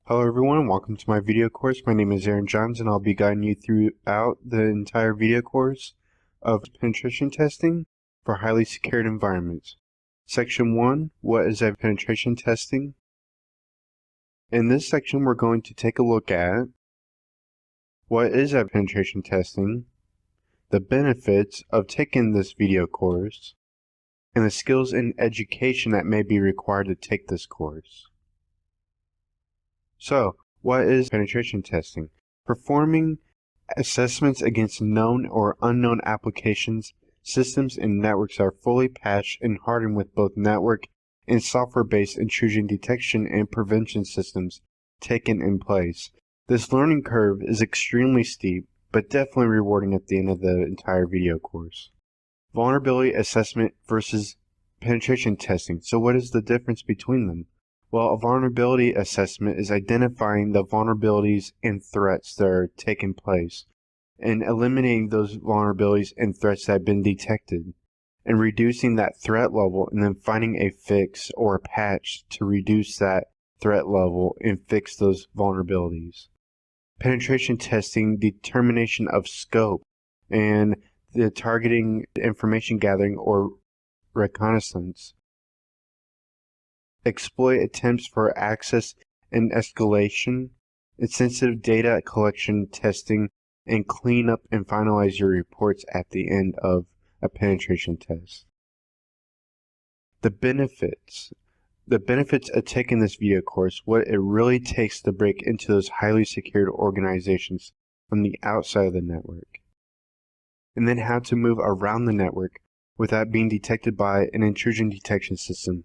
Hello everyone and welcome to my video course. My name is Aaron Johns and I'll be guiding you throughout the entire video course of penetration testing for highly secured environments. Section 1, what is penetration testing? In this section we're going to take a look at what is penetration testing, the benefits of taking this video course, and the skills and education that may be required to take this course. So, what is penetration testing? Performing assessments against known or unknown applications, systems, and networks that are fully patched and hardened with both network and software-based intrusion detection and prevention systems taken in place. This learning curve is extremely steep, but definitely rewarding at the end of the entire video course. Vulnerability assessment versus penetration testing. So what is the difference between them? Well, a vulnerability assessment is identifying the vulnerabilities and threats that are taking place and eliminating those vulnerabilities and threats that have been detected and reducing that threat level and then finding a fix or a patch to reduce that threat level and fix those vulnerabilities. Penetration testing, determination of scope, and the targeting, information gathering, or reconnaissance. Exploit attempts for access and escalation, and sensitive data collection, testing, and clean up and finalize your reports at the end of a penetration test. The benefits of taking this video course, what it really takes to break into those highly secured organizations from the outside of the network, and then how to move around the network without being detected by an intrusion detection system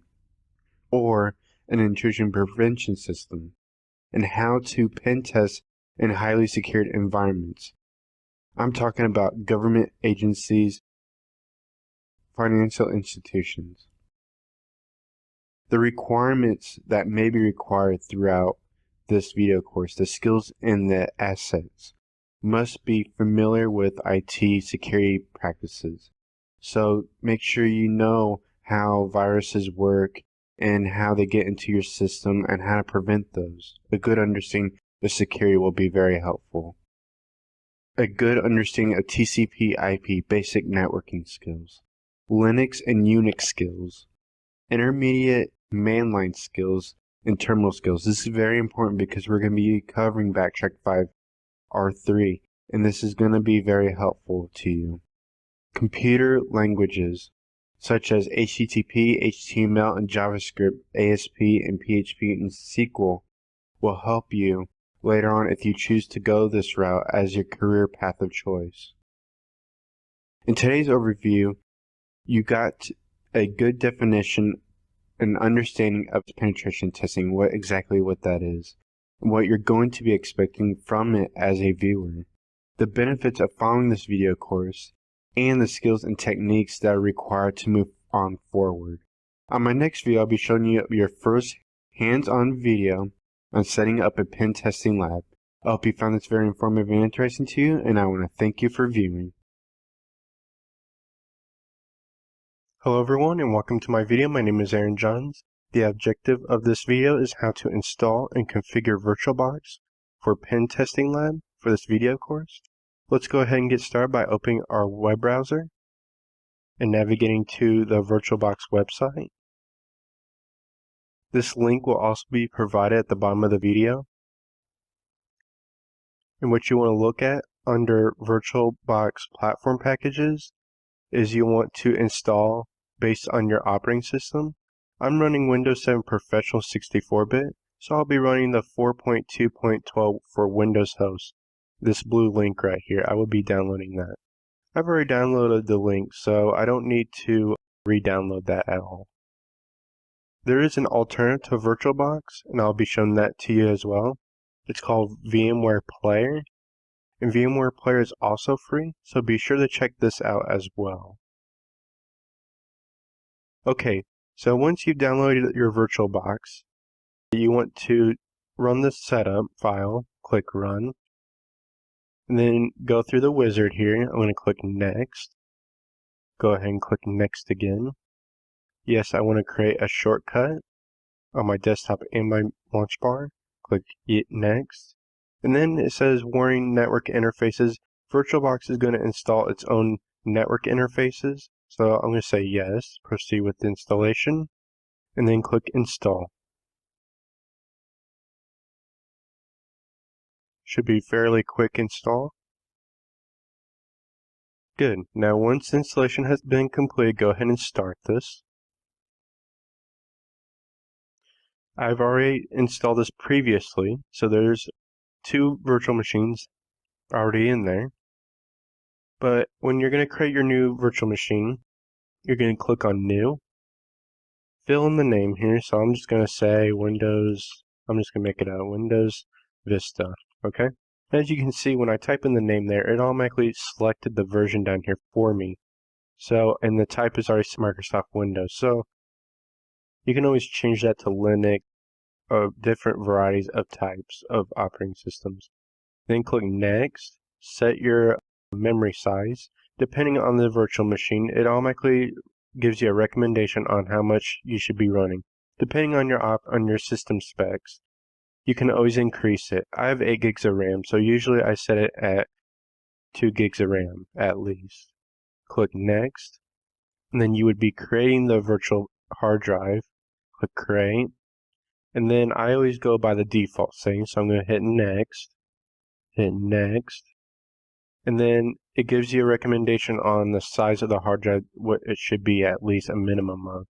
or an intrusion prevention system, and how to pen test in highly secured environments. I'm talking about government agencies, financial institutions. The requirements that may be required throughout this video course, the skills and the assets, must be familiar with IT security practices. So make sure you know how viruses work and how they get into your system and how to prevent those. A good understanding of security will be very helpful. A good understanding of TCP/IP basic networking skills, Linux and Unix skills, intermediate mainline skills, and terminal skills. This is very important because we're going to be covering Backtrack 5 R3, and this is going to be very helpful to you. Computer languages, such as HTTP, HTML, and JavaScript, ASP, and PHP, and SQL, will help you later on if you choose to go this route as your career path of choice. In today's overview, you got a good definition and understanding of penetration testing, exactly what that is, and what you're going to be expecting from it as a viewer, the benefits of following this video course, and the skills and techniques that are required to move on forward. On my next video, I'll be showing you your first hands-on video on setting up a pen testing lab. I hope you found this very informative and interesting to you, and I want to thank you for viewing. Hello everyone and welcome to my video. My name is Aaron Johns. The objective of this video is how to install and configure VirtualBox for pen testing lab for this video course. Let's go ahead and get started by opening our web browser and navigating to the VirtualBox website. This link will also be provided at the bottom of the video. And what you want to look at under VirtualBox platform packages is you want to install based on your operating system. I'm running Windows 7 Professional 64-bit, so I'll be running the 4.2.12 for Windows host. This blue link right here, I will be downloading that. I've already downloaded the link, so I don't need to re-download that at all. There is an alternative to VirtualBox, and I'll be showing that to you as well. It's called VMware Player, and VMware Player is also free, so be sure to check this out as well. Okay, so once you've downloaded your VirtualBox, you want to run the setup file, click Run, and then go through the wizard here. I'm going to click Next. Go ahead and click Next again. Yes, I want to create a shortcut on my desktop and my launch bar. click Next. And then it says Warning Network Interfaces. VirtualBox is going to install its own network interfaces. So I'm going to say yes, proceed with the installation, and then click Install. Should be fairly quick install. Good. Now once the installation has been completed, go ahead and start this. I've already installed this previously, so there's 2 virtual machines already in there. But when you're going to create your new virtual machine, you're going to click on New. Fill in the name here, so I'm just going to say Windows, I'm just going to make it out Windows Vista, okay? As you can see, when I type in the name there, it automatically selected the version down here for me. So, and the type is already Microsoft Windows. So, you can always change that to Linux, different varieties of types of operating systems. Then click Next, set your memory size. Depending on the virtual machine, it automatically gives you a recommendation on how much you should be running. Depending on your system specs, you can always increase it. I have 8 gigs of RAM, so usually I set it at 2 gigs of RAM at least. Click Next, and then you would be creating the virtual hard drive. Click Create, and then I always go by the default setting, so I'm going to hit Next, and then it gives you a recommendation on the size of the hard drive, what it should be at least a minimum of.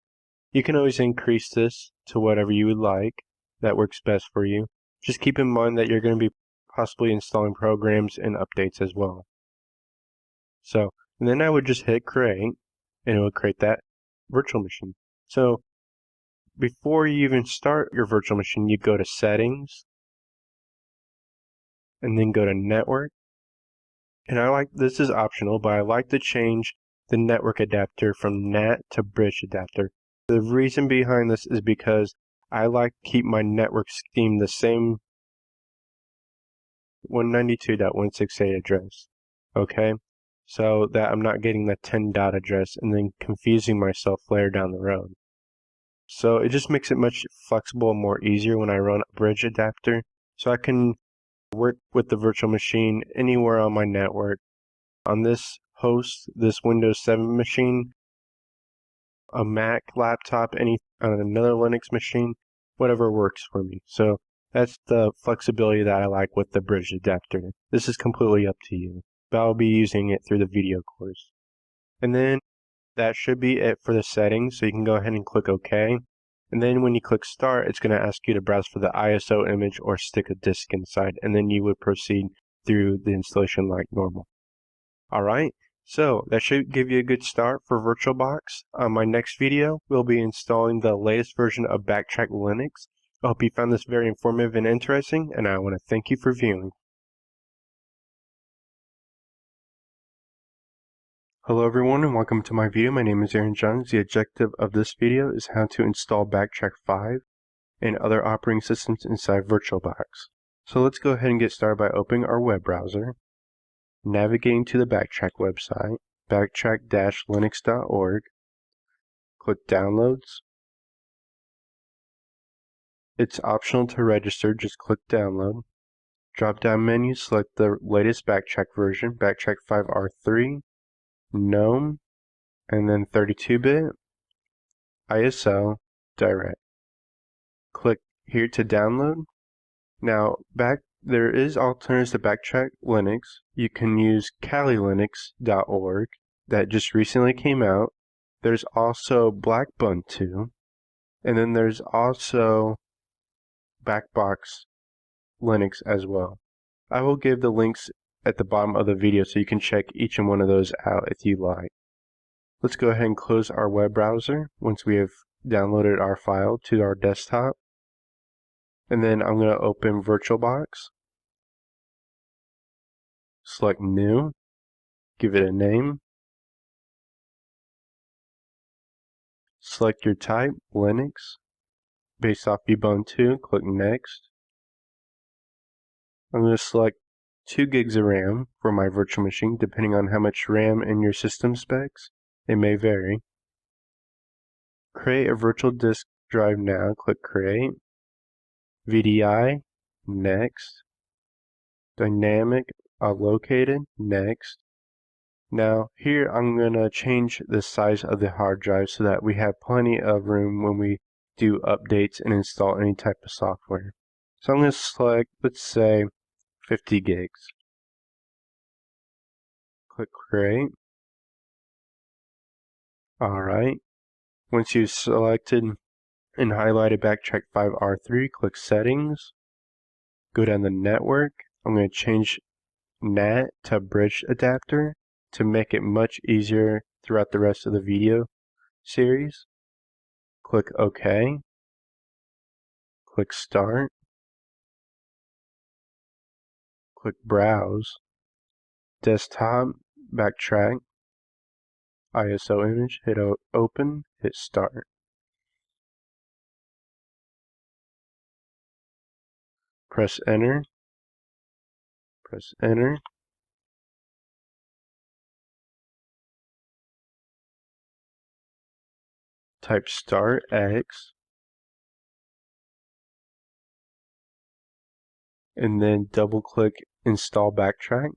You can always increase this to whatever you would like that works best for you. Just keep in mind that you're going to be possibly installing programs and updates as well. So, and then I would just hit create, and it will create that virtual machine. So, before you even start your virtual machine, you go to Settings, and then go to Network. And this is optional, but I like to change the network adapter from NAT to bridge adapter. The reason behind this is because I like to keep my network scheme the same 192.168 address, okay? So that I'm not getting the 10 dot address and then confusing myself later down the road. So it just makes it much flexible and more easier when I run a bridge adapter. So I can work with the virtual machine anywhere on my network. On this host, this Windows 7 machine, a Mac laptop, on another Linux machine, whatever works for me. So that's the flexibility that I like with the bridge adapter. This is completely up to you, but I'll be using it through the video course. And then that should be it for the settings, so you can go ahead and click OK. And then when you click Start, it's going to ask you to browse for the ISO image or stick a disk inside, and then you would proceed through the installation like normal. Alright, so that should give you a good start for VirtualBox. On my next video, we'll be installing the latest version of Backtrack Linux. I hope you found this very informative and interesting, and I want to thank you for viewing. Hello everyone and welcome to my video. My name is Aaron Johns. The objective of this video is how to install Backtrack 5 and other operating systems inside VirtualBox. So let's go ahead and get started by opening our web browser, navigating to the Backtrack website, backtrack-linux.org, click Downloads. It's optional to register, just click Download. Drop down menu, select the latest Backtrack version, Backtrack 5R3, GNOME, and then 32-bit, ISO, direct. Click here to download. Now, there is alternatives to Backtrack Linux. You can use kalilinux.org that just recently came out. There's also Blackbuntu, and then there's also Backbox Linux as well. I will give the links at the bottom of the video so you can check each and one of those out if you like. Let's go ahead and close our web browser once we have downloaded our file to our desktop. And then I'm going to open VirtualBox. Select New. Give it a name. Select your type, Linux. Based off Ubuntu, click Next. I'm going to select 2 gigs of RAM for my virtual machine, depending on how much RAM in your system specs. It may vary. Create a virtual disk drive now. Click Create. VDI. next. Dynamic allocated, next. Now here I'm going to change the size of the hard drive so that we have plenty of room when we do updates and install any type of software. So I'm going to select, let's say, 50 gigs. Click create. Alright. Once you've selected and highlighted Backtrack 5R3, click settings. Go down to network. I'm going to change NAT to bridge adapter to make it much easier throughout the rest of the video series. Click OK. Click Start. Click Browse. Desktop, Backtrack, ISO image, hit Open, hit Start. Press Enter. Press Enter. Type Start X. And then double click Install Backtrack.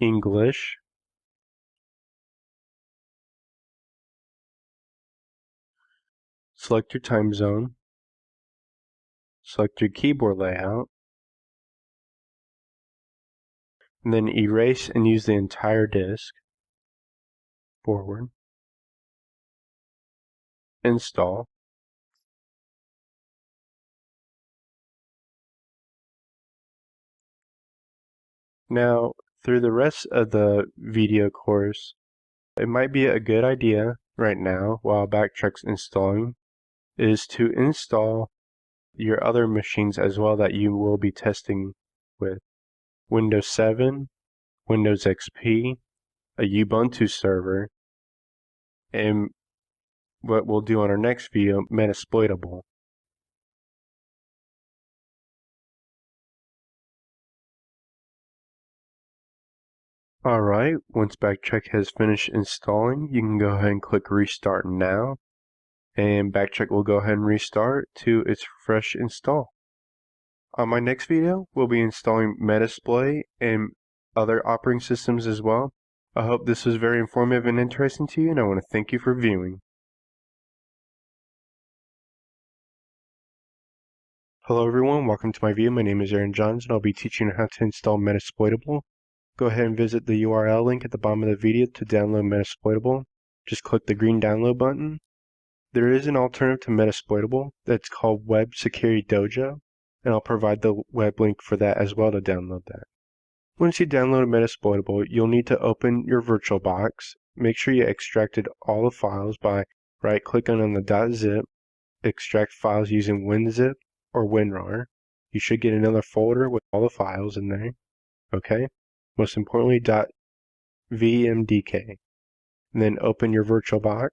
English. Select your time zone. Select your keyboard layout. And then erase and use the entire disk. Forward. Install. Now, through the rest of the video course, it might be a good idea right now while Backtrack's installing is to install your other machines as well that you will be testing with. Windows 7, Windows XP, a Ubuntu server, and what we'll do on our next video, Metasploitable. Alright, once Backtrack has finished installing, you can go ahead and click Restart Now, and Backtrack will go ahead and restart to its fresh install. On my next video, we'll be installing Metasploit and other operating systems as well. I hope this was very informative and interesting to you, and I want to thank you for viewing. Hello everyone, welcome to my video. My name is Aaron Johns, and I'll be teaching you how to install Metasploitable. Go ahead and visit the URL link at the bottom of the video to download Metasploitable. Just click the green download button. There is an alternative to Metasploitable that's called Web Security Dojo, and I'll provide the web link for that as well to download that. Once you download Metasploitable, you'll need to open your VirtualBox. Make sure you extracted all the files by right-clicking on the .zip, extract files using WinZip or WinRAR. You should get another folder with all the files in there. Okay? Most importantly, .vmdk. And then open your VirtualBox.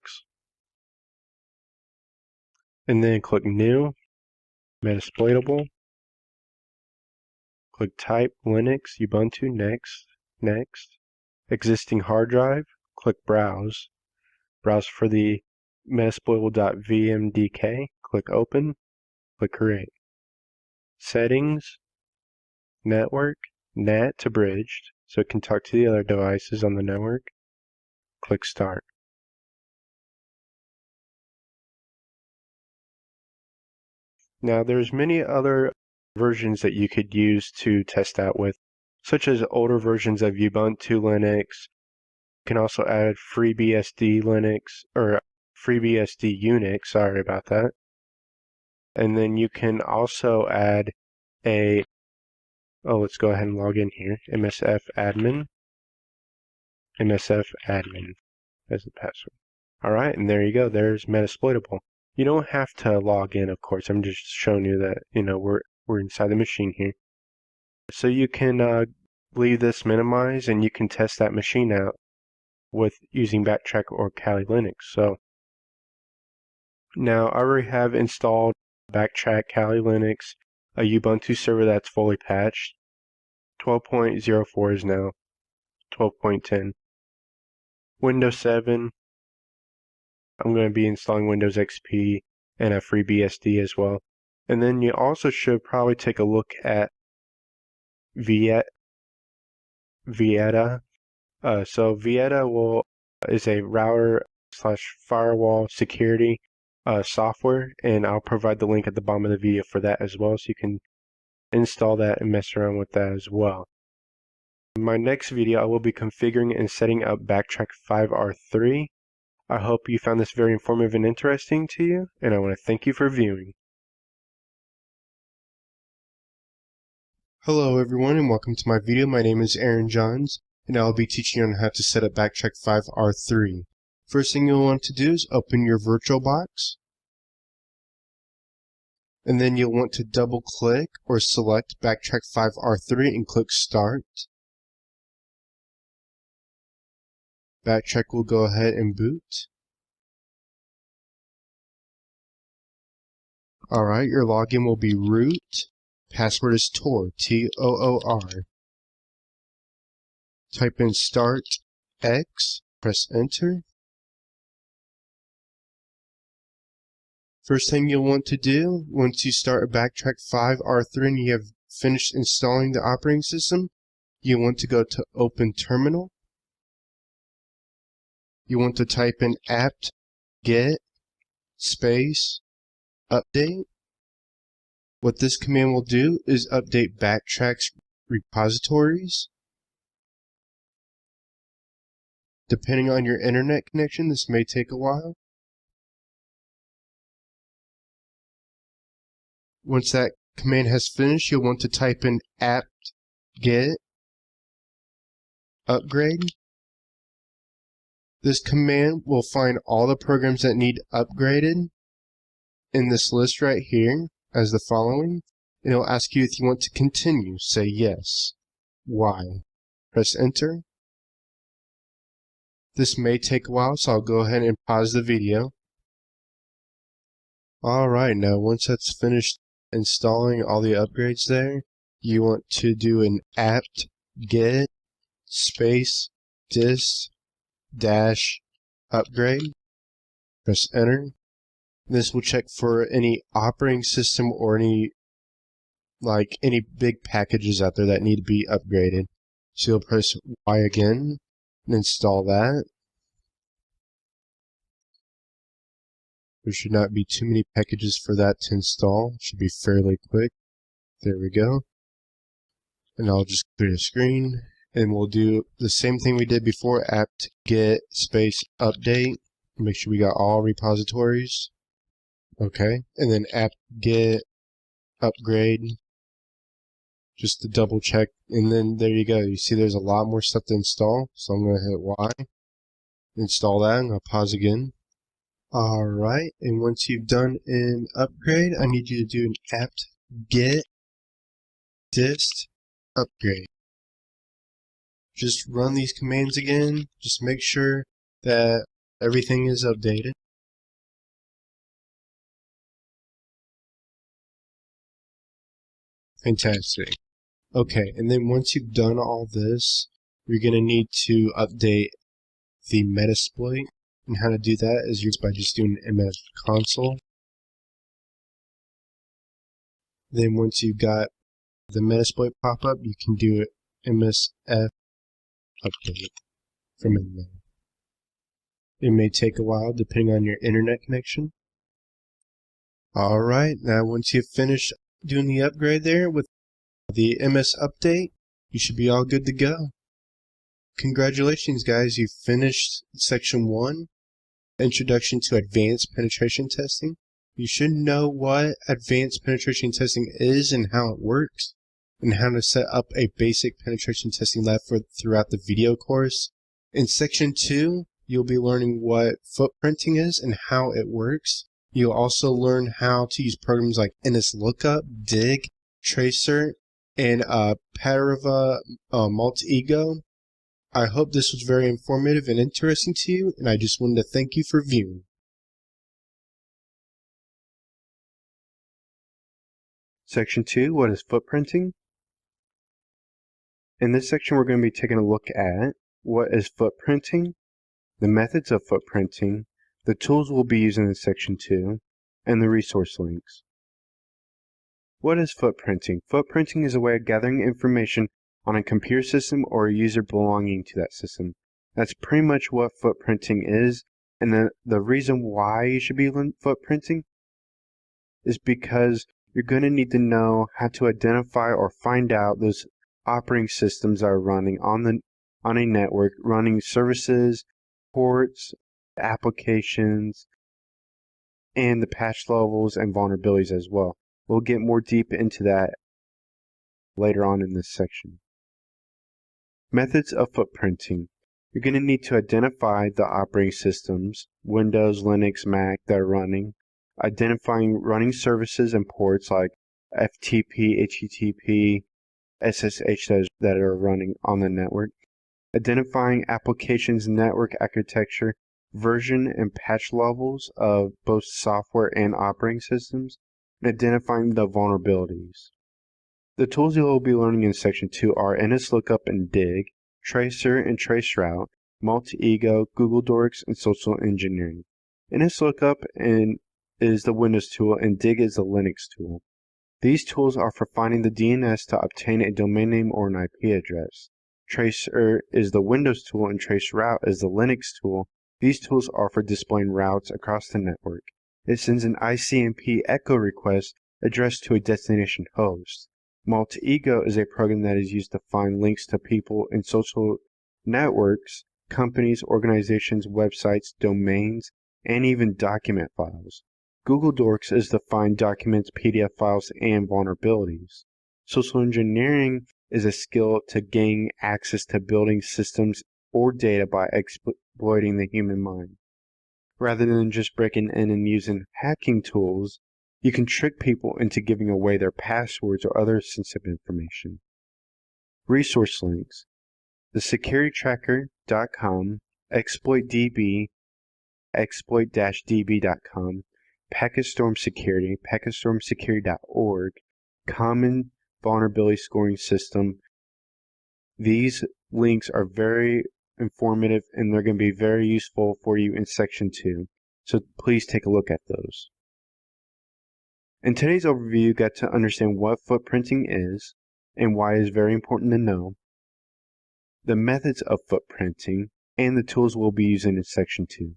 And then click New, Metasploitable. Click Type, Linux, Ubuntu, Next, Next. Existing hard drive, click Browse. Browse for the Metasploitable.vmdk. Click Open. Click Create. Settings, Network, NAT to bridged, so it can talk to the other devices on the network. Click Start. Now there's many other versions that you could use to test out with, such as older versions of Ubuntu Linux. You can also add FreeBSD Linux, or FreeBSD Unix, sorry about that. And then you can also add let's go ahead and log in here, MSF admin as the password. Alright, and there you go, there's Metasploitable. You don't have to log in, of course, I'm just showing you that, we're inside the machine here. So you can leave this minimized and you can test that machine out with using Backtrack or Kali Linux. So now I already have installed Backtrack, Kali Linux, a Ubuntu server that's fully patched. 12.04 is now 12.10. Windows 7, I'm going to be installing Windows XP, and a FreeBSD as well. And then you also should probably take a look at Vieta. So Vieta is a router/firewall security software, and I'll provide the link at the bottom of the video for that as well, so you can install that and mess around with that as well. In my next video, I will be configuring and setting up Backtrack 5R3. I hope you found this very informative and interesting to you, and I want to thank you for viewing. Hello everyone and welcome to my video. My name is Aaron Johns and I'll be teaching you on how to set up Backtrack 5R3. First thing you'll want to do is open your VirtualBox, and then you'll want to double click or select Backtrack 5R3 and click Start. Backtrack will go ahead and boot. Alright, your login will be root. Password is Tor, T-O-O-R. Type in start X, press enter. First thing you'll want to do, once you start a Backtrack 5R3 and you have finished installing the operating system, you want to go to Open Terminal. You want to type in apt-get space update. What this command will do is update Backtrack's repositories. Depending on your internet connection, this may take a while. Once that command has finished, you'll want to type in apt-get upgrade. This command will find all the programs that need upgraded in this list right here as the following. And it'll ask you if you want to continue. Say yes. Why? Press enter. This may take a while, so I'll go ahead and pause the video. Alright, now once that's finished installing all the upgrades there, you want to do an apt-get space dis dash upgrade. Press enter. This will check for any operating system or any big packages out there that need to be upgraded. So you'll press Y again and install that. There should not be too many packages for that to install. It should be fairly quick. There we go. And I'll just clear the screen, and we'll do the same thing we did before, apt-get space update. Make sure we got all repositories. Okay, and then apt-get upgrade, just to double check, and then there you go. You see there's a lot more stuff to install, so I'm going to hit Y, install that, and I'll pause again. Alright, and once you've done an upgrade, I need you to do an apt-get dist upgrade. Just run these commands again, just make sure that everything is updated. Fantastic. Okay, and then once you've done all this, you're going to need to update the Metasploit. And how to do that is by just doing mf console. Then once you've got the Metasploit pop up, you can do it msf update from in there. It may take a while depending on your internet connection. Alright, now once you've finished doing the upgrade there with the MS update, you should be all good to go. Congratulations guys, you've finished section 1, Introduction to Advanced Penetration Testing. You should know what advanced penetration testing is and how it works, and how to set up a basic penetration testing lab throughout the video course. In section 2, you'll be learning what footprinting is and how it works. You'll also learn how to use programs like NSLOOKUP, dig, tracer, and Parava Multi-Ego. I hope this was very informative and interesting to you, and I just wanted to thank you for viewing. Section 2, what is footprinting? In this section, we're going to be taking a look at what is footprinting, the methods of footprinting, the tools we'll be using in section 2, and the resource links. What is footprinting? Footprinting is a way of gathering information on a computer system or a user belonging to that system. That's pretty much what footprinting is, and the reason why you should be footprinting is because you're going to need to know how to identify or find out those operating systems that are running on a network, running services, ports, applications, and the patch levels and vulnerabilities as well. We'll get more deep into that later on in this section. Methods of footprinting. You're going to need to identify the operating systems, Windows, Linux, Mac, that are running, identifying running services and ports like FTP, HTTP, SSH that are running on the network, identifying applications network architecture, version and patch levels of both software and operating systems, and identifying the vulnerabilities. The tools you will be learning in Section 2 are NSLOOKUP and DIG, Tracer and Traceroute, Multi-Ego, Google Docs, and Social Engineering. NSLOOKUP is the Windows tool and DIG is the Linux tool. These tools are for finding the DNS to obtain a domain name or an IP address. Tracer is the Windows tool and Traceroute is the Linux tool. These tools are for displaying routes across the network. It sends an ICMP echo request addressed to a destination host. Multi-Ego is a program that is used to find links to people in social networks, companies, organizations, websites, domains, and even document files. Google Docs is to find documents, PDF files, and vulnerabilities. Social engineering is a skill to gain access to building systems or data by exploiting the human mind. Rather than just breaking in and using hacking tools, you can trick people into giving away their passwords or other sensitive information. Resource links. The securitytracker.com, exploitdb, exploit-db.com, PacketStorm Security, PacketStormSecurity.org, Common Vulnerability Scoring System. These links are very informative and they're going to be very useful for you in Section 2, so please take a look at those. In today's overview, you got to understand what footprinting is and why it is very important to know, the methods of footprinting, and the tools we'll be using in Section 2.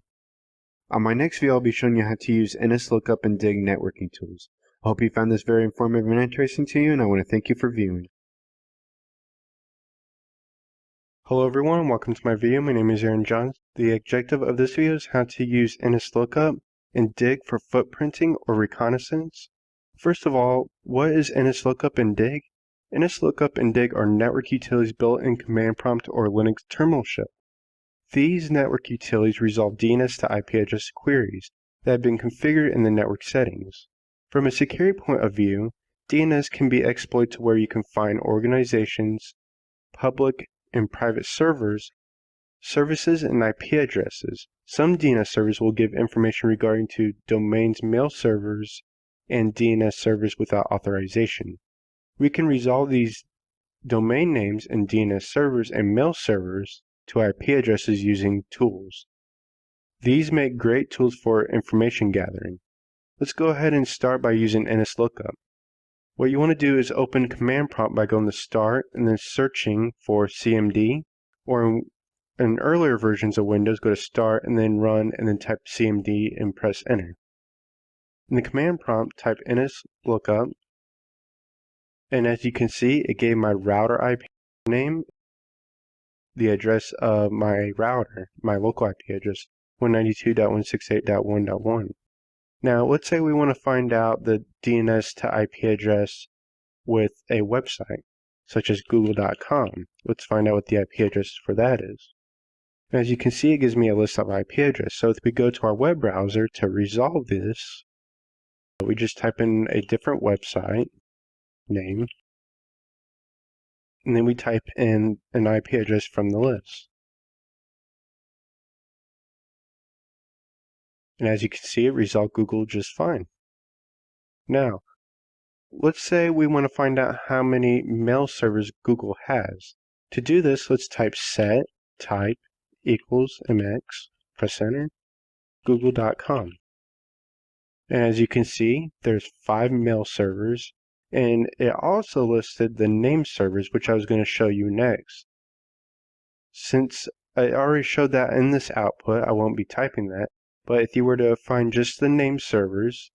On my next video, I'll be showing you how to use NSLOOKUP and DIG networking tools. I hope you found this very informative and interesting to you, and I want to thank you for viewing. Hello everyone, welcome to my video. My name is Aaron Johns. The objective of this video is how to use NSLOOKUP and DIG for footprinting or reconnaissance. First of all, what is NSLOOKUP and DIG? NSLOOKUP and DIG are network utilities built in command prompt or Linux terminal shell. These network utilities resolve DNS to IP address queries that have been configured in the network settings. From a security point of view, DNS can be exploited to where you can find organizations, public and private servers, services, and IP addresses. Some DNS servers will give information regarding to domains, mail servers, and DNS servers without authorization. We can resolve these domain names and DNS servers and mail servers to IP addresses using tools. These make great tools for information gathering. Let's go ahead and start by using NSLOOKUP. What you want to do is open command prompt by going to start and then searching for CMD, or in earlier versions of Windows, go to start and then run and then type CMD and press enter. In the command prompt, type NSLOOKUP, and as you can see, it gave my router IP name, the address of my router, my local IP address, 192.168.1.1. Now, let's say we want to find out the DNS to IP address with a website, such as google.com. Let's find out what the IP address for that is. As you can see, it gives me a list of IP addresses. So if we go to our web browser to resolve this, we just type in a different website name, and then we type in an IP address from the list. And as you can see, it resolved Google just fine. Now, let's say we want to find out how many mail servers Google has. To do this, let's type set type equals mx, press enter, google.com. And as you can see, there's 5 mail servers, and it also listed the name servers, which I was going to show you next. Since I already showed that in this output, I won't be typing that, but if you were to find just the name servers,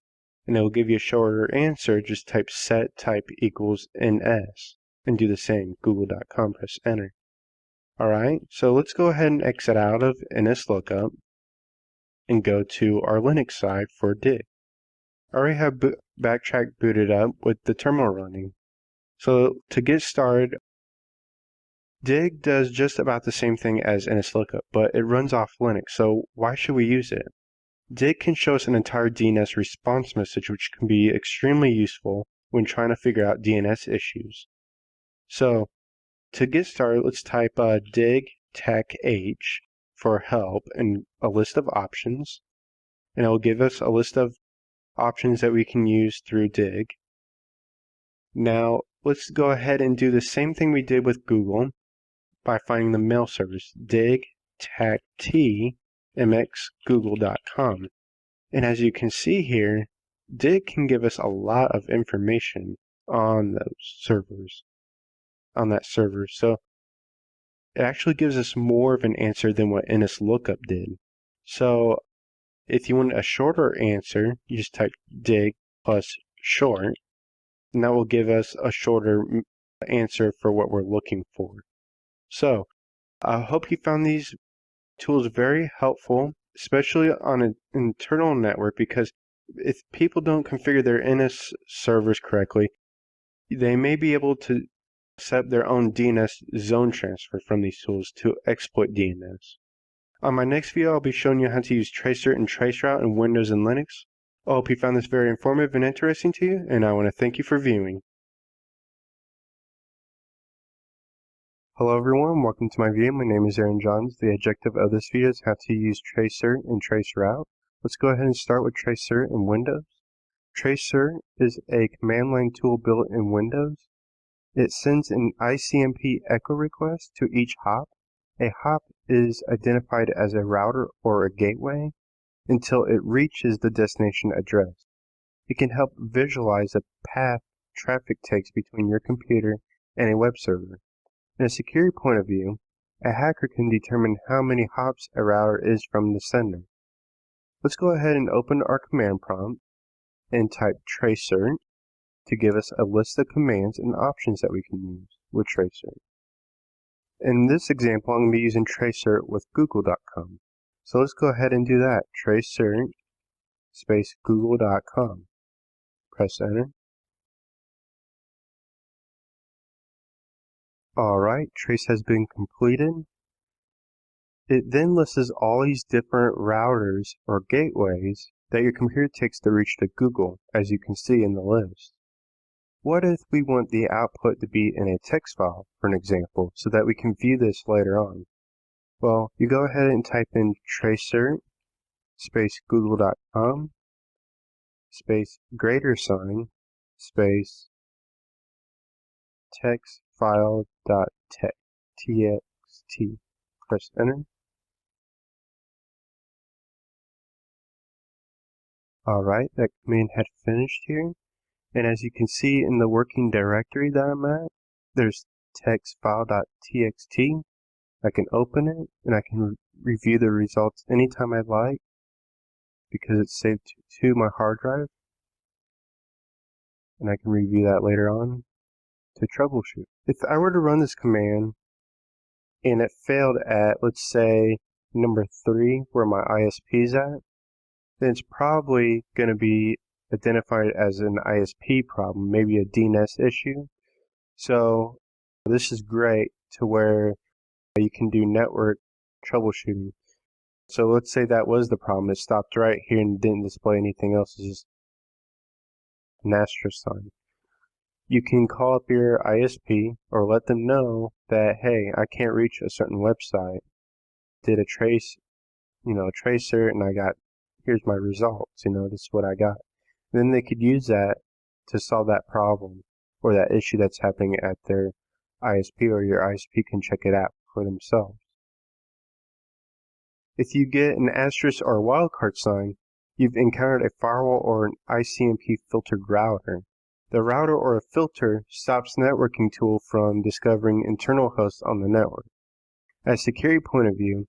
and it will give you a shorter answer, just type set type equals ns, and do the same, google.com, press enter. Alright, so let's go ahead and exit out of NSLookup, and go to our Linux side for dig. I already have Backtrack booted up with the terminal running. So to get started, dig does just about the same thing as NSLookup, but it runs off Linux, so why should we use it? Dig can show us an entire DNS response message, which can be extremely useful when trying to figure out DNS issues. So to get started, let's type dig tech h for help and a list of options, and it will give us a list of options that we can use through dig. Now let's go ahead and do the same thing we did with Google by finding the mail service, dig tech t mx google.com. And as you can see here, dig can give us a lot of information on those servers, on that server. So it actually gives us more of an answer than what NSLookup did. So if you want a shorter answer, you just type dig plus short, and that will give us a shorter answer for what we're looking for. So I hope you found these tools very helpful, especially on an internal network, because if people don't configure their NS servers correctly, they may be able to set up their own DNS zone transfer from these tools to exploit DNS. On my next video, I'll be showing you how to use tracert and traceroute in Windows and Linux. I hope you found this very informative and interesting to you, and I want to thank you for viewing. Hello everyone, welcome to my video. My name is Aaron Johns. The objective of this video is how to use tracert and traceroute. Let's go ahead and start with tracert in Windows. Tracert is a command line tool built in Windows. It sends an ICMP echo request to each hop. A hop is identified as a router or a gateway until it reaches the destination address. It can help visualize the path traffic takes between your computer and a web server. In a security point of view, a hacker can determine how many hops a router is from the sender. Let's go ahead and open our command prompt and type tracert to give us a list of commands and options that we can use with tracert. In this example, I'm going to be using tracert with google.com. So let's go ahead and do that. Tracert space google.com. Press enter. Alright, trace has been completed. It then lists all these different routers or gateways that your computer takes to reach to Google, as you can see in the list. What if we want the output to be in a text file, for an example, so that we can view this later on? Well, you go ahead and type in tracert space google.com space > space text file.txt. Press enter. Alright, that command had finished here. And as you can see in the working directory that I'm at, there's text file.txt. I can open it and I can review the results anytime I'd like because it's saved to my hard drive. And I can review that later on to troubleshoot. If I were to run this command and it failed at, let's say, number 3, where my ISP is at, then it's probably going to be identified as an ISP problem, maybe a DNS issue. So this is great to where you can do network troubleshooting. So let's say that was the problem. It stopped right here and didn't display anything else. It's just an asterisk sign. You can call up your ISP or let them know that, hey, I can't reach a certain website. Did a tracer, and here's my results, this is what I got. Then they could use that to solve that problem or that issue that's happening at their ISP, or your ISP can check it out for themselves. If you get an asterisk or a wildcard sign, you've encountered a firewall or an ICMP filtered router. The router or a filter stops the networking tool from discovering internal hosts on the network. As a security point of view,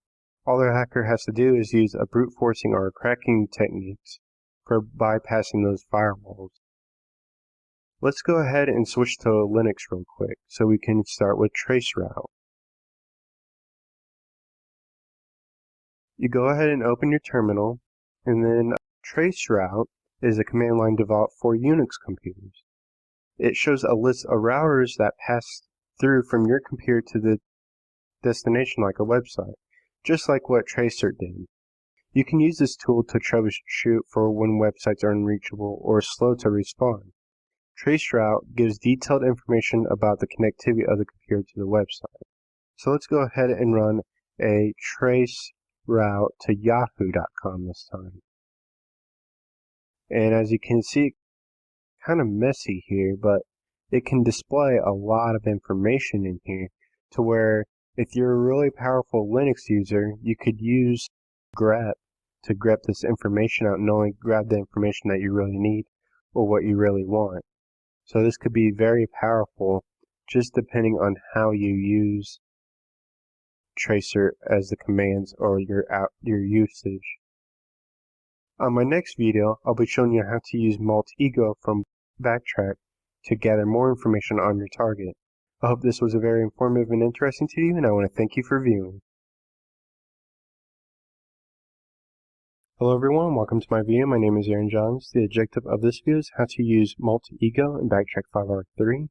all the hacker has to do is use a brute forcing or cracking techniques for bypassing those firewalls. Let's go ahead and switch to Linux real quick so we can start with traceroute. You go ahead and open your terminal, and then traceroute is a command line developed for Unix computers. It shows a list of routers that pass through from your computer to the destination like a website, just like what tracert did. You can use this tool to troubleshoot for when websites are unreachable or slow to respond. Traceroute gives detailed information about the connectivity of the computer to the website. So let's go ahead and run a traceroute to yahoo.com this time. And as you can see, kind of messy here, but it can display a lot of information in here to where if you're a really powerful Linux user, you could use grep to grep this information out and only grab the information that you really need or what you really want. So this could be very powerful just depending on how you use tracer as the commands or your usage. On my next video, I'll be showing you how to use multi-ego from Backtrack to gather more information on your target. I hope this was very informative and interesting to you, and I want to thank you for viewing. Hello everyone, welcome to my video. My name is Aaron Johns. The objective of this video is how to use multi-ego in Backtrack 5R3.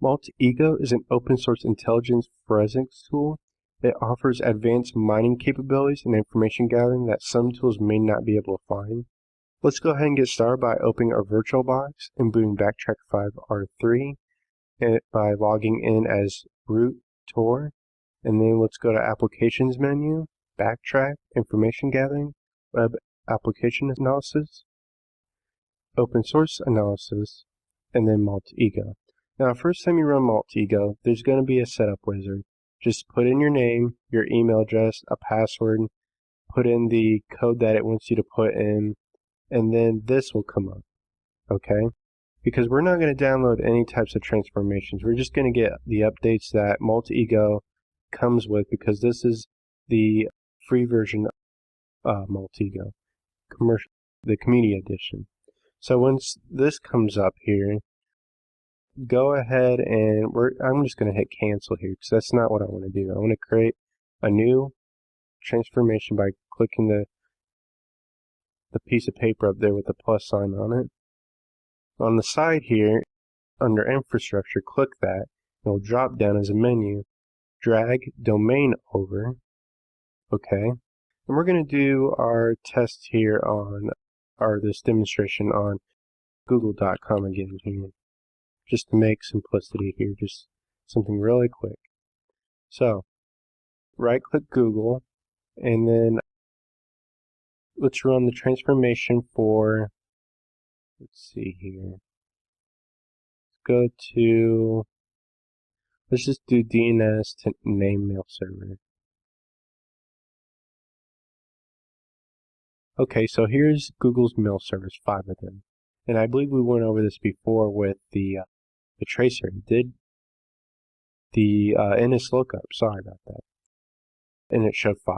Multi-ego is an open source intelligence forensics tool. It offers advanced mining capabilities and information gathering that some tools may not be able to find. Let's go ahead and get started by opening our VirtualBox and booting Backtrack 5R3 by logging in as root tor. And then let's go to Applications menu, Backtrack, Information Gathering, Web Application Analysis, Open Source Analysis, and then multi-ego. Now, first time you run multi-ego, there's going to be a setup wizard. Just put in your name, your email address, a password, put in the code that it wants you to put in, and then this will come up, okay? Because we're not going to download any types of transformations. We're just going to get the updates that multi-ego comes with because this is the free version of multi-ego, the community edition. So once this comes up here, go ahead and I'm just going to hit cancel here because that's not what I want to do. I want to create a new transformation by clicking the piece of paper up there with the plus sign on it. On the side here, under infrastructure, click that. It'll drop down as a menu. Drag domain over. Okay. And we're going to do our test here on, this demonstration on google.com again here. Just to make simplicity here, just something really quick. So, right click Google, and then let's run the transformation for, let's see here. Let's just do DNS to name mail server. Okay, so here's Google's mail servers, 5 of them. And I believe we went over this before with the tracer. It did the NS lookup, sorry about that. And it showed 5.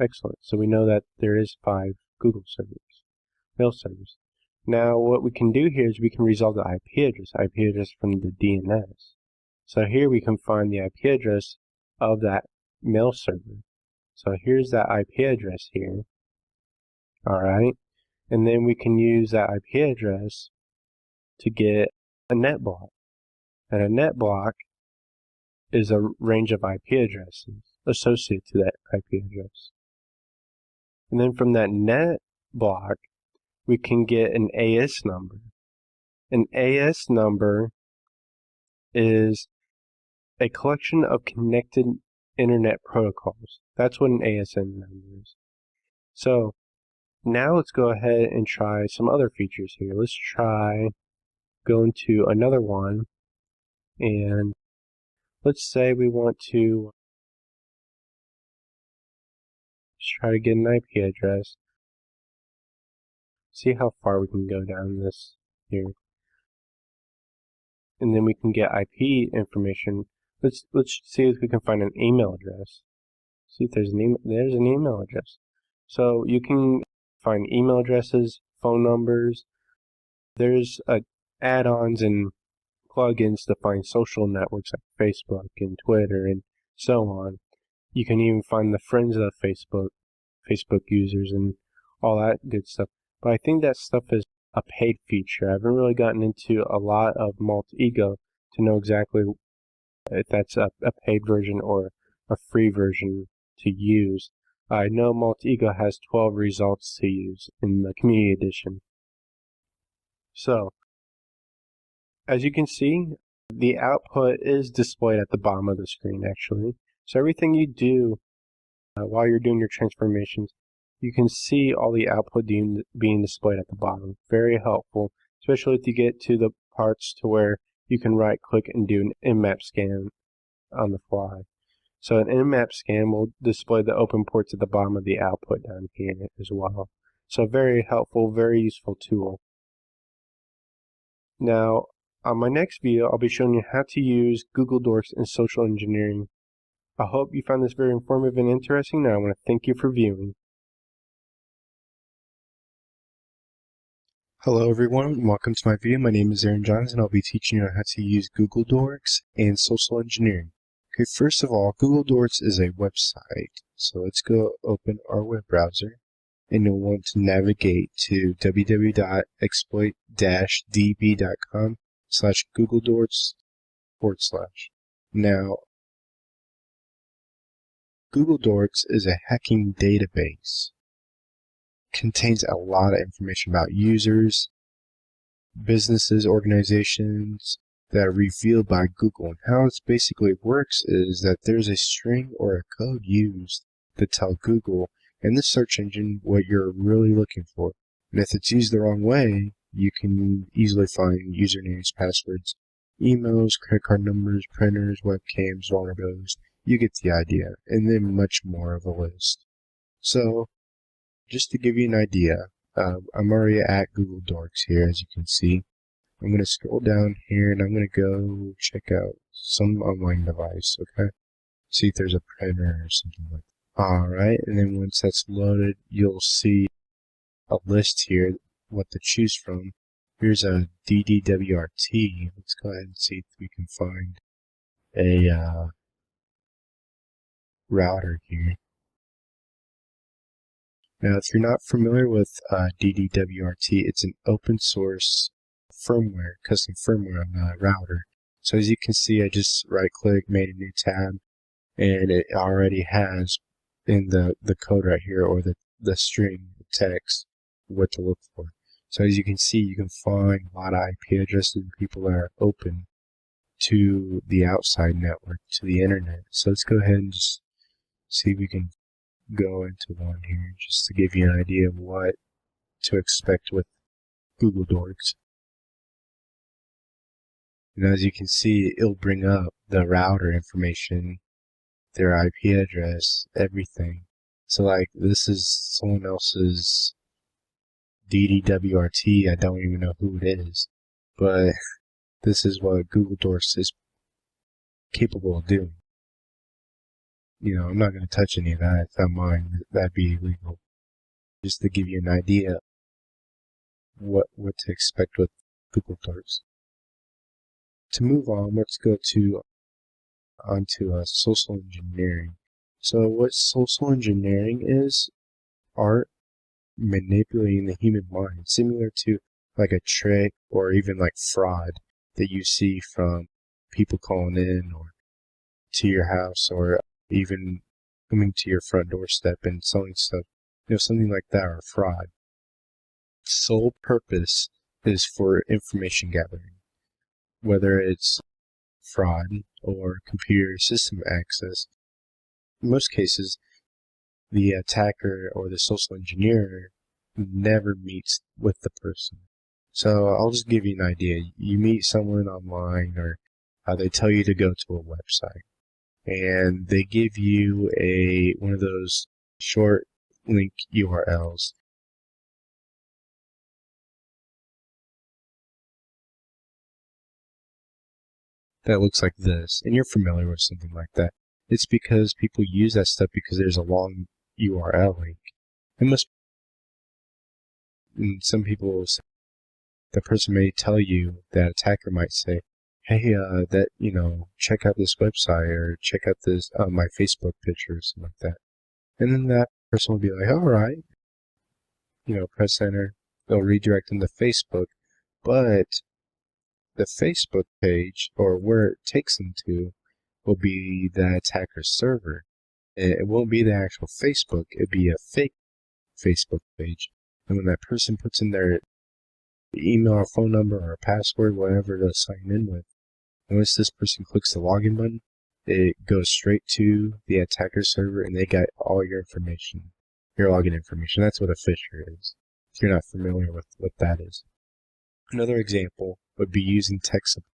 Excellent. So we know that there is 5 Google servers, mail servers. Now what we can do here is we can resolve the IP address from the DNS. So here we can find the IP address of that mail server. So here's that IP address here. Alright. And then we can use that IP address to get a net block. And a net block is a range of IP addresses associated to that IP address. And then from that net block, we can get an AS number. An AS number is a collection of connected internet protocols. That's what an ASN number is. So now let's go ahead and try some other features here. Let's try going to another one, and let's say we want to try to get an IP address See how far we can go down this here. And then we can get IP information. Let's see if we can find an email address. See if there's there's an email address. So you can find email addresses, phone numbers. There's add-ons and plugins to find social networks like Facebook and Twitter and so on. You can even find the friends of Facebook users and all that good stuff. But I think that stuff is a paid feature. I haven't really gotten into a lot of Ego to know exactly if that's a paid version or a free version to use. I know Ego has 12 results to use in the Community Edition. So, as you can see, the output is displayed at the bottom of the screen actually. So everything you do while you're doing your transformations, you can see all the output being displayed at the bottom. Very helpful, especially if you get to the parts to where you can right click and do an Nmap scan on the fly. So an Nmap scan will display the open ports at the bottom of the output down here as well. So very helpful, very useful tool. Now, on my next video, I'll be showing you how to use Google Docs in social engineering. I hope you found this very informative and interesting. Now I want to thank you for viewing. Hello everyone, welcome to my video. My name is Aaron Johns and I'll be teaching you how to use Google Docs and social engineering. Okay, first of all, Google Docs is a website. So let's go open our web browser and you'll want to navigate to www.exploit-db.com/Google Now, Google Docs is a hacking database. Contains a lot of information about users, businesses, organizations that are revealed by Google. And how it basically works is that there's a string or a code used to tell Google and the search engine what you're really looking for. And if it's used the wrong way, you can easily find usernames, passwords, emails, credit card numbers, printers, webcams, vulnerabilities. You get the idea. And then much more of a list. So, just to give you an idea, I'm already at Google Docs here, as you can see. I'm going to scroll down here and I'm going to go check out some online device, okay? See if there's a printer or something like that. Alright, and then once that's loaded, you'll see a list here, what to choose from. Here's a DDWRT. Let's go ahead and see if we can find a router here. Now, if you're not familiar with DDWRT, it's an open source firmware, custom firmware on the router. So as you can see, I just right-click, made a new tab, and it already has in the code right here, or the string text, what to look for. So as you can see, you can find a lot of IP addresses and people that are open to the outside network, to the internet. So let's go ahead and just see if we can go into one here just to give you an idea of what to expect with Google Docs. And as you can see, it'll bring up the router information, their IP address, everything. So like this is someone else's DDWRT, I don't even know who it is, but this is what Google Docs is capable of doing. You know, I'm not going to touch any of that. It's not mine. That'd be illegal. Just to give you an idea what to expect with Google Docs. To move on, let's go onto social engineering. So what social engineering is, art manipulating the human mind, similar to like a trick or even like fraud that you see from people calling in or to your house or even coming to your front doorstep and selling stuff, you know, something like that, or fraud. Sole purpose is for information gathering, whether it's fraud or computer system access. In most cases, the attacker or the social engineer never meets with the person. So I'll just give you an idea. You meet someone online, or they tell you to go to a website, and they give you one of those short link URLs. that looks like this, and you're familiar with something like that, it's because people use that stuff because there's a long URL link. And some people will say, the person may tell you, that attacker might say, hey, check out this website, or check out this, my Facebook picture, or something like that. And then that person will be like, alright, press enter, they'll redirect them to Facebook, but the Facebook page, or where it takes them to, will be the attacker's server. It won't be the actual Facebook, it'll be a fake Facebook page. And when that person puts in their email or phone number or password, whatever to sign in with, once this person clicks the login button, it goes straight to the attacker server and they got all your information, your login information. That's what a phisher is, if you're not familiar with what that is. Another example would be using tech support.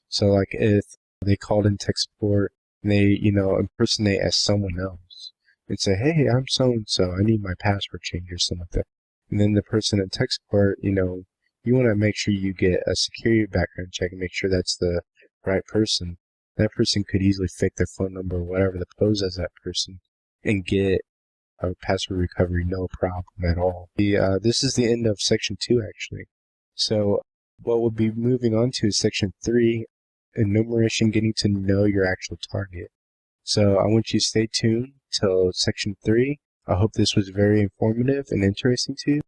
So like if they called in tech support and they, impersonate as someone else and say, hey, I'm so-and-so, I need my password changed or something like that. And then the person at tech support, you want to make sure you get a security background check and make sure that's the right person. That person could easily fake their phone number or whatever to pose as that person and get a password recovery no problem at all. This is the end of section 2 actually. So what we'll be moving on to is section 3, enumeration, getting to know your actual target. So I want you to stay tuned till section 3. I hope this was very informative and interesting to you.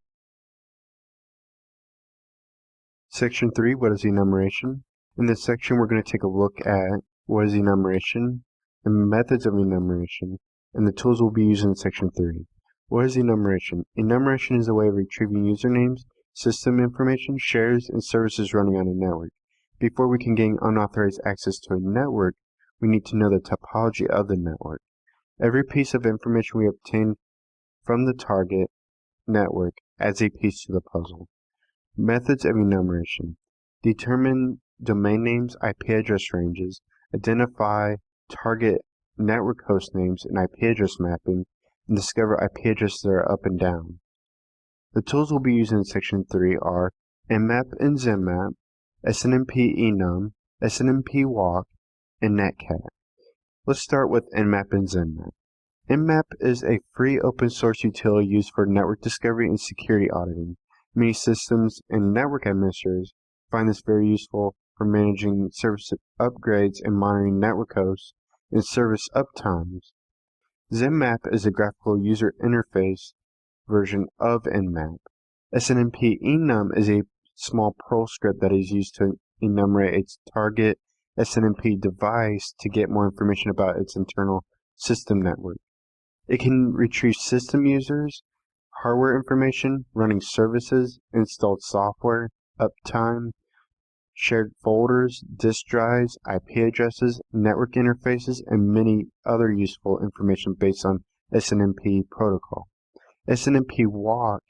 Section 3, what is enumeration? In this section, we're going to take a look at what is enumeration, the methods of enumeration, and the tools we'll be using in section 3. What is enumeration? Enumeration is a way of retrieving usernames, system information, shares, and services running on a network. Before we can gain unauthorized access to a network, we need to know the topology of the network. Every piece of information we obtain from the target network adds a piece to the puzzle. Methods of enumeration. Determine domain names, IP address ranges, identify target network host names and IP address mapping, and discover IP addresses that are up and down. The tools we'll be using in section 3 are Nmap and Zenmap, SNMP enum, SNMP walk, and netcat. Let's start with Nmap and Zenmap. Nmap is a free open source utility used for network discovery and security auditing. Many systems and network administrators find this very useful for managing service upgrades and monitoring network hosts and service uptimes. Zenmap is a graphical user interface version of Nmap. SNMP enum is a small Perl script that is used to enumerate its target SNMP device to get more information about its internal system network. It can retrieve system users, hardware information, running services, installed software, uptime, shared folders, disk drives, IP addresses, network interfaces, and many other useful information based on SNMP protocol. SNMP walk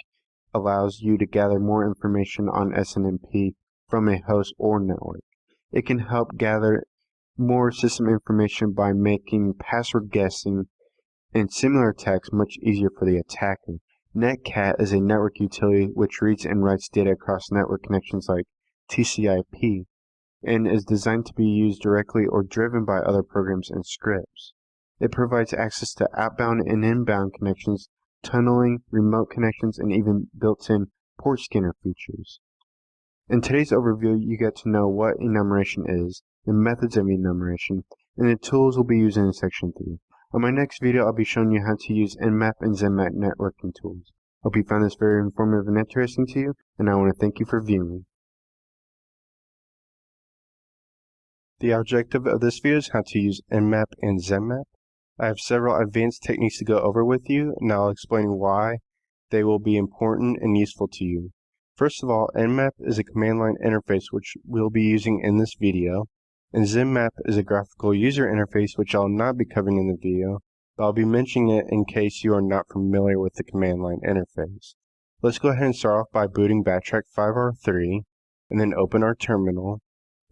allows you to gather more information on SNMP from a host or network. It can help gather more system information by making password guessing and similar attacks much easier for the attacker. Netcat is a network utility which reads and writes data across network connections like TCP and is designed to be used directly or driven by other programs and scripts. It provides access to outbound and inbound connections, tunneling, remote connections, and even built-in port scanner features. In today's overview, you get to know what enumeration is, the methods of enumeration, and the tools we'll be using in section 3. On my next video, I'll be showing you how to use Nmap and Zenmap networking tools. Hope you found this very informative and interesting to you, and I want to thank you for viewing. The objective of this video is how to use Nmap and Zenmap. I have several advanced techniques to go over with you, and I'll explain why they will be important and useful to you. First of all, Nmap is a command line interface which we'll be using in this video, and Zenmap is a graphical user interface which I'll not be covering in the video, but I'll be mentioning it in case you are not familiar with the command line interface. Let's go ahead and start off by booting Backtrack 5R3, and then open our terminal,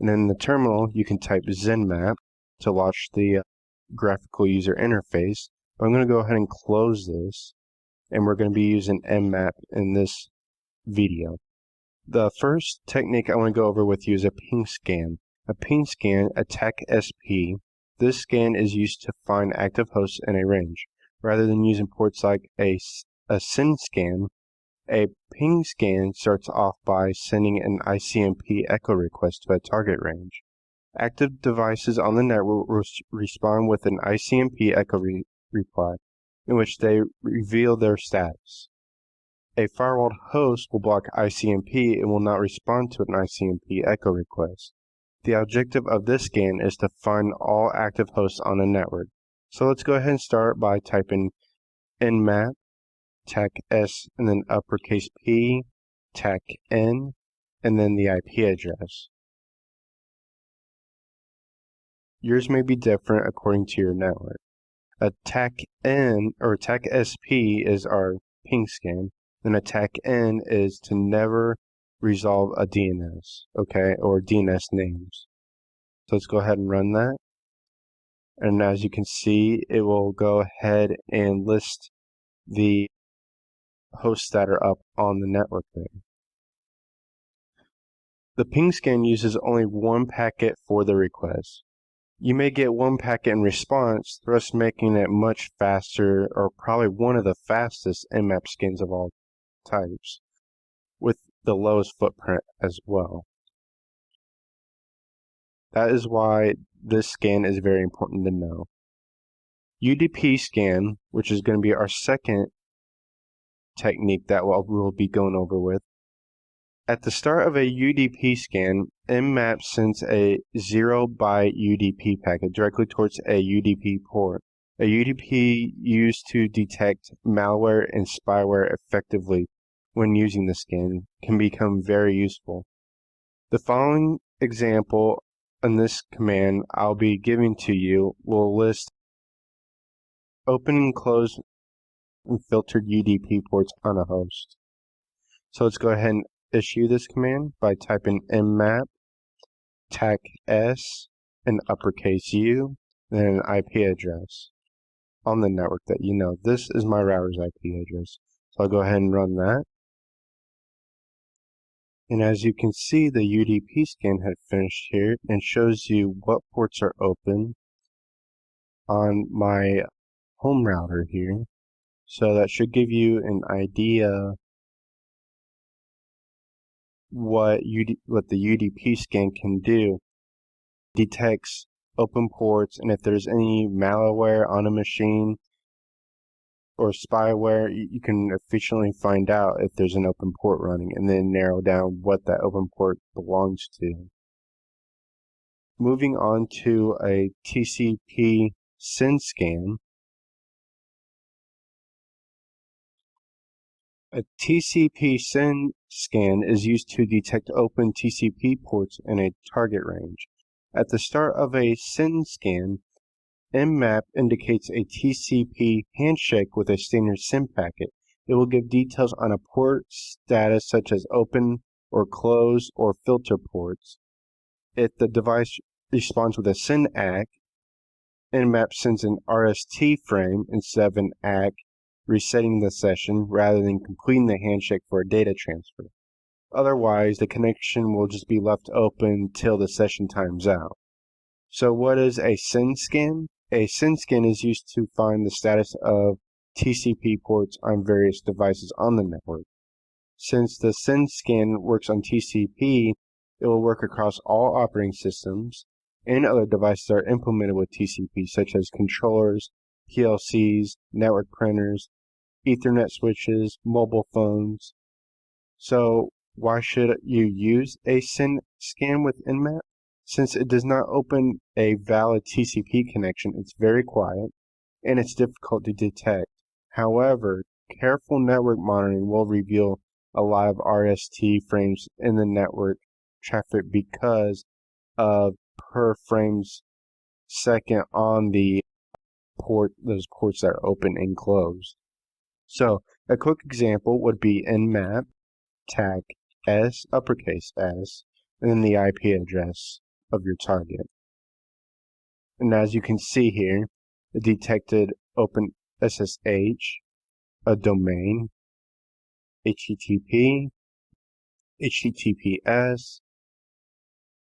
and then in the terminal you can type Zenmap to launch the graphical user interface. But I'm going to go ahead and close this, and we're going to be using Nmap in this video. The first technique I want to go over with you is a ping scan. A ping scan, attack SP. This scan is used to find active hosts in a range. Rather than using ports like a send scan, a ping scan starts off by sending an ICMP echo request to a target range. Active devices on the network will respond with an ICMP echo reply, in which they reveal their status. A firewalled host will block ICMP and will not respond to an ICMP echo request. The objective of this scan is to find all active hosts on a network. So let's go ahead and start by typing nmap, tac s, and then uppercase P, tac n, and then the IP address. Yours may be different according to your network. A tac n or tac sp is our ping scan, and a tac n is to never resolve a DNS, okay, or DNS names. So let's go ahead and run that. And as you can see, it will go ahead and list the hosts that are up on the network there. The ping scan uses only one packet for the request. You may get one packet in response, thus making it much faster, or probably one of the fastest Nmap scans of all types, with the lowest footprint as well. That is why this scan is very important to know. UDP scan, which is going to be our second technique that we'll be going over with. At the start of a UDP scan, Nmap sends a 0-byte UDP packet directly towards a UDP port. A UDP used to detect malware and spyware effectively when using the scan can become very useful. The following example in this command I'll be giving to you will list open and close and filtered UDP ports on a host. So let's go ahead and issue this command by typing nmap, tac s, and uppercase U, then an IP address on the network that you know. This is my router's IP address. So I'll go ahead and run that. And as you can see, the UDP scan had finished here and shows you what ports are open on my home router here. So that should give you an idea what the UDP scan can do. Detects open ports, and if there's any malware on a machine or spyware, you can efficiently find out if there's an open port running and then narrow down what that open port belongs to. Moving on to a TCP send scan. A TCP send scan is used to detect open TCP ports in a target range. At the start of a send scan, Nmap indicates a TCP handshake with a standard send packet. It will give details on a port status such as open or close or filter ports. If the device responds with a send ACK, Nmap sends an RST frame instead of an ACK, resetting the session rather than completing the handshake for a data transfer. Otherwise, the connection will just be left open till the session times out. So what is a send scan? A send scan is used to find the status of TCP ports on various devices on the network. Since the send scan works on TCP, it will work across all operating systems and other devices that are implemented with TCP, such as controllers, PLCs, network printers, Ethernet switches, mobile phones. So why should you use a send scan with Nmap? Since it does not open a valid TCP connection, it's very quiet and it's difficult to detect. However, careful network monitoring will reveal a lot of RST frames in the network traffic because of per frames second on the port, those ports that are open and closed. So a quick example would be nmap, tac s, uppercase S, and then the IP address of your target. And as you can see here, it detected open SSH, a domain, HTTP, HTTPS,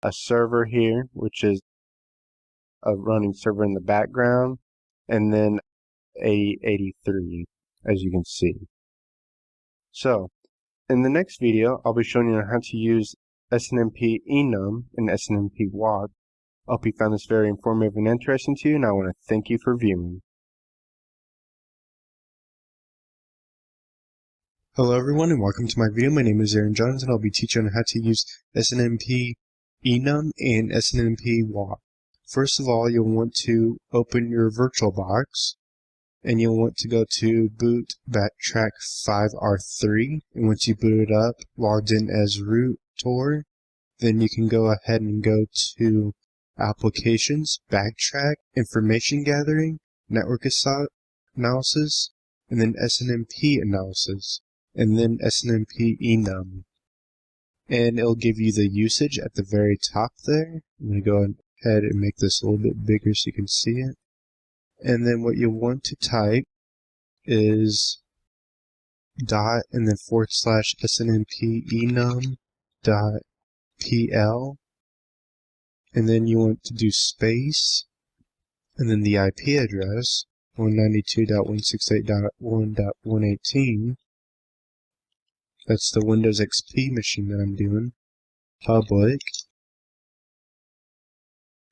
a server here, which is a running server in the background, and then 8083, as you can see. So, in the next video, I'll be showing you how to use SNMP enum and SNMP walk. I hope you found this very informative and interesting to you, and I want to thank you for viewing. Hello everyone and welcome to my video. My name is Aaron Johns and I'll be teaching you how to use SNMP enum and SNMP walk. First of all, you'll want to open your VirtualBox and you'll want to go to boot Backtrack 5R3, and once you boot it up, logged in as root Tor, then you can go ahead and go to Applications, Backtrack, Information Gathering, Network Analysis, and then SNMP Analysis, and then SNMP enum. And it'll give you the usage at the very top there. I'm going to go ahead and make this a little bit bigger so you can see it. And then what you'll want to type is dot and then / SNMP enum dot PL. And then you want to do space and then the IP address 192.168.1.118. That's the Windows XP machine that I'm doing. Public,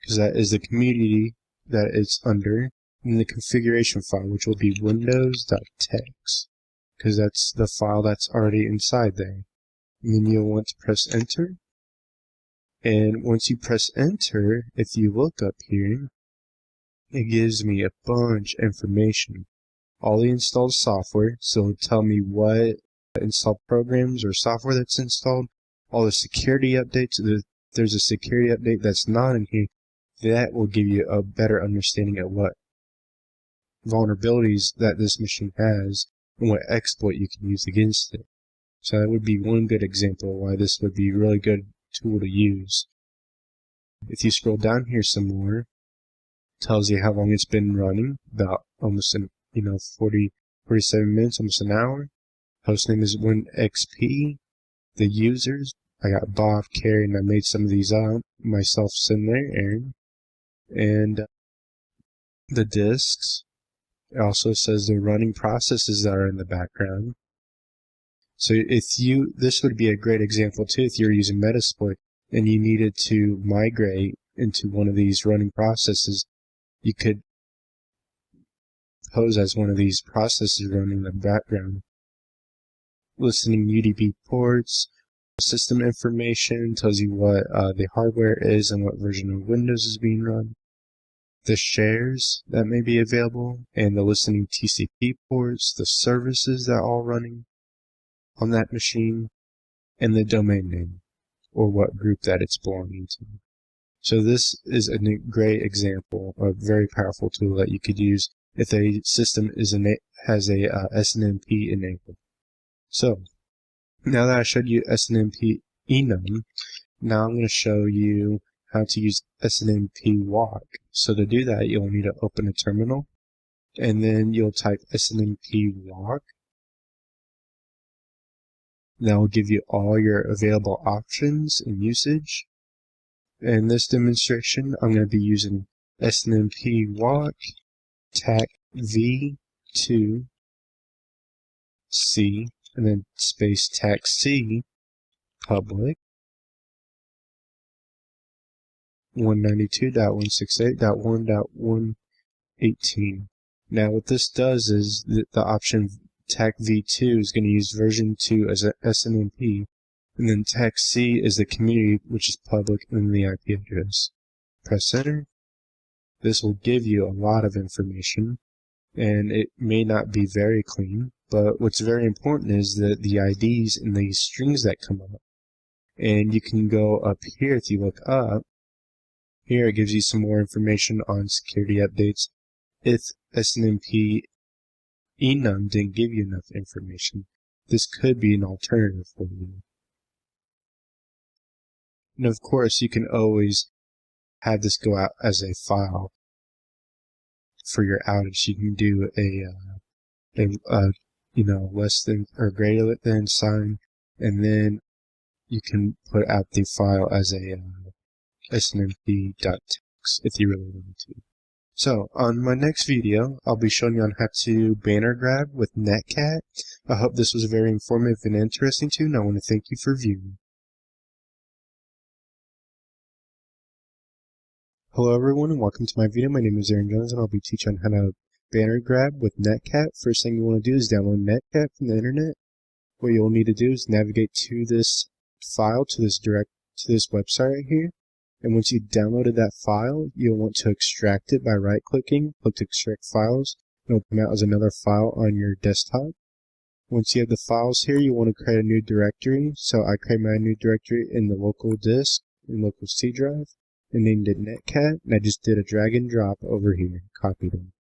because that is the community that it's under. And the configuration file, which will be windows.txt, because that's the file that's already inside there. And then you'll want to press enter. And once you press enter, if you look up here, it gives me a bunch of information. All the installed software, so it'll tell me what installed programs or software that's installed, all the security updates. There's a security update that's not in here. That will give you a better understanding of what vulnerabilities that this machine has and what exploit you can use against it. So that would be one good example of why this would be a really good tool to use. If you scroll down here some more, it tells you how long it's been running, about almost 47 minutes, almost an hour. Hostname is WinXP. The users, I got Bob, Carrie, and I made some of these up myself in there, Aaron. And the disks, it also says the running processes that are in the background. So this would be a great example too, if you're using Metasploit and you needed to migrate into one of these running processes, you could pose as one of these processes running in the background. Listening UDP ports, system information, tells you what the hardware is and what version of Windows is being run. The shares that may be available, and the listening TCP ports, the services that are all running on that machine, and the domain name, or what group that it's belonging to. So this is a great example of a very powerful tool that you could use if a system has a SNMP enabled. So, now that I showed you SNMP enum, now I'm going to show you how to use SNMP walk. So to do that, you'll need to open a terminal, and then you'll type SNMP walk. That will give you all your available options and usage. In this demonstration, I'm going to be using SNMP walk tac v2 c and then space tac c public 192.168.1.118. Now what this does is the option tac v2 is going to use version 2 as a SNMP, and then tac c is the community, which is public, and then the IP address. Press enter. This will give you a lot of information, and it may not be very clean, but what's very important is that the IDs and the strings that come up. And you can go up here if you look up. Here it gives you some more information on security updates. If SNMP enum didn't give you enough information, this could be an alternative for you. And of course, you can always have this go out as a file for your outage. You can do a less than or greater than sign, and then you can put out the file as a snmp.txt if you really want to. So, on my next video, I'll be showing you on how to banner grab with Netcat. I hope this was very informative and interesting to you, and I want to thank you for viewing. Hello everyone, and welcome to my video. My name is Aaron Jones, and I'll be teaching how to banner grab with Netcat. First thing you want to do is download Netcat from the internet. What you'll need to do is navigate to this file, to this website right here. And once you've downloaded that file, you'll want to extract it by right-clicking. Click to extract files, and it'll come out as another file on your desktop. Once you have the files here, you want to create a new directory. So I create my new directory in the local disk, in local C drive, and named it Netcat. And I just did a drag and drop over here, copied them.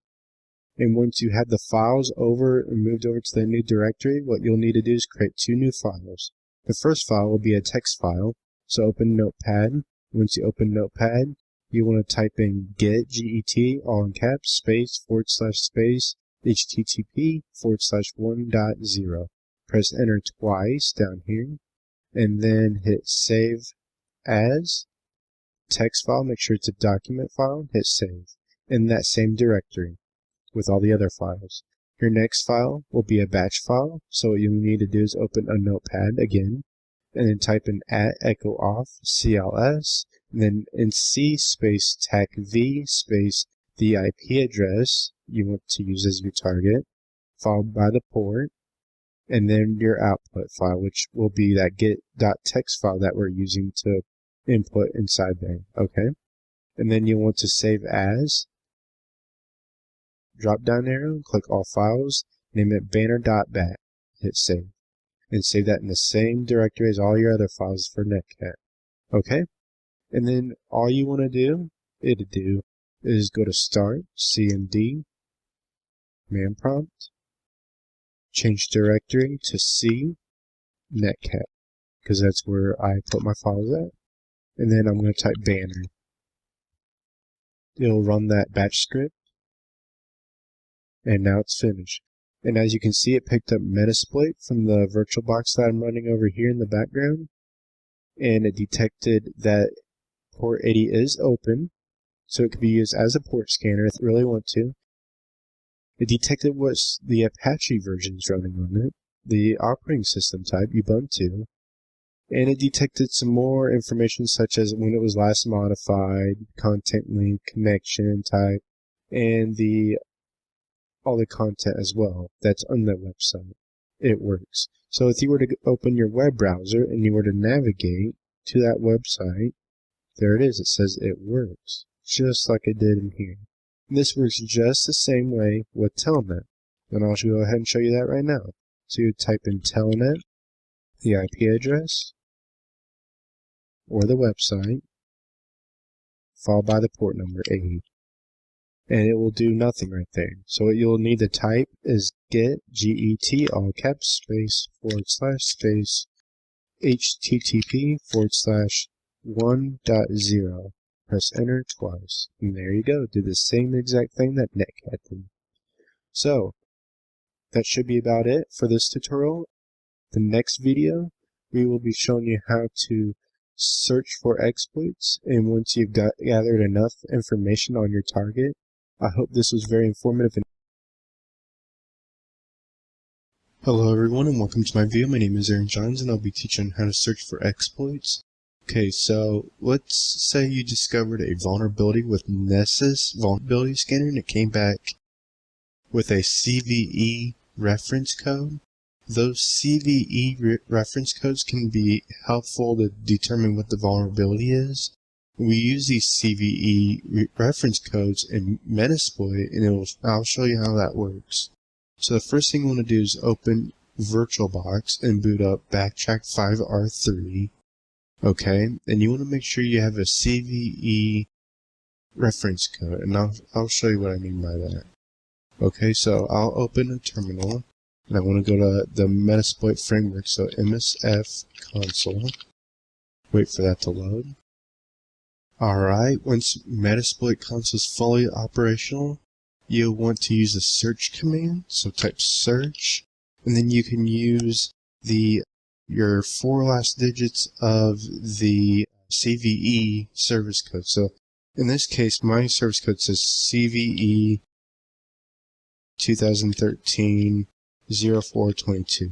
And once you have the files over and moved over to the new directory, what you'll need to do is create two new files. The first file will be a text file. So open Notepad. Once you open Notepad, you want to type in get, G-E-T, all in caps, space, /space, HTTP, /1.0. Press enter twice down here, and then hit save as. Text file, make sure it's a document file, hit save. In that same directory, with all the other files. Your next file will be a batch file, so what you'll need to do is open a Notepad again, and then type in @echo-auth CLS, and then in C space tac v space the IP address you want to use as your target, followed by the port, and then your output file, which will be that get.txt file that we're using to input inside there, okay? And then you'll want to save as, drop down arrow, click all files, name it banner.bat, hit save. And save that in the same directory as all your other files for Netcat. Okay? And then all you want to do is go to Start, CMD, man prompt, change directory to C, Netcat, because that's where I put my files at. And then I'm going to type banner. It'll run that batch script. And now it's finished. And as you can see, it picked up Metasploit from the VirtualBox that I'm running over here in the background. And it detected that port 80 is open, so it could be used as a port scanner if you really want to. It detected what's the Apache versions running on it, the operating system type, Ubuntu. And it detected some more information such as when it was last modified, content link, connection type, and all the content as well that's on the website. It works. So if you were to open your web browser and you were to navigate to that website, there it is. It says it works, just like it did in here. And this works just the same way with Telnet. And I'll go ahead and show you that right now. So you type in Telnet, the IP address, or the website, followed by the port number 80. And it will do nothing right there. So what you'll need to type is get, G-E-T, all caps, space, /space, HTTP, /1.0. Press enter twice. And there you go. Do the same exact thing that Netcat did. So, that should be about it for this tutorial. The next video, we will be showing you how to search for exploits. And once you've gathered enough information on your target, I hope this was very informative. Hello everyone, and welcome to my video. My name is Aaron Johns, and I'll be teaching how to search for exploits. Okay, so let's say you discovered a vulnerability with Nessus vulnerability scanner, and it came back with a CVE reference code. Those CVE reference codes can be helpful to determine what the vulnerability is. We use these CVE reference codes in Metasploit, and I'll show you how that works. So the first thing you want to do is open VirtualBox and boot up Backtrack 5R3. Okay, and you want to make sure you have a CVE reference code, and I'll show you what I mean by that. Okay, so I'll open a terminal, and I want to go to the Metasploit framework, so MSF console. Wait for that to load. Alright, once Metasploit console is fully operational, you'll want to use the search command, so type search, and then you can use your 4 last digits of the CVE service code. So in this case, my service code says CVE 2013 0422.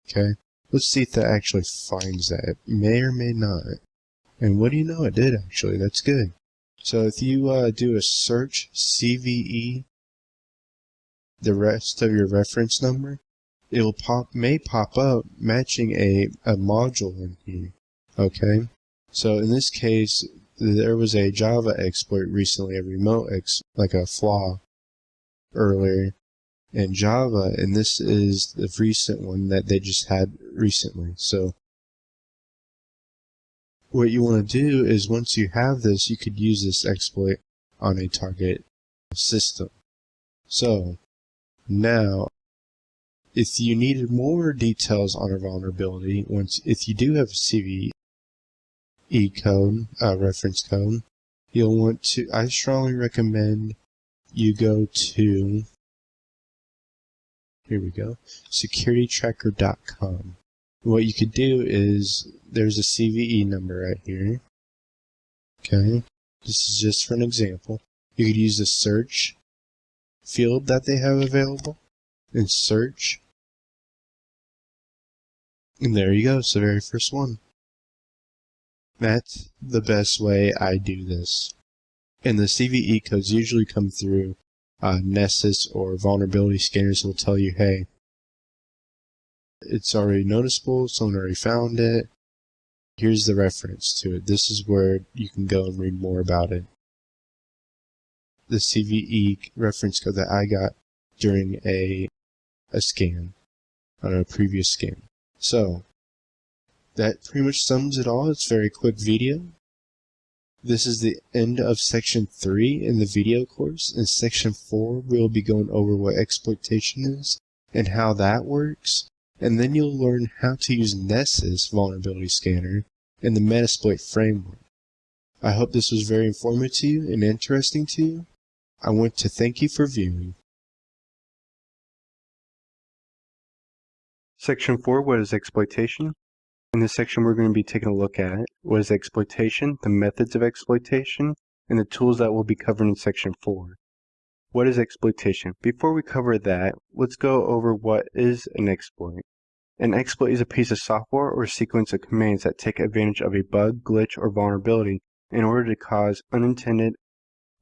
Okay, let's see if that actually finds that. It may or may not. And what do you know? It did actually. That's good. So if you do a search CVE, the rest of your reference number, it will may pop up matching a module in here. Okay, so in this case, there was a Java exploit recently, a remote like a flaw earlier in Java, and this is the recent one that they just had recently. So what you want to do is, once you have this, you could use this exploit on a target system. So now, if you needed more details on a vulnerability, if you do have a CVE code, reference code, you'll want to, I strongly recommend you go to, here we go, securitytracker.com. What you could do is, there's a CVE number right here. Okay, this is just for an example. You could use the search field that they have available and search. And there you go, it's the very first one. That's the best way I do this. And the CVE codes usually come through Nessus or vulnerability scanners will tell you, hey, it's already noticeable, someone already found it. Here's the reference to it. This is where you can go and read more about it. The CVE reference code that I got during a scan, on a previous scan. So, that pretty much sums it all. It's a very quick video. This is the end of section 3 in the video course. In section 4, we'll be going over what exploitation is and how that works. And then you'll learn how to use Nessus vulnerability scanner in the Metasploit framework. I hope this was very informative to you and interesting to you. I want to thank you for viewing. Section 4, what is exploitation? In this section, we're going to be taking a look at what is exploitation, the methods of exploitation, and the tools that will be covered in Section 4. What is exploitation? Before we cover that, let's go over what is an exploit. An exploit is a piece of software or a sequence of commands that take advantage of a bug, glitch, or vulnerability in order to cause unintended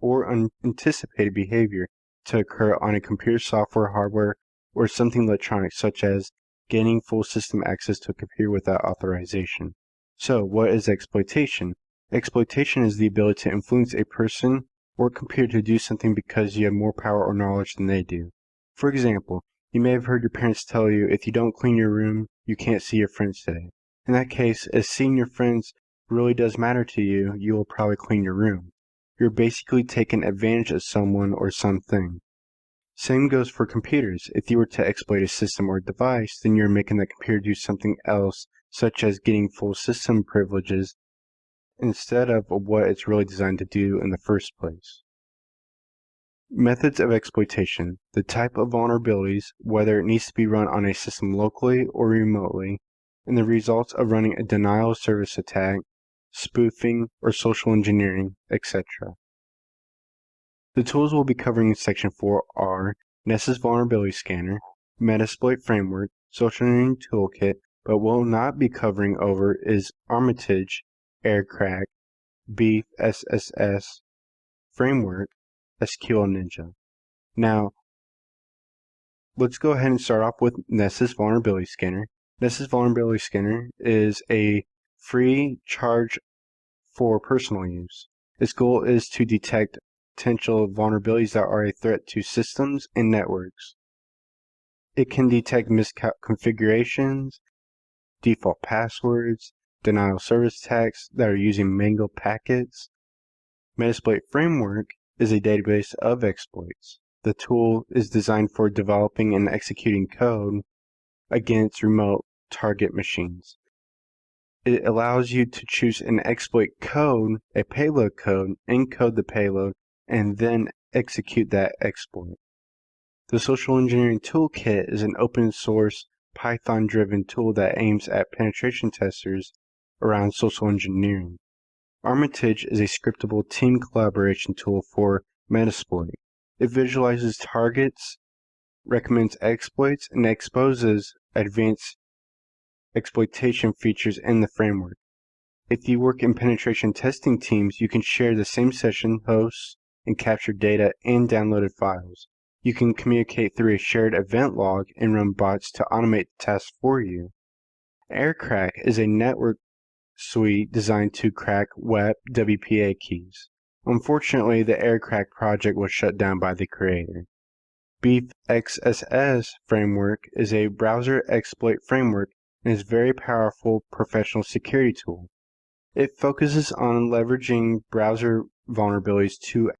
or unanticipated behavior to occur on a computer, software, hardware, or something electronic, such as gaining full system access to a computer without authorization. So, what is exploitation? Exploitation is the ability to influence a person or computer to do something because you have more power or knowledge than they do. For example, you may have heard your parents tell you if you don't clean your room, you can't see your friends today. In that case, as seeing your friends really does matter to you, you will probably clean your room. You're basically taking advantage of someone or something. Same goes for computers. If you were to exploit a system or device, then you're making the computer do something else, such as getting full system privileges, instead of what it's really designed to do in the first place. Methods of exploitation. The type of vulnerabilities, whether it needs to be run on a system locally or remotely, and the results of running a denial of service attack, spoofing, or social engineering, etc. The tools we'll be covering in Section 4 are Nessus Vulnerability Scanner, Metasploit Framework, Social Engineering Toolkit, but what we'll not be covering over is Armitage, Aircrack, Beef SSS, Framework, SQL Ninja. Now, let's go ahead and start off with Nessus Vulnerability Scanner. Nessus Vulnerability Scanner is a free charge for personal use. Its goal is to detect potential vulnerabilities that are a threat to systems and networks. It can detect misconfigurations, default passwords, denial of service attacks that are using mangled packets. Metasploit Framework is a database of exploits. The tool is designed for developing and executing code against remote target machines. It allows you to choose an exploit code, a payload code, encode the payload, and then execute that exploit. The Social Engineering Toolkit is an open source Python-driven tool that aims at penetration testers around social engineering. Armitage is a scriptable team collaboration tool for Metasploit. It visualizes targets, recommends exploits, and exposes advanced exploitation features in the framework. If you work in penetration testing teams, you can share the same session hosts and capture data and downloaded files. You can communicate through a shared event log and run bots to automate the tasks for you. Aircrack is a network suite designed to crack web WPA keys. Unfortunately, the Aircrack project was shut down by the creator. Beef XSS framework is a browser exploit framework and is a very powerful professional security tool. It focuses on leveraging browser vulnerabilities to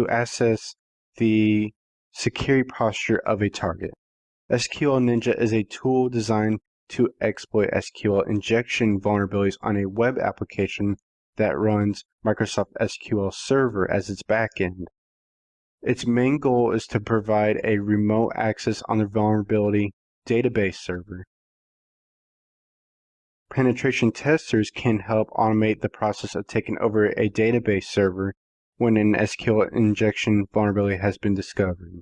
assess the security posture of a target. SQL Ninja is a tool designed to exploit SQL injection vulnerabilities on a web application that runs Microsoft SQL Server as its backend. Its main goal is to provide a remote access on the vulnerability database server. Penetration testers can help automate the process of taking over a database server when an SQL injection vulnerability has been discovered.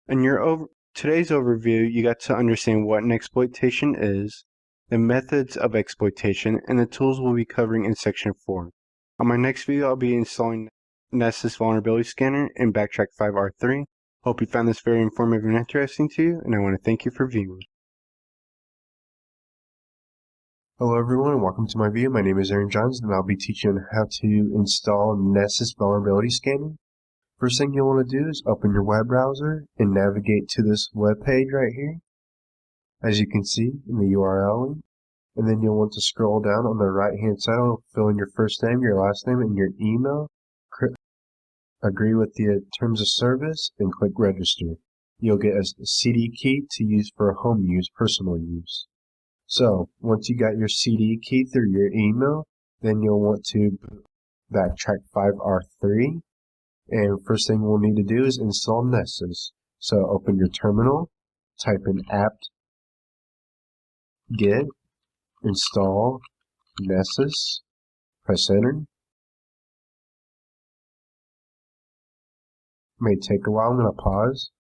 In today's overview, you got to understand what an exploitation is, the methods of exploitation, and the tools we'll be covering in Section 4. On my next video, I'll be installing Nessus Vulnerability Scanner in Backtrack 5R3. Hope you found this very informative and interesting to you, and I want to thank you for viewing. Hello everyone and welcome to my video. My name is Aaron Johns and I'll be teaching you how to install Nessus Vulnerability Scanner. First thing you'll want to do is open your web browser and navigate to this web page right here, as you can see in the URL. And then you'll want to scroll down on the right hand side, fill in your first name, your last name, and your email. Agree with the terms of service and click register. You'll get a CD key to use for home use, personal use. So, once you got your CD key through your email, then you'll want to Backtrack 5R3. And first thing we'll need to do is install Nessus. So, open your terminal, type in apt-get install Nessus, press enter. May take a while, I'm going to pause.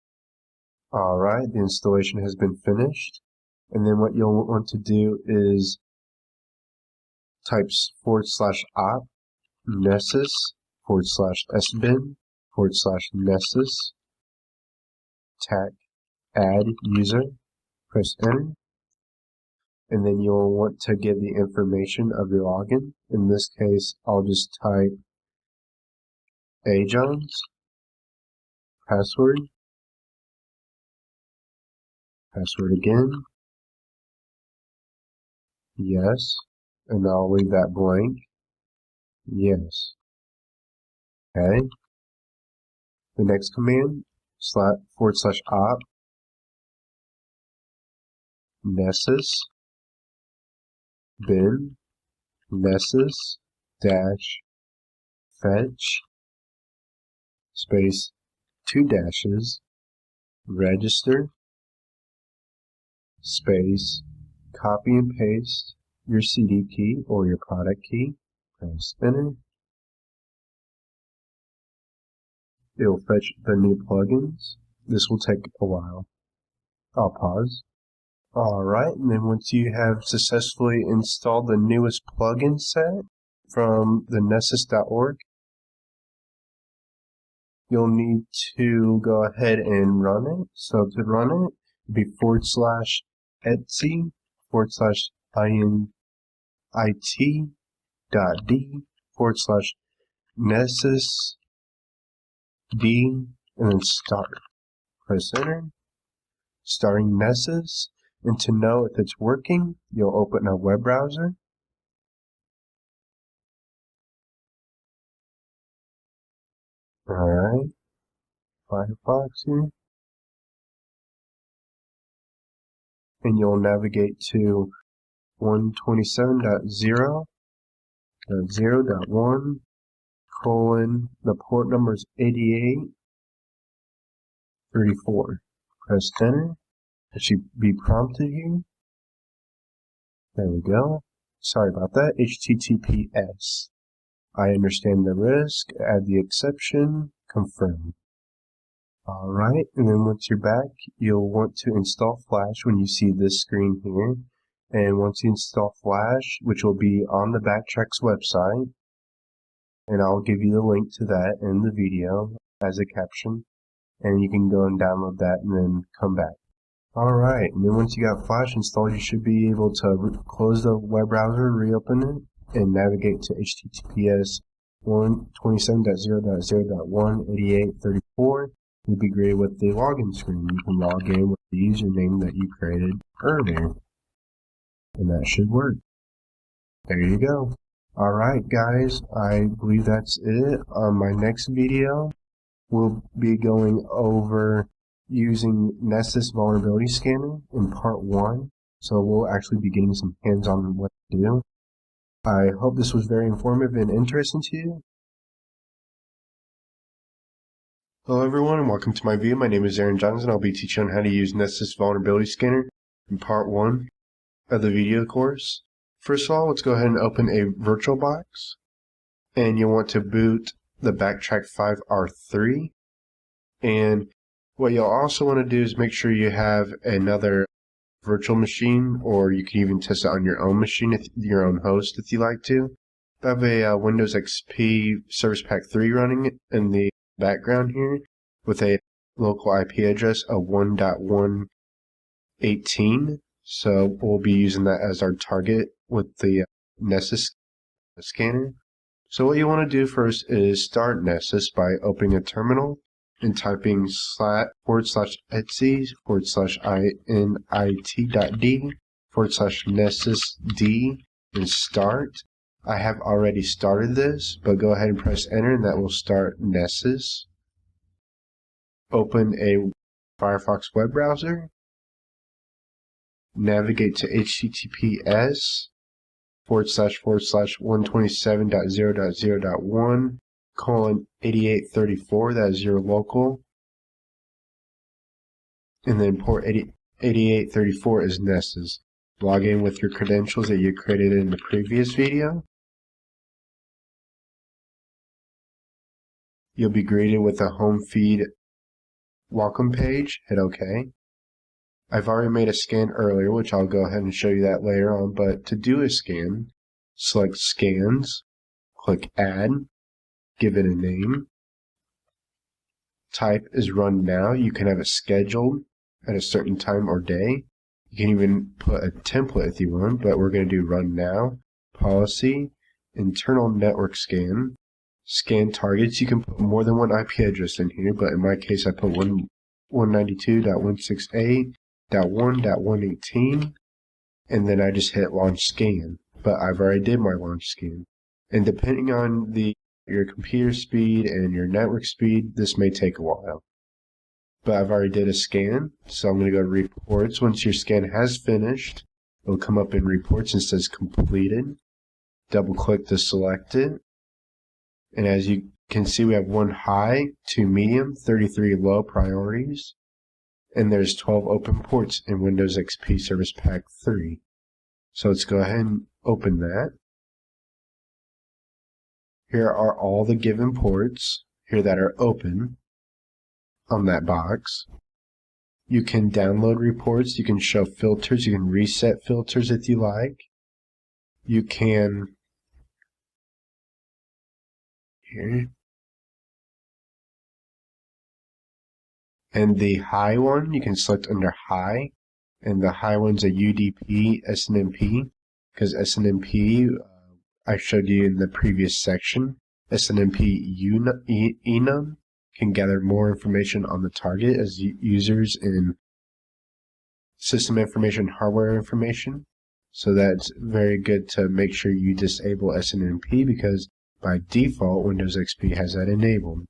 Alright, the installation has been finished. And then what you'll want to do is type /op nessus /sbin /nessus tac add user, press enter. And then you'll want to get the information of your login. In this case, I'll just type ajohns, password again, yes, and I'll leave that blank, yes. Okay. The next command, /op nessus bin nessus dash fetch space 2 dashes register space copy and paste your CD key or your product key, press enter. It will fetch the new plugins. This will take a while. I'll pause. Alright, and then once you have successfully installed the newest plugin set from the nessus.org, you'll need to go ahead and run it. So to run it, be /etc/init.d /nessus d and then start. Press enter. Starting Nessus. And to know if it's working, you'll open a web browser. Alright, Firefox here. And you'll navigate to 127.0.0.1 the port number is 8834. Press enter. It should be prompted here. There we go. sorry about that, HTTPS. I understand the risk, add the exception, confirm. Alright, and then once you're back, you'll want to install Flash when you see this screen here. And once you install Flash, which will be on the Backtrack's website, and I'll give you the link to that in the video as a caption, and you can go and download that and then come back. Alright, and then once you got Flash installed, you should be able to close the web browser, reopen it, and navigate to HTTPS 127.0.0.18834. You'll be greeted with the login screen. You can log in with the username that you created earlier, and that should work. There you go. Alright guys, I believe that's it. On my next video, we'll be going over using Nessus Vulnerability Scanner in part 1. So we'll actually be getting some hands-on on what to do. I hope this was very informative and interesting to you. Hello everyone and welcome to my video. My name is Aaron Johnson. I'll be teaching on how to use Nessus Vulnerability Scanner in part 1 of the video course. First of all, let's go ahead and open a VirtualBox. And you'll want to boot the Backtrack 5R3. And what you'll also want to do is make sure you have another virtual machine, or you can even test it on your own machine, your own host if you like to. I have a Windows XP Service Pack 3 running in the background here with a local IP address of 1.118. So we'll be using that as our target with the Nessus scanner. So what you want to do first is start Nessus by opening a terminal and typing /etc/init.d/nessusd and start. I have already started this, but go ahead and press enter and that will start Nessus. Open a Firefox web browser. Navigate to https://127.0.0.1:8834, that is your local, and then port 8834 is Nessus. Log in with your credentials that you created in the previous video. You'll be greeted with a home feed welcome page. Hit OK. I've already made a scan earlier, which I'll go ahead and show you that later on, but to do a scan, select Scans, click Add, give it a name, type is Run Now. You can have it scheduled at a certain time or day. You can even put a template if you want, but we're going to do Run Now, Policy, Internal Network Scan, Scan Targets. You can put more than one IP address in here, but in my case I put 192.168.1.118, and then I just hit Launch Scan. But I've already did my launch scan. And depending on your computer speed and your network speed, this may take a while. But I've already did a scan, so I'm going to go to Reports. Once your scan has finished, it'll come up in Reports and says Completed. Double click to select it. And as you can see, we have 1 high, 2 medium, 33 low priorities. And there's 12 open ports in Windows XP Service Pack 3. So let's go ahead and open that. Here are all the given ports here that are open on that box. You can download reports, you can show filters, you can reset filters if you like. You can here. And the high one, you can select under high. And the high one's a UDP SNMP, because SNMP, I showed you in the previous section, SNMP enum can gather more information on the target as users in system information, hardware information. So that's very good to make sure you disable SNMP, because by default, Windows XP has that enabled.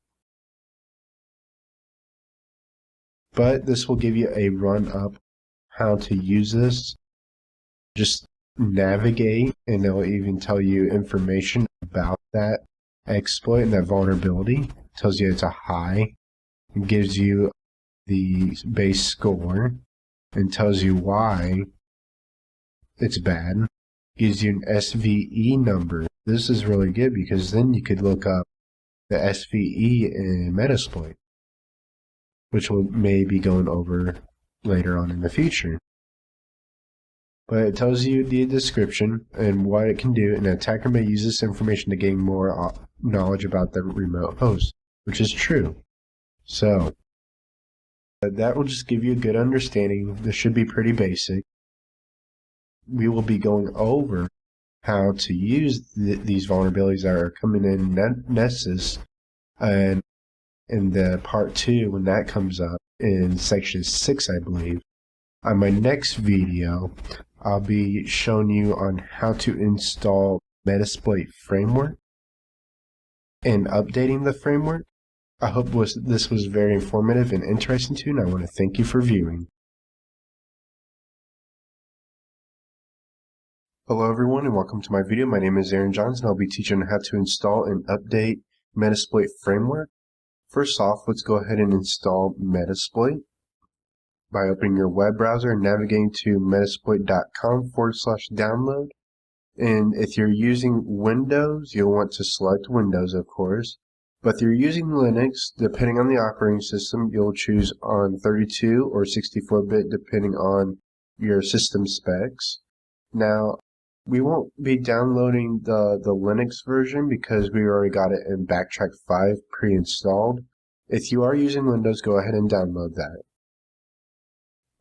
But this will give you a run-up how to use this. Just navigate and it'll even tell you information about that exploit and that vulnerability. It tells you it's a high, it gives you the base score, and tells you why it's bad. gives you an SVE number. This is really good because then you could look up the SVE in Metasploit, which we'll may be going over later on in the future. But it tells you the description and what it can do, and an attacker may use this information to gain more knowledge about the remote host, which is true. So, that will just give you a good understanding. This should be pretty basic. We will be going over how to use these vulnerabilities that are coming in Nessus, and in the part 2 when that comes up in section 6, I believe. On my next video, I'll be showing you on how to install Metasploit framework and updating the framework. I hope this was very informative and interesting to you, and I want to thank you for viewing. Hello everyone and welcome to my video. My name is Aaron Johns and I'll be teaching how to install and update Metasploit framework. First off, let's go ahead and install Metasploit by opening your web browser and navigating to metasploit.com/download. And if you're using Windows, you'll want to select Windows, of course. But if you're using Linux, depending on the operating system, you'll choose on 32 or 64-bit depending on your system specs. Now, we won't be downloading the Linux version because we already got it in Backtrack 5 pre-installed. If you are using Windows, go ahead and download that.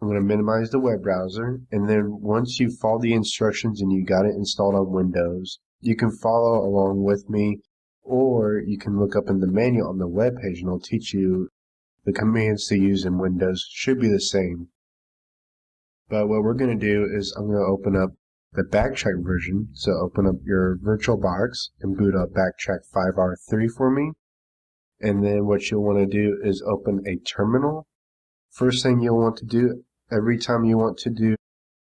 I'm going to minimize the web browser, and then once you follow the instructions and you got it installed on Windows, you can follow along with me, or you can look up in the manual on the web page and it'll teach you the commands to use in Windows. Should be the same. But what we're going to do is I'm going to open up the Backtrack version. So open up your VirtualBox and boot up Backtrack 5R3 for me. And then what you'll want to do is open a terminal. First thing you'll want to do every time you want to do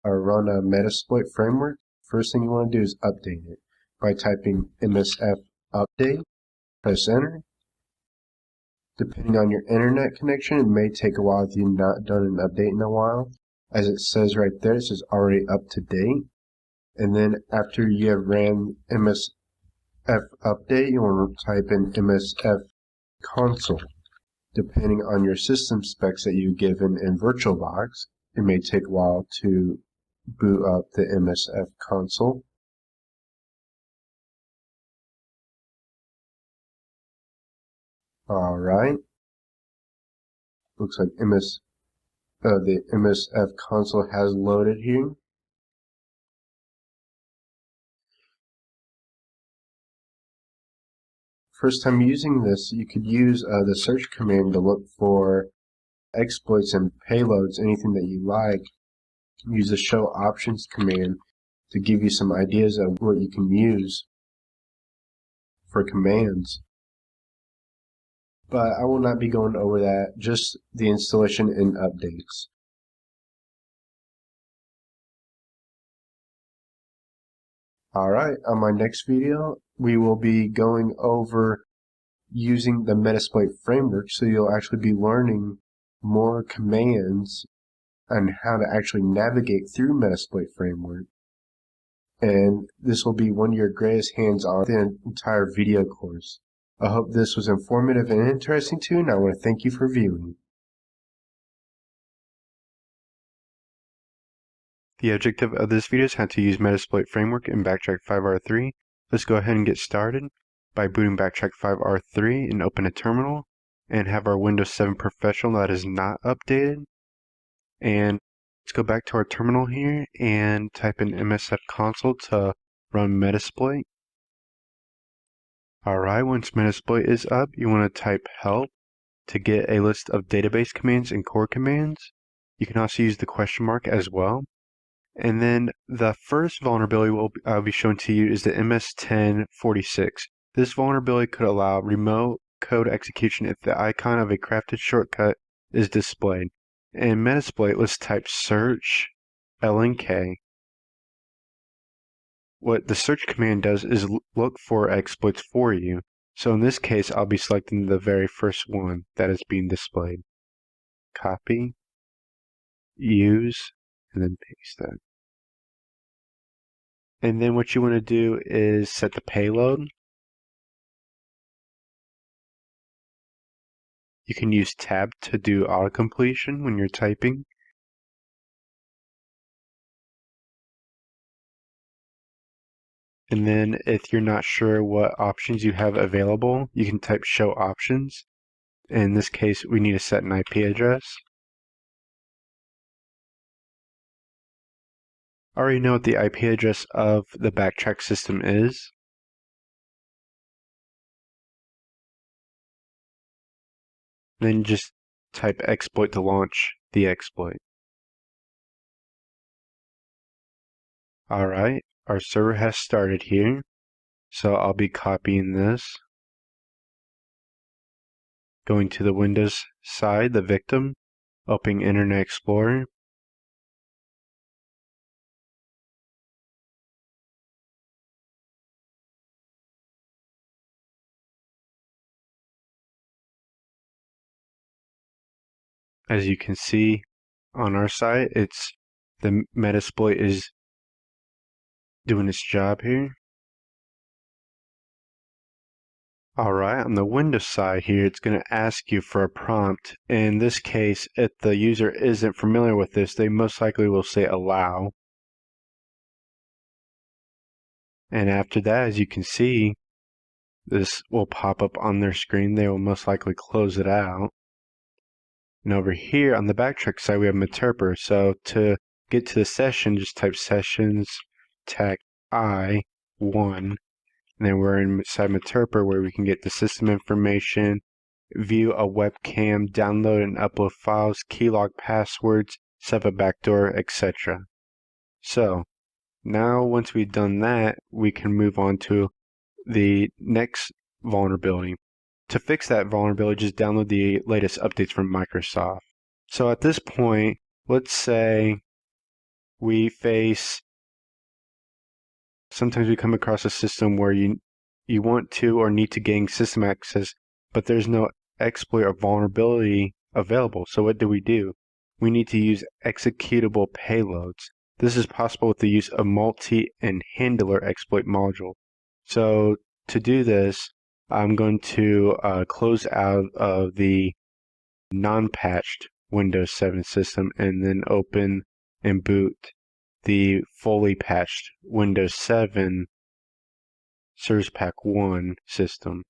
or run a Metasploit framework, first thing you want to do is update it by typing msf update. Press enter. Depending on your internet connection, it may take a while if you've not done an update in a while. As it says right there, it says already up to date. And then after you have ran msf update, you want to type in msf console. Depending on your system specs that you've given in VirtualBox, it may take a while to boot up the msf console. Alright. Looks like the msf console has loaded here. First time using this, you could use the search command to look for exploits and payloads, anything that you like. Use the show options command to give you some ideas of what you can use for commands. But I will not be going over that, just the installation and updates. Alright, on my next video, we will be going over using the Metasploit framework, so you'll actually be learning more commands on how to actually navigate through Metasploit framework. And this will be one of your greatest hands-on the entire video course. I hope this was informative and interesting to you, and I want to thank you for viewing. The objective of this video is how to use Metasploit framework in Backtrack 5R3. Let's go ahead and get started by booting Backtrack 5R3 and open a terminal and have our Windows 7 Professional that is not updated. And let's go back to our terminal here and type in msf console to run Metasploit. Alright, once Metasploit is up, you want to type help to get a list of database commands and core commands. You can also use the question mark as well. And then the first vulnerability I'll be showing to you is the MS-1046. This vulnerability could allow remote code execution if the icon of a crafted shortcut is displayed. In Metasploit, let's type search lnk. What the search command does is look for exploits for you. So in this case, I'll be selecting the very first one that is being displayed. Copy, use, and then paste that. And then what you want to do is set the payload. You can use tab to do auto-completion when you're typing. And then if you're not sure what options you have available, you can type show options. In this case, we need to set an IP address. I already know what the IP address of the Backtrack system is. Then just type exploit to launch the exploit. Alright, our server has started here. So I'll be copying this. Going to the Windows side, the victim, opening Internet Explorer. As you can see on our side, the Metasploit is doing its job here. Alright, on the Windows side here, it's going to ask you for a prompt. In this case, if the user isn't familiar with this, they most likely will say allow. And after that, as you can see, this will pop up on their screen. They will most likely close it out. And over here on the Backtrack side, we have Meterper. So to get to the session, just type sessions, tag I1, and then we're inside Meterper where we can get the system information, view a webcam, download and upload files, keylog passwords, set up a backdoor, etc. So now once we've done that, we can move on to the next vulnerability. To fix that vulnerability, just download the latest updates from Microsoft. So at this point, let's say sometimes we come across a system where you want to or need to gain system access, but there's no exploit or vulnerability available. So what do? We need to use executable payloads. This is possible with the use of multi and handler exploit module. So to do this, I'm going to close out of the non-patched Windows 7 system and then open and boot the fully patched Windows 7 Service Pack 1 system.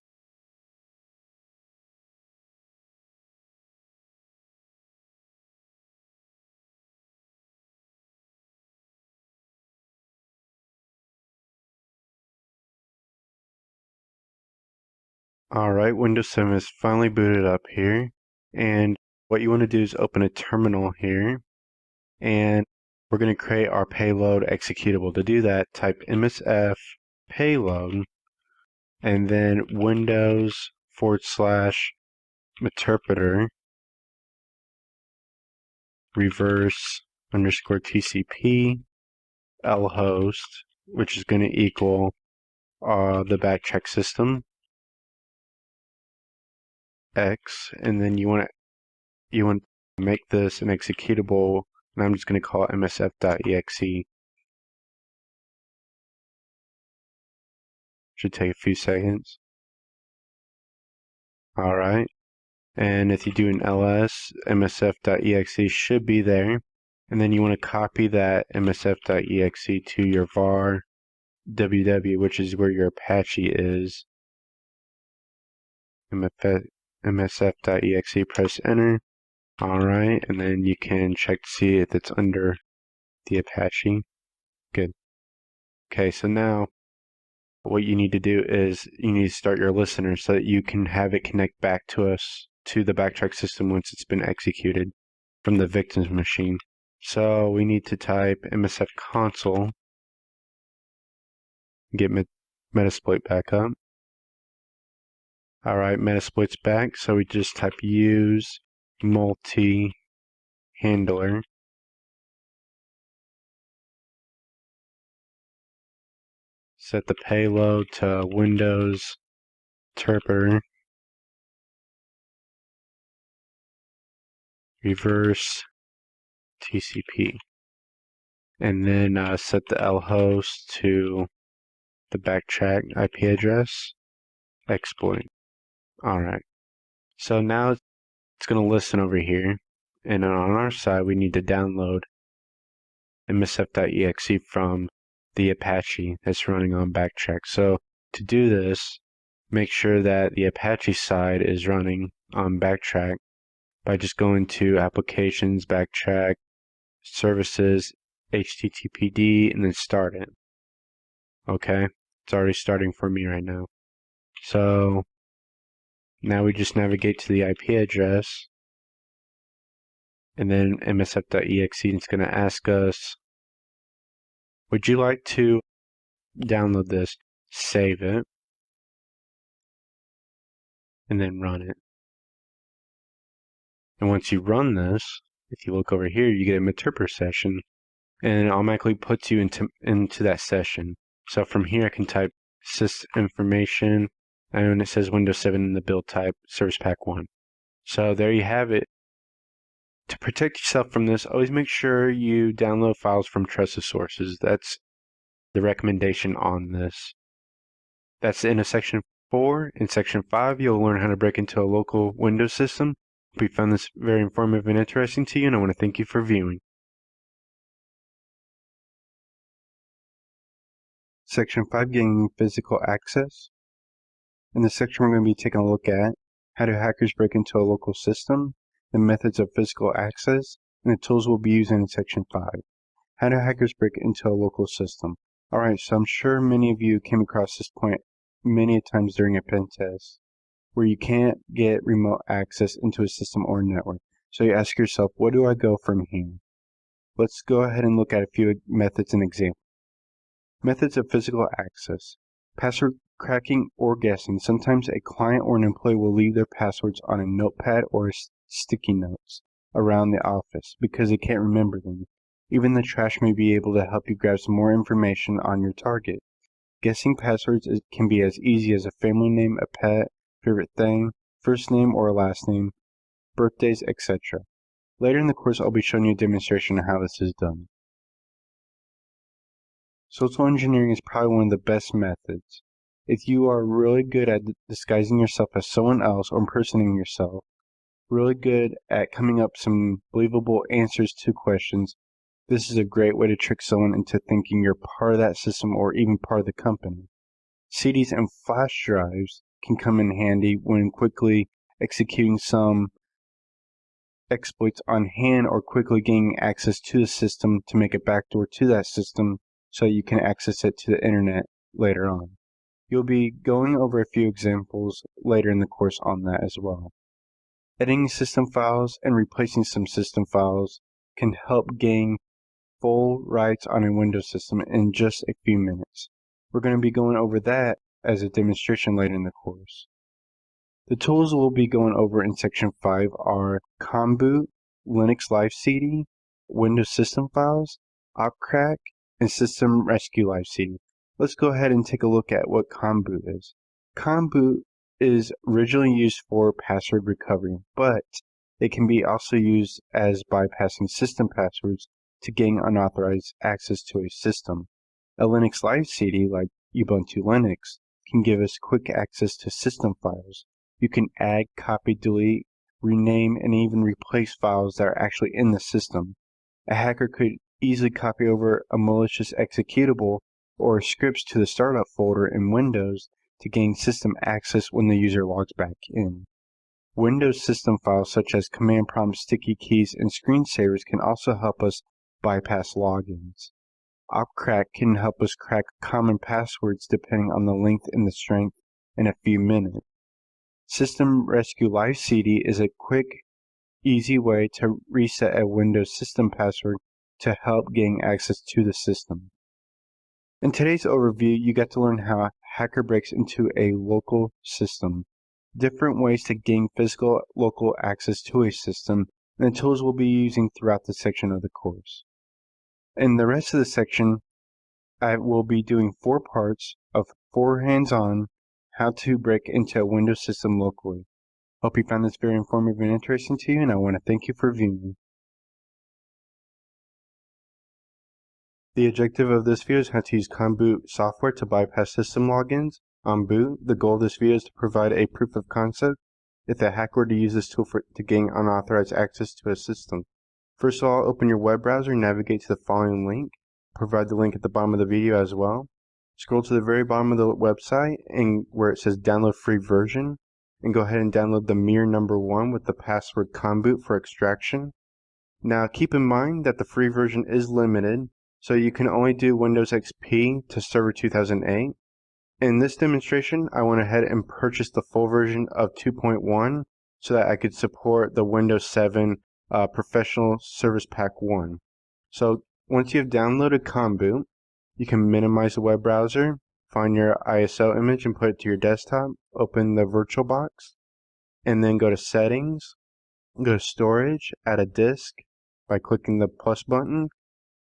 Alright, Windows 7 is finally booted up here, and what you want to do is open a terminal here, and we're going to create our payload executable. To do that, type msf payload, and then Windows/Meterpreter reverse underscore TCP lhost, which is going to equal the Backtrack system X, and then you want to make this an executable, and I'm just going to call it msf.exe. Should take a few seconds. Alright, and if you do an ls, msf.exe should be there, and then you want to copy that msf.exe to your var ww, which is where your Apache is. msf.exe, press enter. Alright, and then you can check to see if it's under the Apache. Good. Okay, so now what you need to do is you need to start your listener so that you can have it connect back to us, to the Backtrack system once it's been executed from the victim's machine. So we need to type msf console, get Metasploit back up. Alright, Metasploit's back, so we just type use multi-handler. Set the payload to Windows Terper. Reverse TCP. and then set the L host to the Backtrack IP address, exploit. Alright, so now it's going to listen over here, and on our side we need to download msf.exe from the Apache that's running on Backtrack. So to do this, make sure that the Apache side is running on Backtrack by just going to Applications, Backtrack, Services, HTTPD, and then start it. Okay, it's already starting for me right now. So now we just navigate to the IP address, and then msf.exe, and it's going to ask us, would you like to download this, save it, and then run it. And once you run this, if you look over here, you get a Meterper session, and it automatically puts you into that session. So from here, I can type sys information, and it says Windows 7 in the build type, Service Pack 1. So there you have it. To protect yourself from this, always make sure you download files from trusted sources. That's the recommendation on this. That's the end of Section 4. In Section 5, you'll learn how to break into a local Windows system. Hope you found this very informative and interesting to you, and I want to thank you for viewing. Section 5, gaining physical access. In this section, we're going to be taking a look at how do hackers break into a local system, the methods of physical access, and the tools we'll be using in Section 5. How do hackers break into a local system? Alright, so I'm sure many of you came across this point many times during a pen test, where you can't get remote access into a system or network. So you ask yourself, where do I go from here? Let's go ahead and look at a few methods and examples. Methods of physical access. Password cracking or guessing. Sometimes a client or an employee will leave their passwords on a notepad or sticky notes around the office because they can't remember them. Even the trash may be able to help you grab some more information on your target. Guessing passwords can be as easy as a family name, a pet, favorite thing, first name or last name, birthdays, etc. Later in the course, I'll be showing you a demonstration of how this is done. Social engineering is probably one of the best methods. If you are really good at disguising yourself as someone else or impersonating yourself, really good at coming up some believable answers to questions, this is a great way to trick someone into thinking you're part of that system or even part of the company. CDs and flash drives can come in handy when quickly executing some exploits on hand or quickly gaining access to the system to make a backdoor to that system so you can access it to the internet later on. You'll be going over a few examples later in the course on that as well. Editing system files and replacing some system files can help gain full rights on a Windows system in just a few minutes. We're going to be going over that as a demonstration later in the course. The tools we'll be going over in Section 5 are Comboot, Linux Live CD, Windows System Files, Backtrack, and System Rescue Live CD. Let's go ahead and take a look at what Comboot is. Comboot is originally used for password recovery, but it can be also used as bypassing system passwords to gain unauthorized access to a system. A Linux Live CD, like Ubuntu Linux, can give us quick access to system files. You can add, copy, delete, rename, and even replace files that are actually in the system. A hacker could easily copy over a malicious executable or scripts to the startup folder in Windows to gain system access when the user logs back in. Windows system files such as command prompts, sticky keys, and screensavers can also help us bypass logins. Backtrack can help us crack common passwords depending on the length and the strength in a few minutes. System Rescue Live CD is a quick, easy way to reset a Windows system password to help gain access to the system. In today's overview, you got to learn how a hacker breaks into a local system, different ways to gain physical local access to a system, and the tools we'll be using throughout the section of the course. In the rest of the section, I will be doing 4 parts of 4 hands-on how to break into a Windows system locally. Hope you found this very informative and interesting to you, and I want to thank you for viewing. The objective of this video is how to use Conboot software to bypass system logins on boot. The goal of this video is to provide a proof of concept if a hacker were to use this tool to gain unauthorized access to a system. First of all, open your web browser and navigate to the following link. Provide the link at the bottom of the video as well. Scroll to the very bottom of the website and where it says download free version, and go ahead and download the mirror number 1 with the password conboot for extraction. Now keep in mind that the free version is limited, so you can only do Windows XP to Server 2008. In this demonstration, I went ahead and purchased the full version of 2.1 so that I could support the Windows 7 Professional Service Pack 1. So once you have downloaded Conboot, you can minimize the web browser, find your ISO image and put it to your desktop, open the VirtualBox, and then go to Settings, go to Storage, add a disk by clicking the plus button,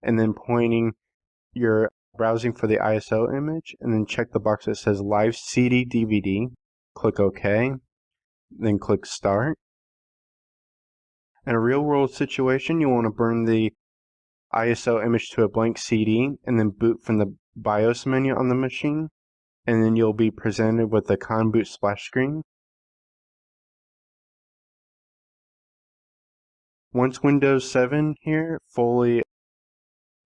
and then pointing your browsing for the ISO image, and then check the box that says Live CD DVD, click OK, then click Start. In a real world situation, you want to burn the ISO image to a blank CD and then boot from the BIOS menu on the machine, and then you'll be presented with the Conboot splash screen. Once Windows 7 here fully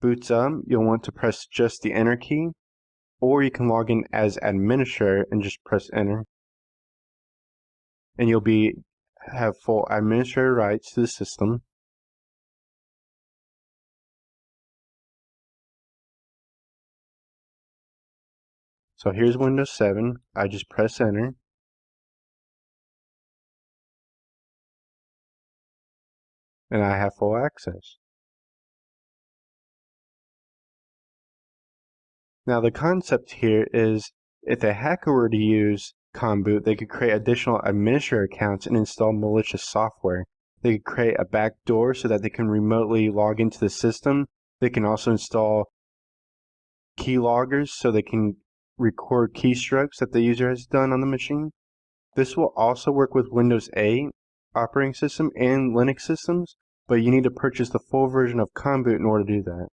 boots up, you'll want to press just the Enter key, or you can log in as administrator and just press Enter. And you'll have full administrator rights to the system. So here's Windows 7. I just press Enter. And I have full access. Now the concept here is if a hacker were to use Conboot, they could create additional administrator accounts and install malicious software. They could create a backdoor so that they can remotely log into the system. They can also install keyloggers so they can record keystrokes that the user has done on the machine. This will also work with Windows 8 operating system and Linux systems, but you need to purchase the full version of Conboot in order to do that.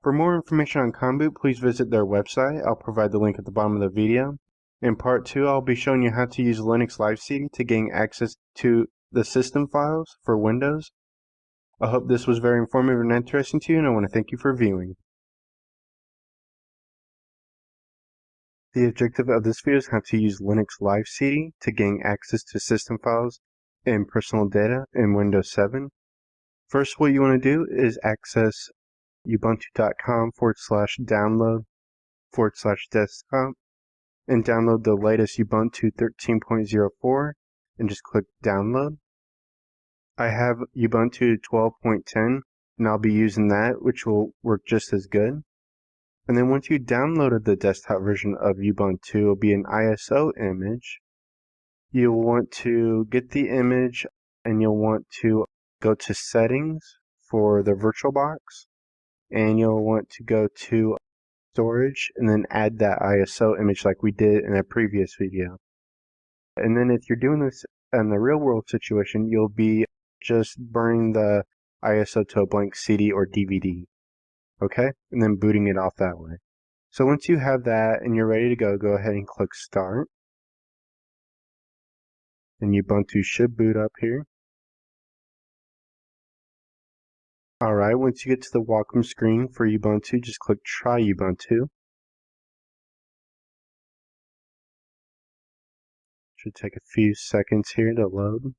For more information on Conboot, please visit their website. I'll provide the link at the bottom of the video. In part 2, I'll be showing you how to use Linux Live CD to gain access to the system files for Windows. I hope this was very informative and interesting to you, and I want to thank you for viewing. The objective of this video is how to use Linux Live CD to gain access to system files and personal data in Windows 7. First, what you want to do is access ubuntu.com/download/desktop and download the latest Ubuntu 13.04 and just click download. I have Ubuntu 12.10 and I'll be using that, which will work just as good. And then once you downloaded the desktop version of Ubuntu, it will be an ISO image. You'll want to get the image and you'll want to go to Settings for the VirtualBox, and you'll want to go to Storage and then add that ISO image like we did in a previous video. And then if you're doing this in the real world situation, you'll be just burning the ISO to a blank CD or DVD. Okay? And then booting it off that way. So once you have that and you're ready to go ahead and click Start. And Ubuntu should boot up here. Alright, once you get to the welcome screen for Ubuntu, just click Try Ubuntu. Should take a few seconds here to load.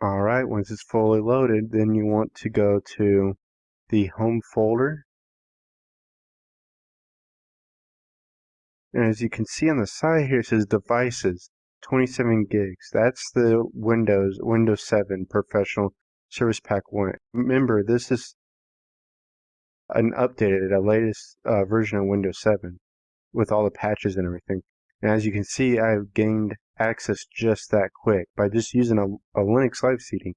Alright, once it's fully loaded, then you want to go to the home folder. And as you can see on the side here, it says devices, 27 gigs. That's the Windows 7 Professional Service Pack 1. Remember, this is an updated, a latest version of Windows 7 with all the patches and everything. And as you can see, I've gained access just that quick by just using a Linux Live CD.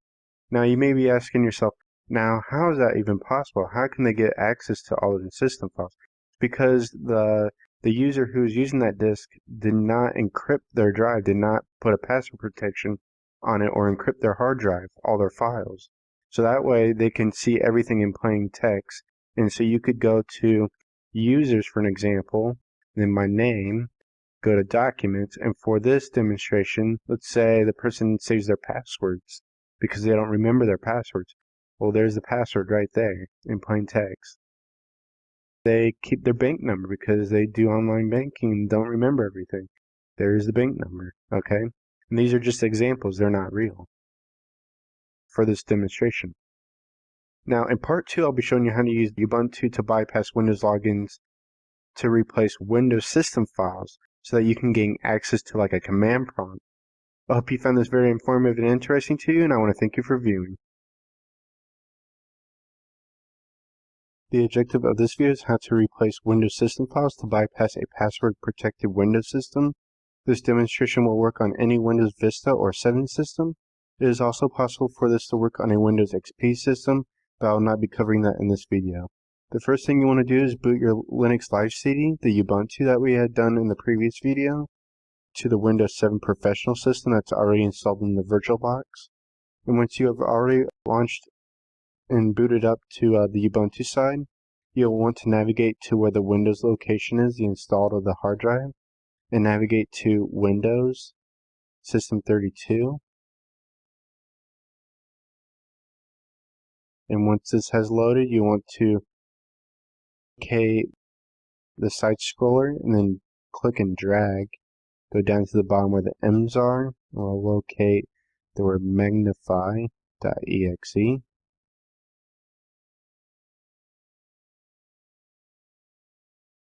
Now you may be asking yourself, now how is that even possible? How can they get access to all of the system files? Because the user who's using that disk did not encrypt their drive, did not put a password protection on it or encrypt their hard drive, all their files. So that way they can see everything in plain text. And so you could go to users for an example, then my name, go to documents, and for this demonstration, let's say the person saves their passwords because they don't remember their passwords. Well, there's the password right there in plain text. They keep their bank number because they do online banking and don't remember everything. There's the bank number, okay? And these are just examples, they're not real for this demonstration. Now, in part 2, I'll be showing you how to use Ubuntu to bypass Windows logins to replace Windows system files so that you can gain access to like a command prompt. I hope you found this very informative and interesting to you, and I want to thank you for viewing. The objective of this video is how to replace Windows system files to bypass a password-protected Windows system. This demonstration will work on any Windows Vista or 7 system. It is also possible for this to work on a Windows XP system, but I will not be covering that in this video. The first thing you want to do is boot your Linux Live CD, the Ubuntu that we had done in the previous video, to the Windows 7 Professional system that's already installed in the VirtualBox. And once you have already launched and booted up to the Ubuntu side, you'll want to navigate to where the Windows location is, the installed of the hard drive, and navigate to Windows, System 32. And once this has loaded, you want to locate the side scroller and then click and drag. Go down to the bottom where the M's are, and we'll locate the word magnify.exe.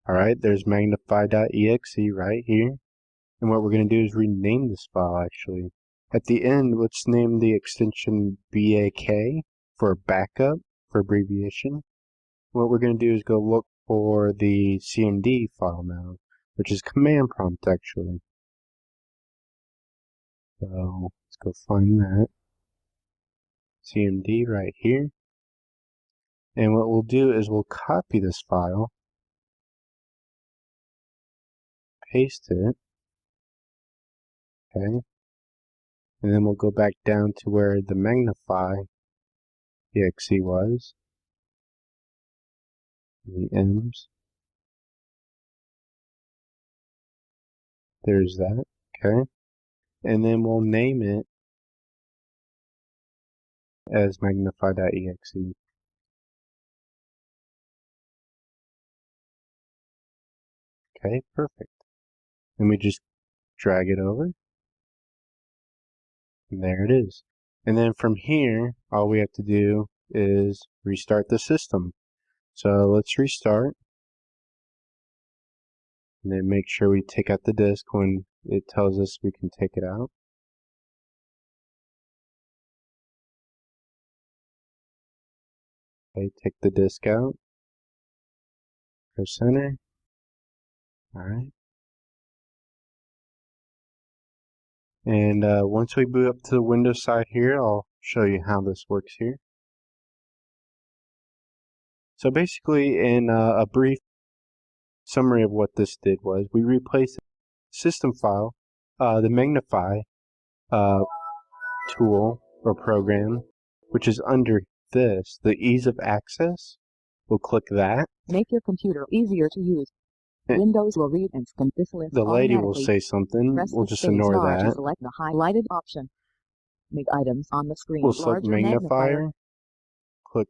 Alright, there's magnify.exe right here. And what we're going to do is rename this file actually. At the end, let's name the extension BAK for backup, for abbreviation. What we're going to do is go look for the CMD file now, which is command prompt actually. So let's go find that. CMD right here. And what we'll do is we'll copy this file, paste it, okay, and then we'll go back down to where the magnify.exe was, the M's. There's that, okay, and then we'll name it as magnify.exe. Okay, perfect. And we just drag it over. And there it is. And then from here, all we have to do is restart the system. So let's restart. And then make sure we take out the disk when it tells us we can take it out. Okay, take the disk out. Press enter. Alright. And once we boot up to the Windows side here, I'll show you how this works here. So basically, in a brief summary of what this did was, we replaced the system file, the magnify tool or program, which is under this, the ease of access. We'll click that. Make your computer easier to use. And Windows will read and scan this list the lady will automatically. say something. Press We'll the just space ignore bar to that. select the highlighted option. Make items on the screen We'll select larger magnifier. Click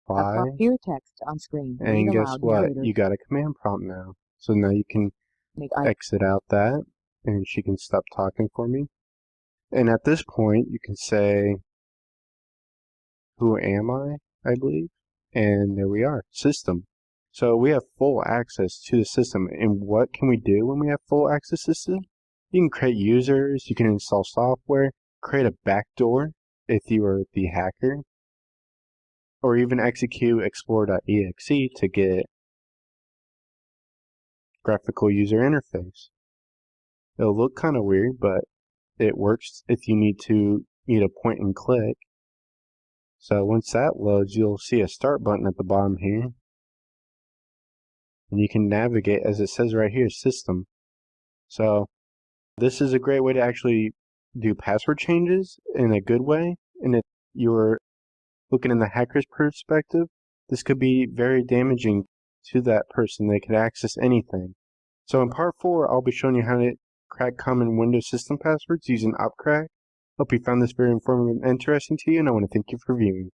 apply. Appear text on screen. And Read guess aloud what? narrator. You got a command prompt now. So now you can Make exit out that, and she can stop talking for me. And at this point, you can say, who am I believe. And there we are, system. So we have full access to the system. And what can we do when we have full access to the system? You can create users, you can install software, create a backdoor if you are the hacker, or even execute explore.exe to get graphical user interface. It'll look kind of weird, but it works if you need a point and click. So once that loads, you'll see a start button at the bottom here. And you can navigate, as it says right here, system. So this is a great way to actually do password changes in a good way, and if you're looking in the hacker's perspective, this could be very damaging to that person. They could access anything. So in part 4, I'll be showing you how to crack common Windows system passwords using Backtrack. Hope you found this very informative and interesting to you, and I want to thank you for viewing.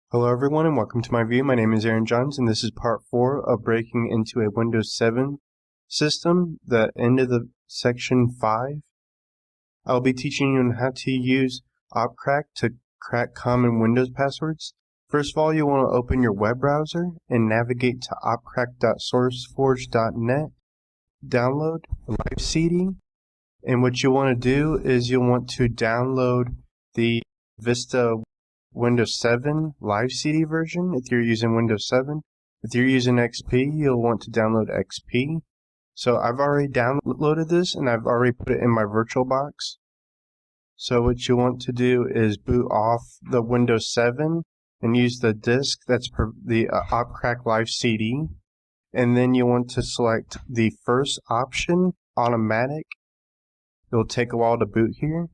Hello everyone and welcome to my view. My name is Aaron Johns and this is part 4 of breaking into a Windows 7 system, the end of the section 5. I'll be teaching you on how to use Backtrack to crack common Windows passwords. First of all, you want to open your web browser and navigate to opcrack.sourceforge.net, download Live CD, and what you want to do is you'll want to download the Vista Windows 7 Live CD version if you're using Windows 7. If you're using XP, you'll want to download XP. So I've already downloaded this and I've already put it in my VirtualBox. So what you want to do is boot off the Windows 7 and use the disk that's the Backtrack Live CD. And then you want to select the first option, automatic. It'll take a while to boot here.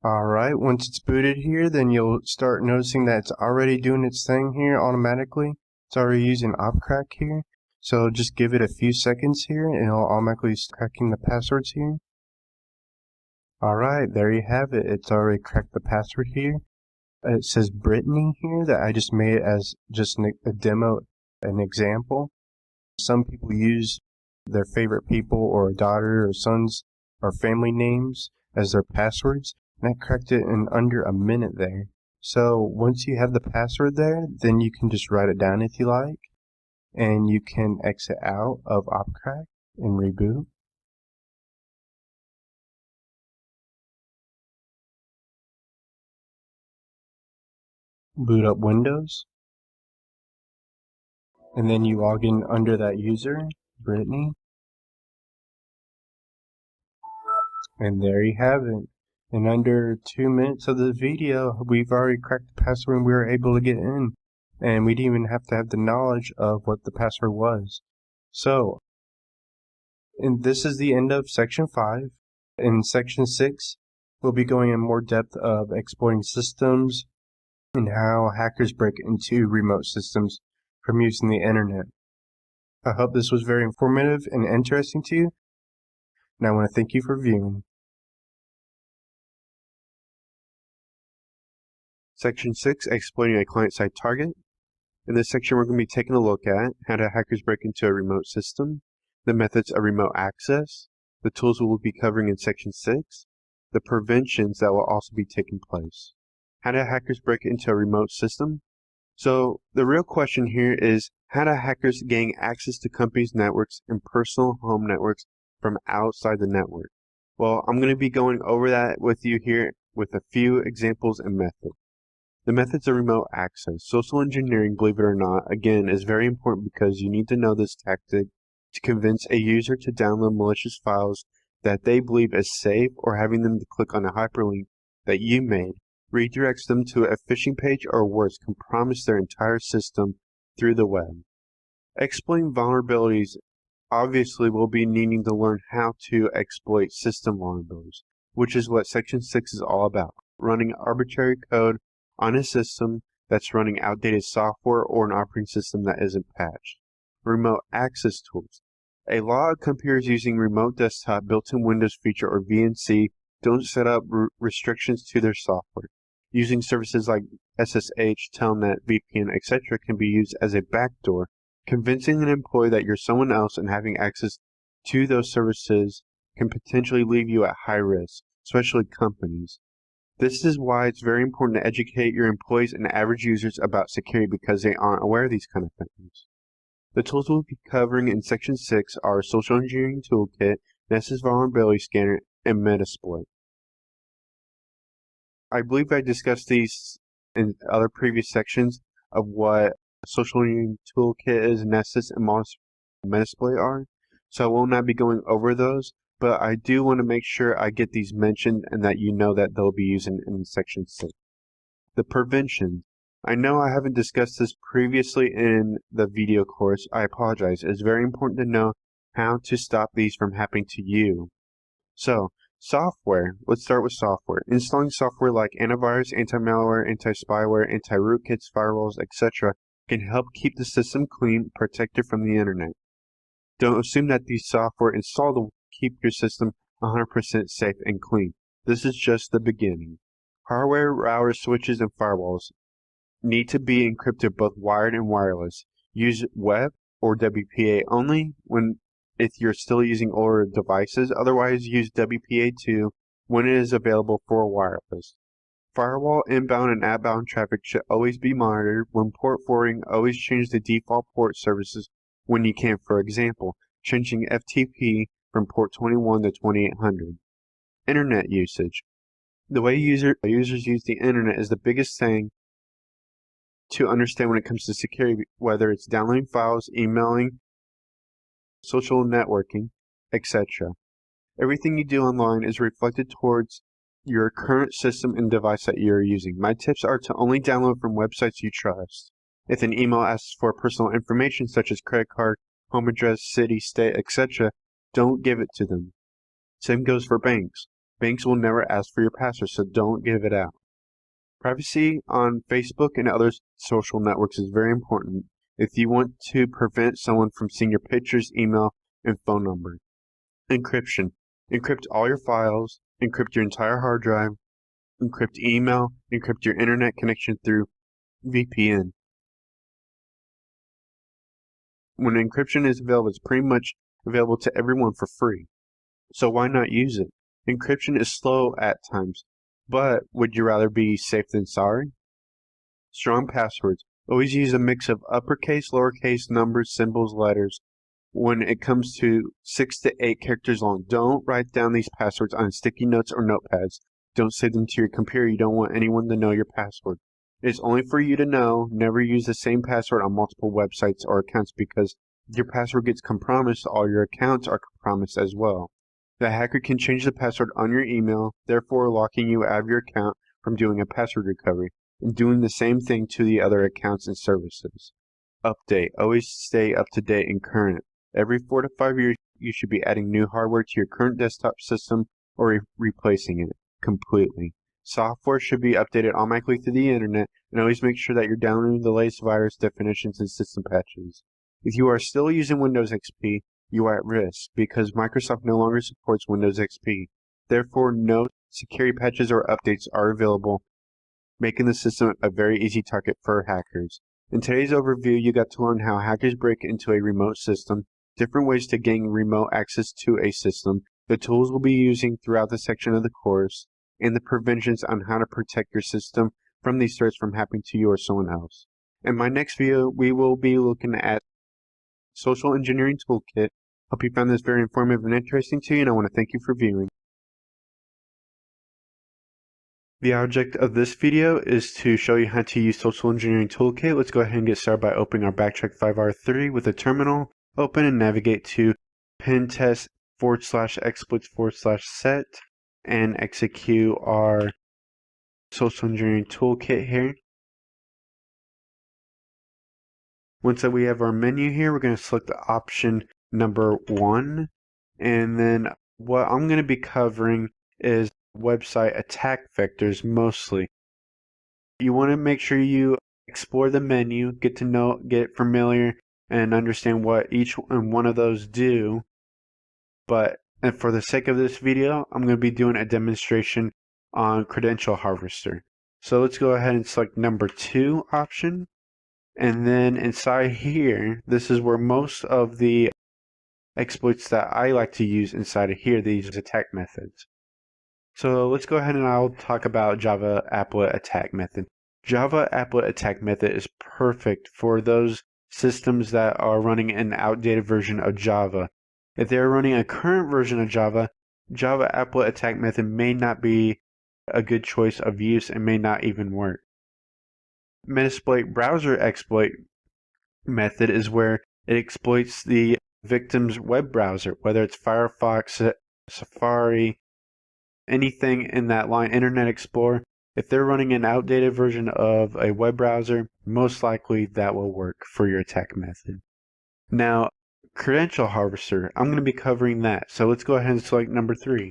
Alright, once it's booted here, then you'll start noticing that it's already doing its thing here automatically. It's already using Backtrack here. So just give it a few seconds here and it'll automatically start cracking the passwords here. Alright, there you have it. It's already cracked the password here. It says Brittany here that I just made as just a demo, an example. Some people use their favorite people or a daughter or sons or family names as their passwords. And I cracked it in under a minute there. So once you have the password there, then you can just write it down if you like. And you can exit out of Backtrack and reboot. Boot up Windows. And then you log in under that user, Brittany. And there you have it. In under 2 minutes of the video, we've already cracked the password and we were able to get in. And we didn't even have to have the knowledge of what the password was. So, and this is the end of section 5. In section 6, we'll be going in more depth of exploiting systems and how hackers break into remote systems from using the internet. I hope this was very informative and interesting to you. And I want to thank you for viewing. Section 6, exploiting a client-side target. In this section, we're going to be taking a look at how do hackers break into a remote system, the methods of remote access, the tools we will be covering in Section 6, the preventions that will also be taking place. How do hackers break into a remote system? So the real question here is, how do hackers gain access to companies' networks and personal home networks from outside the network? Well, I'm going to be going over that with you here with a few examples and methods. The methods of remote access. Social engineering, believe it or not, again, is very important because you need to know this tactic to convince a user to download malicious files that they believe is safe, or having them to click on a hyperlink that you made redirects them to a phishing page, or worse, compromise their entire system through the web. Exploiting vulnerabilities. Obviously, we'll be needing to learn how to exploit system vulnerabilities, which is what Section 6 is all about. Running arbitrary code on a system that's running outdated software or an operating system that isn't patched. Remote access tools. A lot of computers using remote desktop built-in Windows feature or VNC don't set up restrictions to their software. Using services like SSH, Telnet, VPN, etc. can be used as a backdoor, convincing an employee that you're someone else, and having access to those services can potentially leave you at high risk, especially companies. This is why it's very important to educate your employees and average users about security, because they aren't aware of these kind of things. The tools we'll be covering in Section 6 are Social Engineering Toolkit, Nessus Vulnerability Scanner, and Metasploit. I believe I discussed these in other previous sections of what Social Engineering Toolkit is, Nessus, and Metasploit are, so I will not be going over those. But I do want to make sure I get these mentioned and that you know that they'll be used in Section 6. The prevention. I know I haven't discussed this previously in the video course. I apologize. It's very important to know how to stop these from happening to you. So, software. Let's start with software. Installing software like antivirus, anti-malware, anti-spyware, anti-rootkits, firewalls, etc. can help keep the system clean, protected from the internet. Don't assume that these software installed will keep your system 100% safe and clean. This is just the beginning. Hardware, routers, switches, and firewalls need to be encrypted both wired and wireless. Use web or WPA only if you're still using older devices. Otherwise, use WPA2 when it is available for wireless. Firewall inbound and outbound traffic should always be monitored. When port forwarding, always change the default port services when you can. For example, changing FTP from port 21 to 2800. Internet usage. The way users use the internet is the biggest thing to understand when it comes to security, whether it's downloading files, emailing, social networking, etc. Everything you do online is reflected towards your current system and device that you're using. My tips are to only download from websites you trust. If an email asks for personal information such as credit card, home address, city, state, etc., don't give it to them. Same goes for banks. Banks will never ask for your password, so don't give it out. Privacy on Facebook and other social networks is very important if you want to prevent someone from seeing your pictures, email, and phone number. Encryption. Encrypt all your files, encrypt your entire hard drive, encrypt email, encrypt your internet connection through VPN. When encryption is available, it's pretty much available to everyone for free. So why not use it? Encryption is slow at times, but would you rather be safe than sorry? Strong passwords. Always use a mix of uppercase, lowercase, numbers, symbols, letters. When it comes to 6 to 8 characters long, don't write down these passwords on sticky notes or notepads. Don't save them to your computer. You don't want anyone to know your password. It is only for you to know. Never use the same password on multiple websites or accounts, because if your password gets compromised, all your accounts are compromised as well. The hacker can change the password on your email, therefore locking you out of your account from doing a password recovery, and doing the same thing to the other accounts and services. Update. Always stay up to date and current. Every 4 to 5 years, you should be adding new hardware to your current desktop system or replacing it completely. Software should be updated automatically through the internet, and always make sure that you're downloading the latest virus definitions and system patches. If you are still using Windows XP, you are at risk because Microsoft no longer supports Windows XP. Therefore, no security patches or updates are available, making the system a very easy target for hackers. In today's overview, you got to learn how hackers break into a remote system, different ways to gain remote access to a system, the tools we'll be using throughout the section of the course, and the preventions on how to protect your system from these threats from happening to you or someone else. In my next video, we will be looking at Social Engineering Toolkit. Hope you found this very informative and interesting to you, and I want to thank you for viewing. The object of this video is to show you how to use Social Engineering Toolkit. Let's go ahead and get started by opening our Backtrack 5R3 with a terminal. Open and navigate to pentest/exploits/set and execute our Social Engineering Toolkit here. Once that we have our menu here, we're going to select the option number 1, and then what I'm going to be covering is website attack vectors mostly. You want to make sure you explore the menu, get familiar, and understand what each and one of those do. But for the sake of this video, I'm going to be doing a demonstration on Credential Harvester. So let's go ahead and select number 2 option. And then inside here, this is where most of the exploits that I like to use inside of here, these attack methods. So let's go ahead and I'll talk about Java applet attack method. Java applet attack method is perfect for those systems that are running an outdated version of Java. If they're running a current version of Java, Java applet attack method may not be a good choice of use and may not even work. Metasploit browser exploit method is where it exploits the victim's web browser, whether it's Firefox, Safari, anything in that line, Internet Explorer. If they're running an outdated version of a web browser, most likely that will work for your attack method. Now, Credential harvester, I'm going to be covering that. So let's go ahead and select number 3.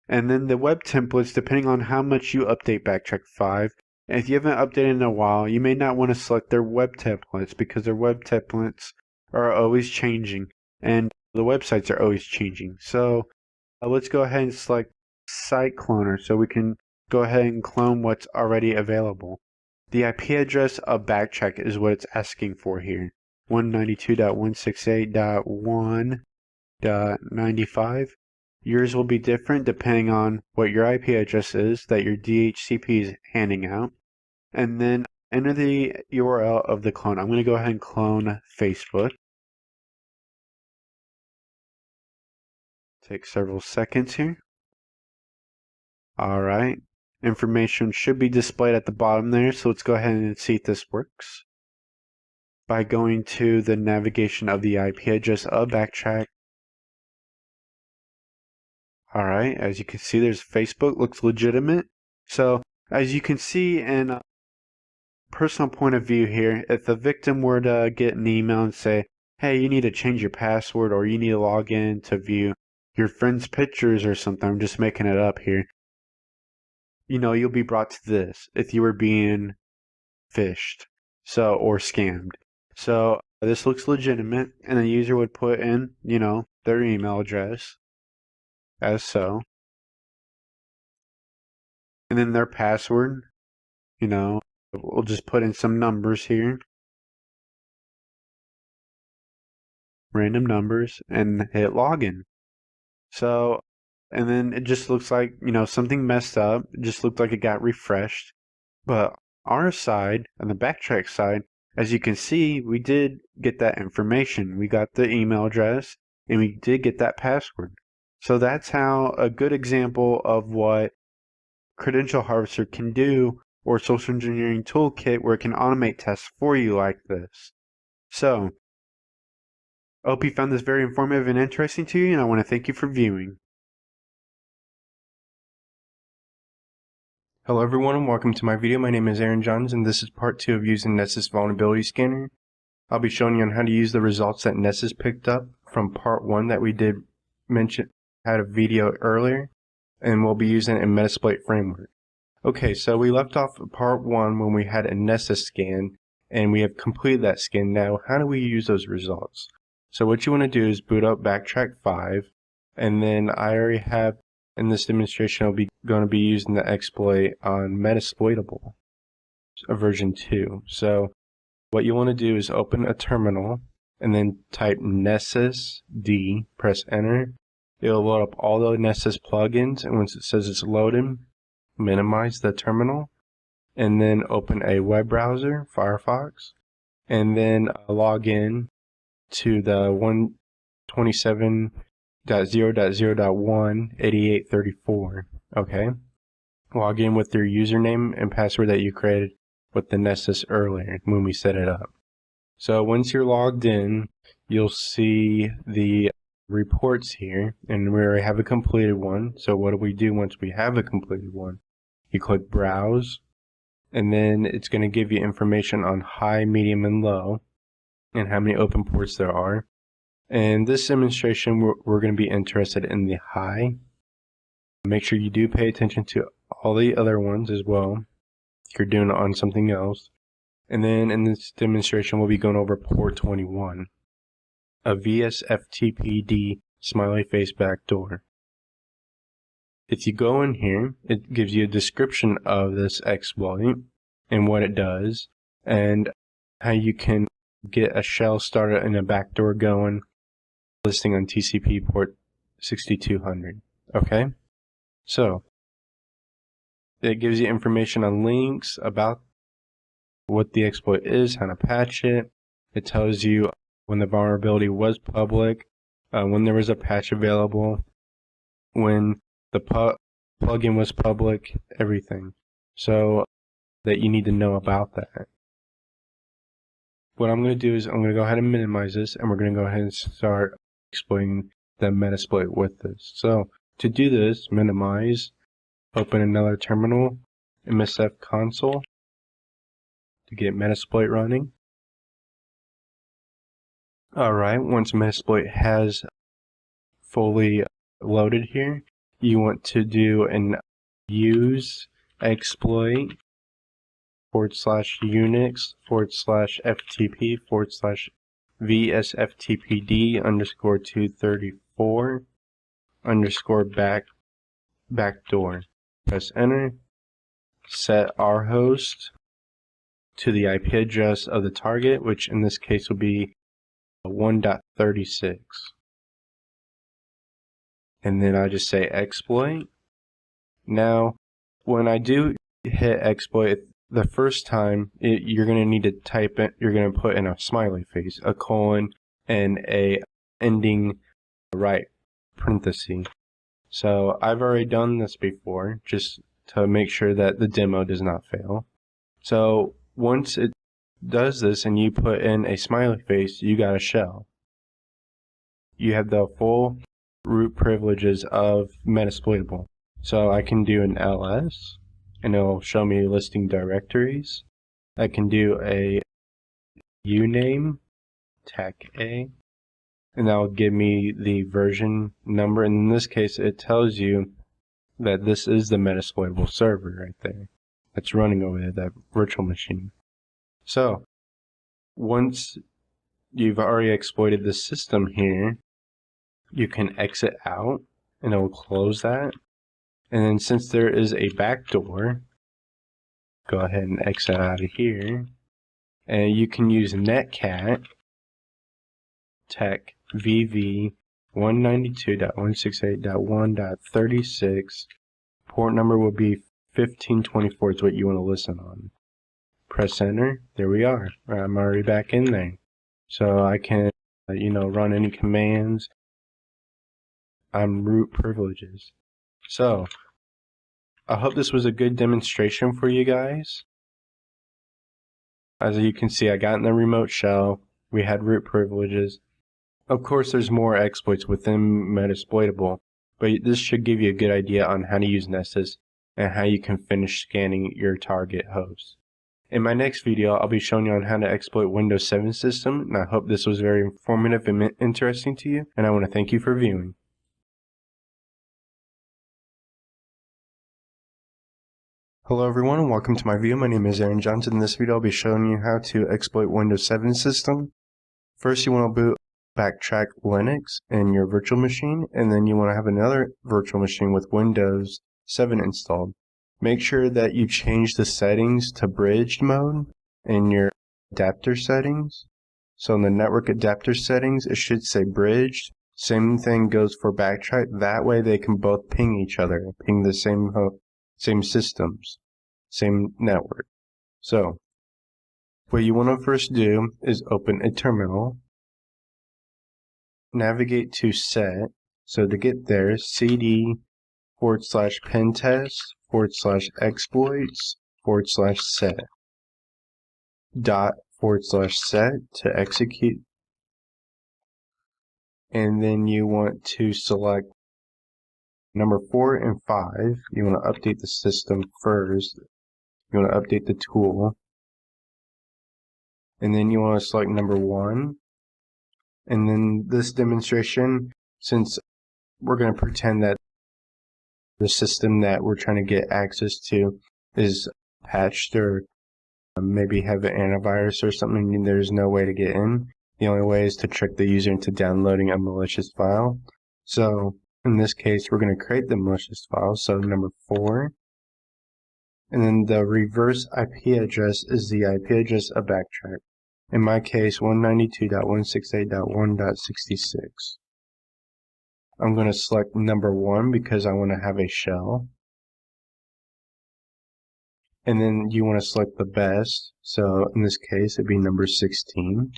And then the web templates, depending on how much you update Backtrack 5. And if you haven't updated in a while, you may not want to select their web templates because their web templates are always changing and the websites are always changing. So let's go ahead and select Site Cloner so we can go ahead and clone what's already available. The IP address of Backtrack is what it's asking for here. 192.168.1.95. Yours will be different depending on what your IP address is that your DHCP is handing out. And then enter the URL of the clone. I'm going to go ahead and clone Facebook. Take several seconds here. Alright. Information should be displayed at the bottom there, so let's go ahead and see if this works. By going to the navigation of the IP address of Backtrack. Alright, as you can see, there's Facebook, looks legitimate. So, as you can see in a personal point of view here, if the victim were to get an email and say, hey, you need to change your password or you need to log in to view your friend's pictures or something, I'm just making it up here. You know, you'll be brought to this if you were being phished, or scammed. So, this looks legitimate, and the user would put in, their email address. As so. And then their password, we'll just put in some numbers here. Random numbers and hit login. So, and then it just looks like, something messed up. It just looked like it got refreshed. But our side, on the Backtrack side, as you can see, we did get that information. We got the email address and we did get that password. So that's how a good example of what Credential Harvester can do, or Social Engineering Toolkit where it can automate tests for you like this. So, I hope you found this very informative and interesting to you, and I want to thank you for viewing. Hello everyone and welcome to my video. My name is Aaron Johns and this is part 2 of using Nessus Vulnerability Scanner. I'll be showing you on how to use the results that Nessus picked up from part 1 that we did had a video earlier, and we'll be using it in Metasploit framework. Okay, so we left off part 1 when we had a Nessus scan and we have completed that scan. Now, how do we use those results? So what you want to do is boot up Backtrack 5, and then I already have in this demonstration I'll be going to be using the exploit on Metasploitable version 2. So what you want to do is open a terminal and then type Nessus D, press enter. It'll load up all the Nessus plugins, and once it says it's loaded, minimize the terminal and then open a web browser, Firefox, and then log in to the 127.0.0.1.8834. Okay, log in with your username and password that you created with the Nessus earlier when we set it up. So once you're logged in, you'll see the reports here, and we already have a completed one. So what do we do once we have a completed one? You click browse, and then it's going to give you information on high, medium, and low, and how many open ports there are. In this demonstration, we're going to be interested in the high. Make sure you do pay attention to all the other ones as well if you're doing it on something else. And then in this demonstration, we'll be going over port 21, a VSFTPD smiley face backdoor. If you go in here, it gives you a description of this exploit and what it does, and how you can get a shell started and a backdoor going, listing on TCP port 6200. Okay, so it gives you information on links about what the exploit is, how to patch it. It tells you when the vulnerability was public, when there was a patch available, when the plugin was public, everything. So that you need to know about that. What I'm going to do is I'm going to go ahead and minimize this, and we're going to go ahead and start exploiting the Metasploit with this. So to do this, minimize, open another terminal, MSF console to get Metasploit running. Alright, once Metasploit has fully loaded here, you want to do an use exploit /Unix /FTP /VSFTPD _234 _backdoor. Press enter. Set our host to the IP address of the target, which in this case will be 1.36. And then I just say exploit. Now, when I do hit exploit the first time, you're going to need to type it, you're going to put in a smiley face, a colon, and a ending right parenthesis. So I've already done this before, just to make sure that the demo does not fail. So once it does this and you put in a smiley face, you got a shell. You have the full root privileges of Metasploitable. So I can do an ls, and it'll show me listing directories. I can do a uname, tech a, and that will give me the version number. And in this case, it tells you that this is the Metasploitable server right there that's running over there, that virtual machine. So once you've already exploited the system here, you can exit out and it will close that. And then since there is a backdoor, go ahead and exit out of here. And you can use netcat tech vv 192.168.1.36. Port number will be 1524 is what you want to listen on. Press enter. There we are. I'm already back in there. So I can, run any commands. I'm root privileges. So I hope this was a good demonstration for you guys. As you can see, I got in the remote shell. We had root privileges. Of course, there's more exploits within Metasploitable, but this should give you a good idea on how to use Nessus and how you can finish scanning your target host. In my next video, I'll be showing you on how to exploit Windows 7 system, and I hope this was very informative and interesting to you, and I want to thank you for viewing. Hello everyone and welcome to my video. My name is Aaron Johnson. In this video I'll be showing you how to exploit Windows 7 system. First you want to boot Backtrack Linux in your virtual machine, and then you want to have another virtual machine with Windows 7 installed. Make sure that you change the settings to bridged mode in your adapter settings. So in the network adapter settings it should say bridged. Same thing goes for Backtrack. That way they can both ping each other, ping the same systems, same network. So what you want to first do is open a terminal, navigate to set. So to get there, cd /pentest /exploits /set ./set to execute, and then you want to select number 4 and 5. You want to update the system first. You want to update the tool. And then you want to select number 1. And then this demonstration, since we're going to pretend that the system that we're trying to get access to is patched or maybe have an antivirus or something, and there's no way to get in. The only way is to trick the user into downloading a malicious file. So in this case, we're going to create the malicious file, so number 4. And then the reverse IP address is the IP address of Backtrack. In my case, 192.168.1.66. I'm going to select number 1 because I want to have a shell. And then you want to select the best, so in this case it'd be number 16.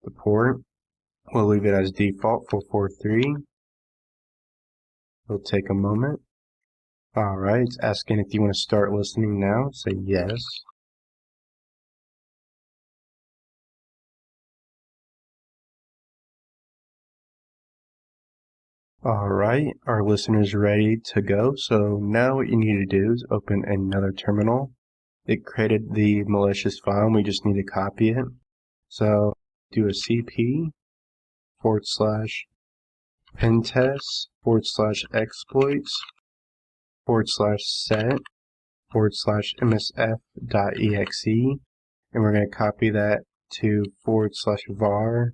The port, we'll leave it as default 443. It'll take a moment. Alright, it's asking if you want to start listening now. Say yes. Alright, our listener's ready to go. So now what you need to do is open another terminal. It created the malicious file and we just need to copy it. So do a cp /pentest/exploits /set /msf.exe, and we're going to copy that to /var/ww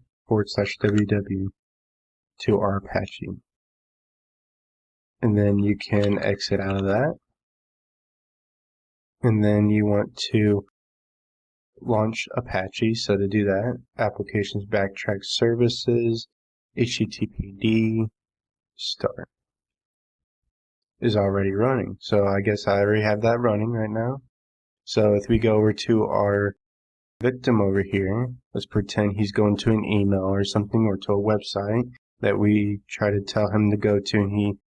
to our Apache. And then you can exit out of that. And then you want to launch Apache. So to do that, applications backtrack services, HTTPD, start is already running. So I guess I already have that running right now. So if we go over to our victim over here, let's pretend he's going to an email or something, or to a website that we try to tell him to go to, and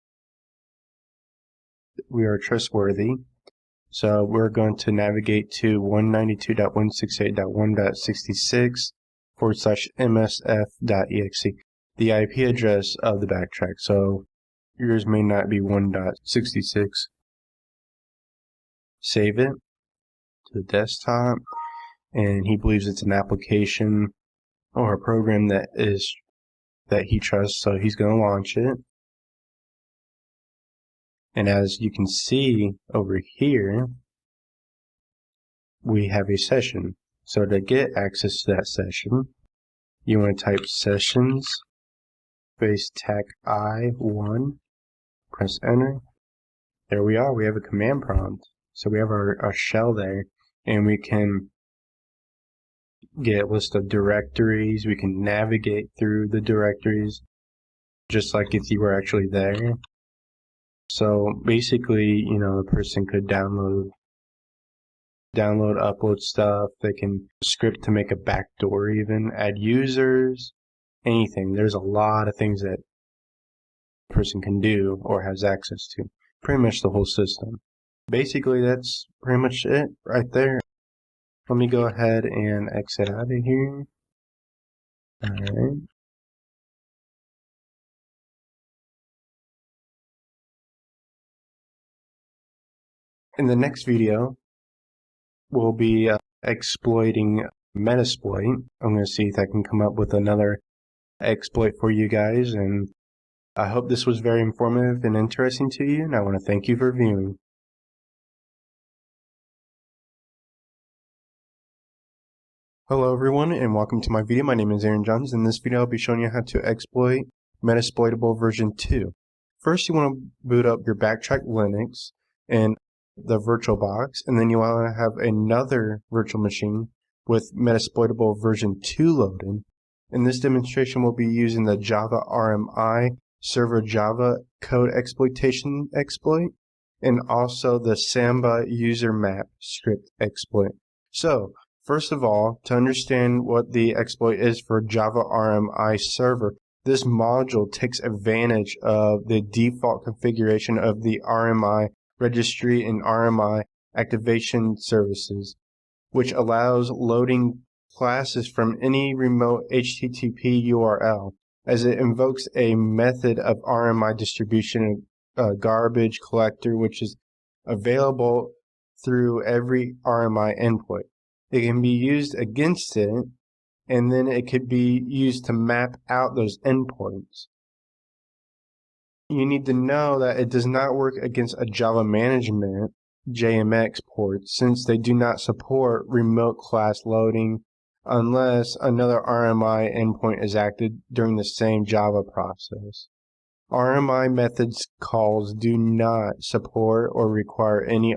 we are trustworthy. So we're going to navigate to 192.168.1.66 /msf.exe, the IP address of the backtrack. So yours may not be 1.66. Save it to the desktop, and he believes it's an application or a program that he trusts, so he's going to launch it. And as you can see over here, we have a session. So to get access to that session, you want to type sessions space tac I1, press enter. There we are, we have a command prompt. So we have our shell there, and we can get a list of directories. We can navigate through the directories just like if you were actually there. So basically, the person could download, upload stuff. They can script to make a backdoor, even add users, anything. There's a lot of things that a person can do or has access to. Pretty much the whole system. Basically, that's pretty much it right there. Let me go ahead and exit out of here. Alright. In the next video, we'll be exploiting Metasploit. I'm going to see if I can come up with another exploit for you guys, and I hope this was very informative and interesting to you, and I want to thank you for viewing. Hello everyone, and welcome to my video. My name is Aaron Johns. In this video I'll be showing you how to exploit Metasploitable version 2. First, you want to boot up your Backtrack Linux and the VirtualBox, and then you want to have another virtual machine with Metasploitable version 2 loaded. In this demonstration we'll be using the Java RMI server Java code exploitation exploit, and also the Samba user map script exploit. So first of all, to understand what the exploit is for Java RMI server, this module takes advantage of the default configuration of the RMI registry and RMI activation services, which allows loading classes from any remote HTTP URL, as it invokes a method of RMI distribution, garbage collector, which is available through every RMI endpoint. It can be used against it, and then it could be used to map out those endpoints. You need to know that it does not work against a Java management JMX port, since they do not support remote class loading unless another RMI endpoint is active during the same Java process. RMI methods calls do not support or require any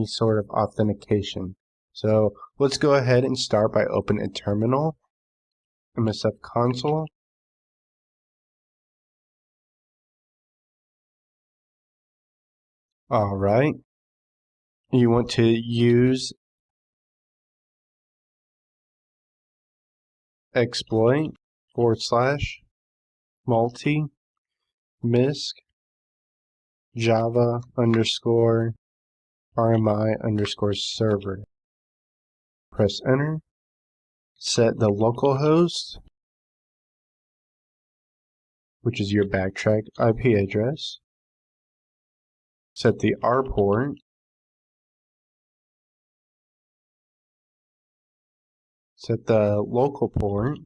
sort of authentication. So let's go ahead and start by opening a terminal, MSF console. Alright, you want to use exploit / multi misc java _ RMI _ server. Press enter. Set the localhost, which is your Backtrack IP address. Set the R port. Set the local port.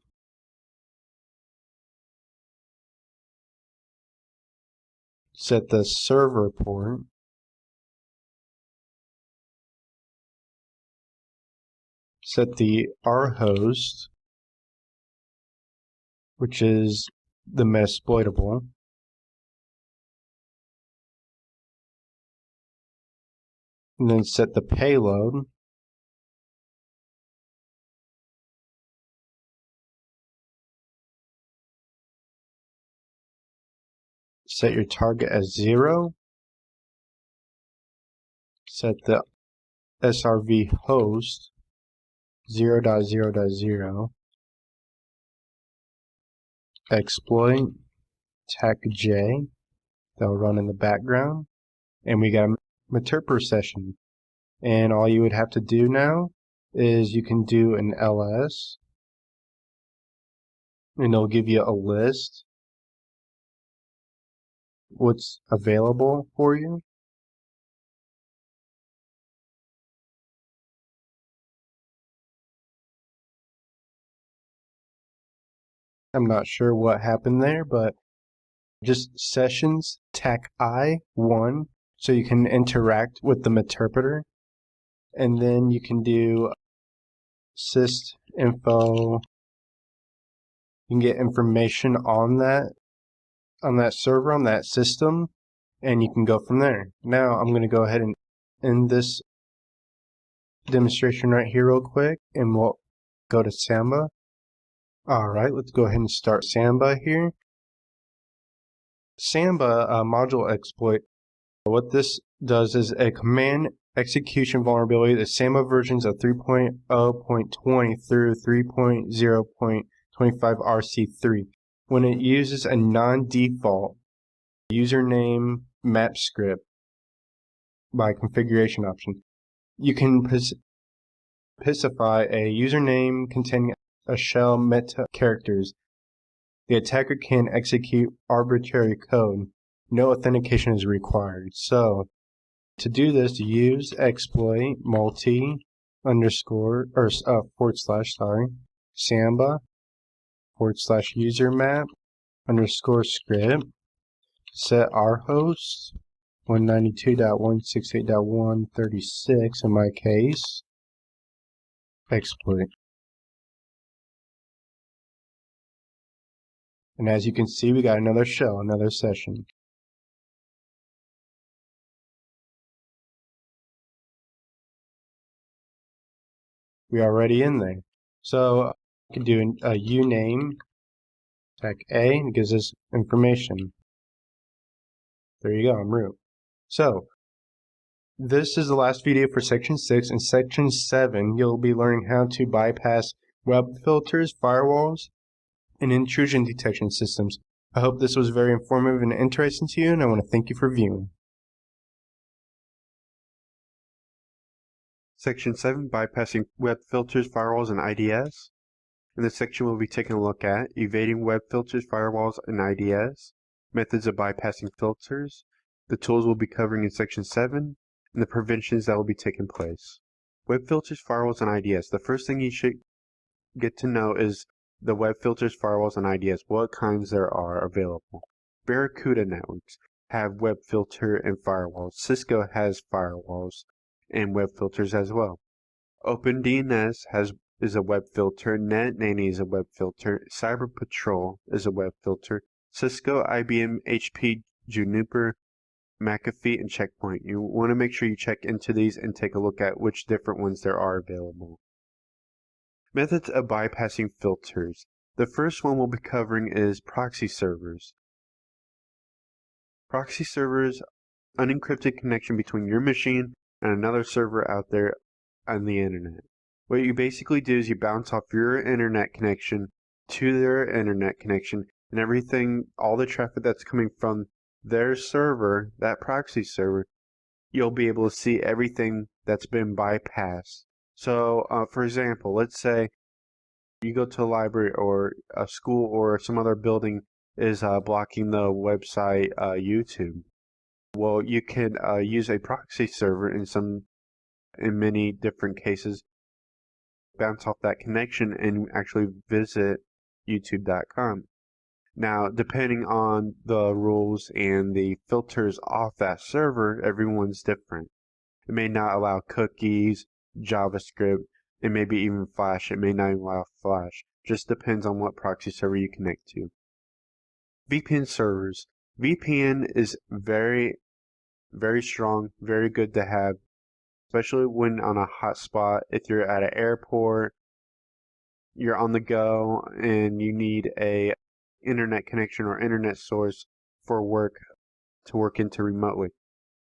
Set the server port. Set the R host, which is the Metasploitable. And then set the payload. Set your target as 0. Set the SRV host 0.0.0. Exploit tac J that will run in the background. And we got a Meterper session. And all you would have to do now is you can do an ls, and it'll give you a list what's available for you. I'm not sure what happened there, but just sessions tac I1, so you can interact with the Meterpreter. And then you can do syst info. You can get information on that server, on that system, and you can go from there. Now I'm going to go ahead and end this demonstration right here real quick, and we'll go to Samba. Alright, let's go ahead and start Samba here. Samba module exploit, what this does is a command execution vulnerability. The Samba versions of 3.0.20 through 3.0.25 RC3. When it uses a non-default username map script by configuration option, you can specify a username containing a shell meta characters. The attacker can execute arbitrary code. No authentication is required. So to do this, use exploit multi underscore or / Samba / user map underscore script. Set our host 192.168.136 in my case. Exploit. And as you can see, we got another shell, another session. We are already in there. So I can do a uname tac A, and it gives us information. There you go, I'm root. So this is the last video for section 6. In section 7, you'll be learning how to bypass web filters, firewalls, and intrusion detection systems. I hope this was very informative and interesting to you, and I want to thank you for viewing. Section 7, bypassing web filters, firewalls, and IDS. In this section, we'll be taking a look at evading web filters, firewalls, and IDS, methods of bypassing filters, the tools we'll be covering in section 7, and the preventions that will be taking place. Web filters, firewalls, and IDS. The first thing you should get to know is the web filters, firewalls, and IDS, what kinds there are available. Barracuda networks have web filter and firewalls. Cisco has firewalls and web filters as well. OpenDNS is a web filter. NetNanny is a web filter. Cyber Patrol is a web filter. Cisco, IBM, HP, Juniper, McAfee, and Checkpoint. You want to make sure you check into these and take a look at which different ones there are available. Methods of bypassing filters. The first one we'll be covering is proxy servers. Proxy servers, unencrypted connection between your machine and another server out there on the internet. What you basically do is you bounce off your internet connection to their internet connection, and everything, all the traffic that's coming from their server, that proxy server, you'll be able to see everything that's been bypassed. So, for example, let's say you go to a library or a school or some other building is blocking the website YouTube. Well, you can use a proxy server in many different cases bounce off that connection and actually visit youtube.com. Now, depending on the rules and the filters off that server, everyone's different. It may not allow cookies, JavaScript, and maybe even Flash. It may not even allow Flash. Just depends on what proxy server you connect to. VPN servers. VPN is very strong, very good to have, especially when on a hotspot. If you're at an airport, you're on the go, and you need a internet connection or internet source for work to work into remotely.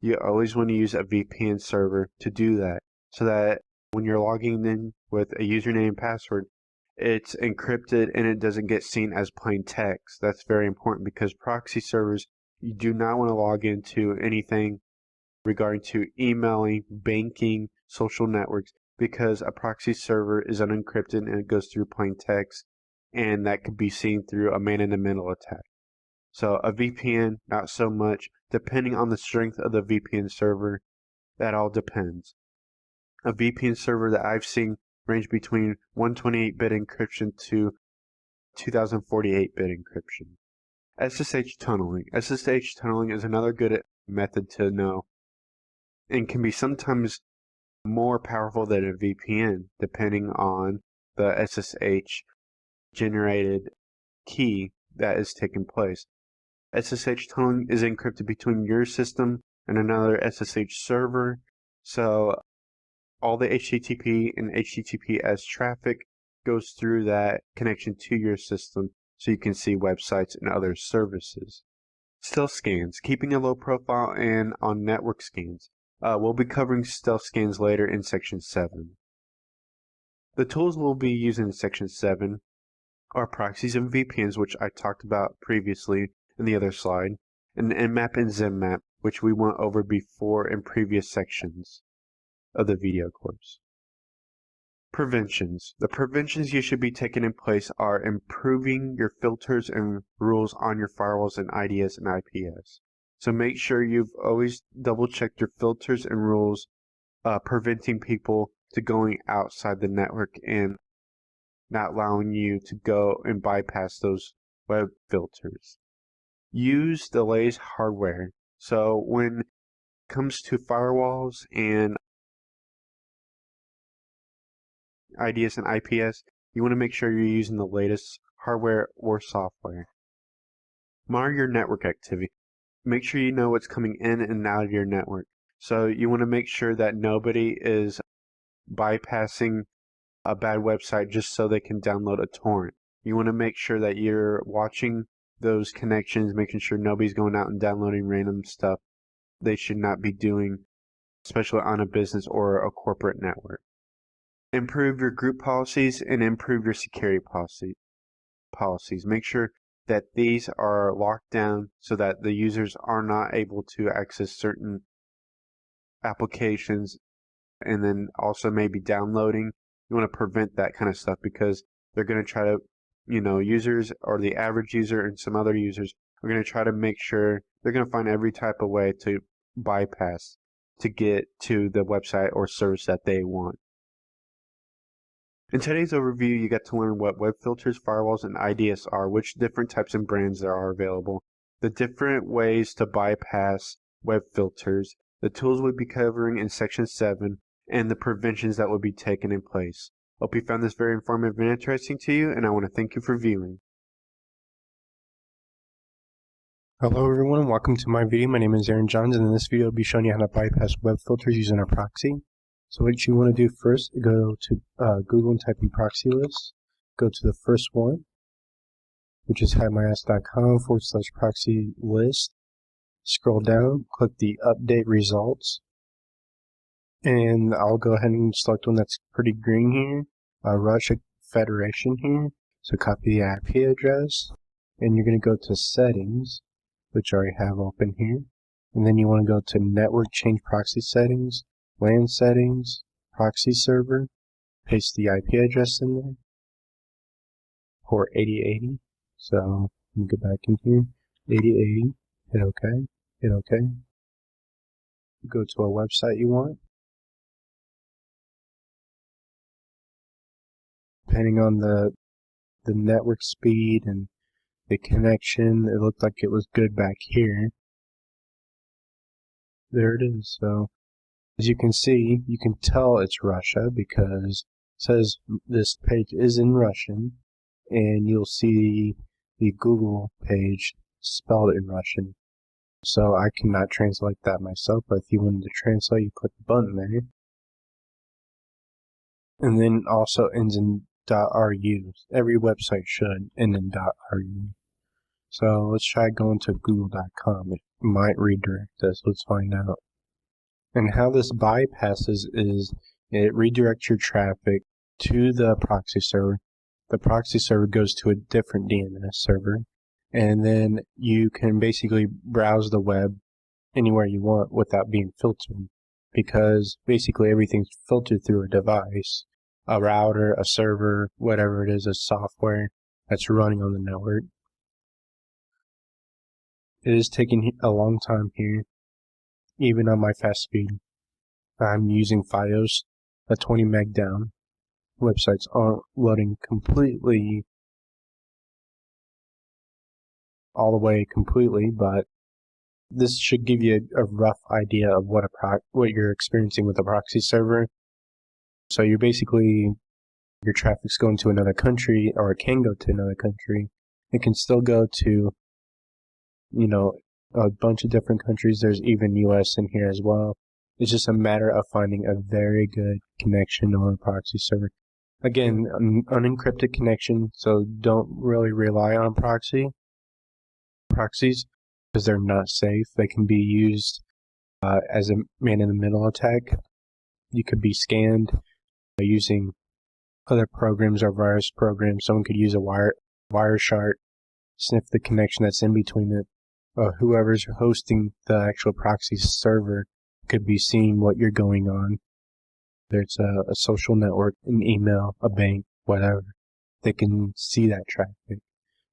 You always want to use a VPN server to do that, so that when you're logging in with a username and password, it's encrypted and it doesn't get seen as plain text. That's very important because proxy servers, you do not want to log into anything regarding to emailing, banking, social networks, because a proxy server is unencrypted and it goes through plain text, and that could be seen through a man-in-the-middle attack. So a VPN, not so much. Depending on the strength of the VPN server, that all depends. A VPN server that I've seen range between 128-bit encryption to 2048-bit encryption. SSH tunneling. SSH tunneling is another good method to know, and can be sometimes more powerful than a VPN, depending on the SSH generated key that is taking place. SSH tunneling is encrypted between your system and another SSH server, so all the HTTP and HTTPS traffic goes through that connection to your system, so you can see websites and other services. Stealth scans, keeping a low profile and on network scans. We'll be covering stealth scans later in Section 7. The tools we'll be using in Section 7 are proxies and VPNs, which I talked about previously in the other slide, and Nmap and Zenmap, which we went over before in previous sections of the video course. Preventions. The preventions you should be taking in place are improving your filters and rules on your firewalls and IDS and IPS. So make sure you've always double-checked your filters and rules, preventing people to going outside the network and not allowing you to go and bypass those web filters. Use delays hardware. So when it comes to firewalls and IDS and IPS, you want to make sure you're using the latest hardware or software. Monitor your network activity. Make sure you know what's coming in and out of your network. So you want to make sure that nobody is bypassing a bad website just so they can download a torrent. You want to make sure that you're watching those connections, making sure nobody's going out and downloading random stuff they should not be doing, especially on a business or a corporate network. Improve your group policies and improve your security policies. Make sure that these are locked down so that the users are not able to access certain applications, and then also maybe downloading. You want to prevent that kind of stuff because they're going to try to, users or the average user and some other users are going to try to make sure they're going to find every type of way to bypass to get to the website or service that they want. In today's overview, you got to learn what web filters, firewalls, and IDS are, which different types and brands there are available, the different ways to bypass web filters, the tools we'll be covering in Section 7, and the preventions that will be taken in place. Hope you found this very informative and interesting to you, and I want to thank you for viewing. Hello everyone, welcome to my video. My name is Aaron Johns, and in this video I'll be showing you how to bypass web filters using a proxy. So what you want to do first, go to Google and type in proxy list. Go to the first one, which is hidemyas.com/proxy list. Scroll down, click the update results, and I'll go ahead and select one that's pretty green here, Russia Federation here. So copy the IP address, and you're going to go to settings, which I already have open here, and then you want to go to network change proxy settings, LAN settings, proxy server, paste the IP address in there, port 8080, so let me go back in here, 8080, hit OK, hit OK, go to a website you want, depending on the network speed and the connection. It looked like it was good back here. There it is. So as you can see, you can tell it's Russia because it says this page is in Russian, and you'll see the Google page spelled in Russian. So I cannot translate that myself, but if you wanted to translate, you click the button there. And then also ends in .ru. Every website should end in .ru. So let's try going to google.com. It might redirect us. Let's find out. And how this bypasses is it redirects your traffic to the proxy server. The proxy server goes to a different DNS server, and then you can basically browse the web anywhere you want without being filtered, because basically everything's filtered through a device, a router, a server, whatever it is, a software that's running on the network. It is taking a long time here, even on my fast speed. I'm using Fios, a 20 meg down. Websites aren't loading completely, all the way completely, but this should give you a rough idea of what you're experiencing with a proxy server. So you're basically, your traffic's going to another country, or it can go to another country. It can still go to, you know, a bunch of different countries. There's even US in here as well. It's just a matter of finding a very good connection or a proxy server. Again, an unencrypted connection, so don't really rely on proxies because they're not safe. They can be used as a man-in-the-middle attack. You could be scanned using other programs or virus programs. Someone could use a Wireshark, sniff the connection that's in between it. Whoever's hosting the actual proxy server could be seeing what you're going on. There's a social network, an email, a bank, whatever. They can see that traffic.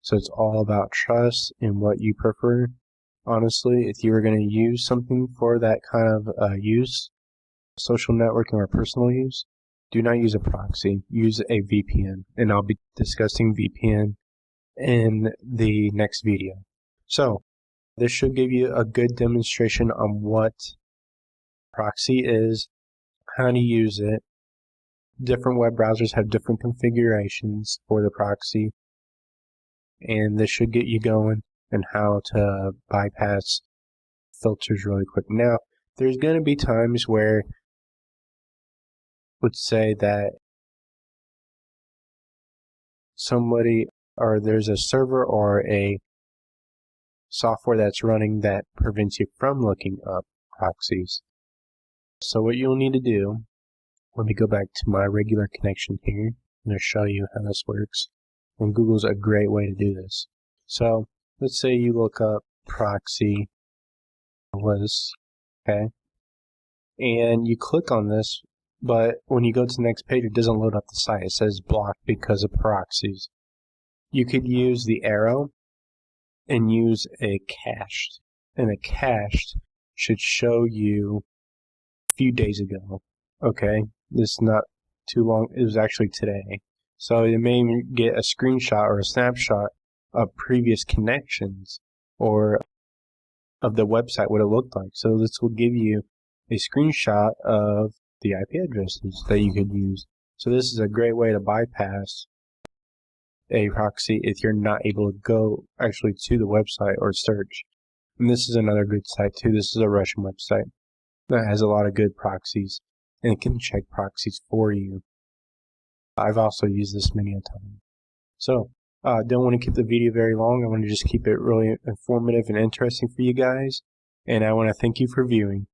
So it's all about trust and what you prefer. Honestly, if you were going to use something for that kind of use, social networking or personal use, do not use a proxy. Use a VPN. And I'll be discussing VPN in the next video. So this should give you a good demonstration on what proxy is, how to use it. Different web browsers have different configurations for the proxy, and this should get you going and how to bypass filters really quick. Now, there's going to be times where, let's say that somebody, or there's a server or a software that's running that prevents you from looking up proxies. So what you'll need to do, let me go back to my regular connection here. I'm going to show you how this works. And Google's a great way to do this. So let's say you look up proxy list, okay? And you click on this, but when you go to the next page, it doesn't load up the site. It says blocked because of proxies. You could use the arrow and use a cached. And a cached should show you a few days ago. Okay, this is not too long. It was actually today. So you may get a screenshot or a snapshot of previous connections or of the website, what it looked like. So this will give you a screenshot of the IP addresses that you could use. So this is a great way to bypass a proxy if you're not able to go actually to the website or search. And this is another good site too. This is a Russian website that has a lot of good proxies, and it can check proxies for you. I've also used this many a time. So, don't want to keep the video very long. I want to just keep it really informative and interesting for you guys. And I want to thank you for viewing.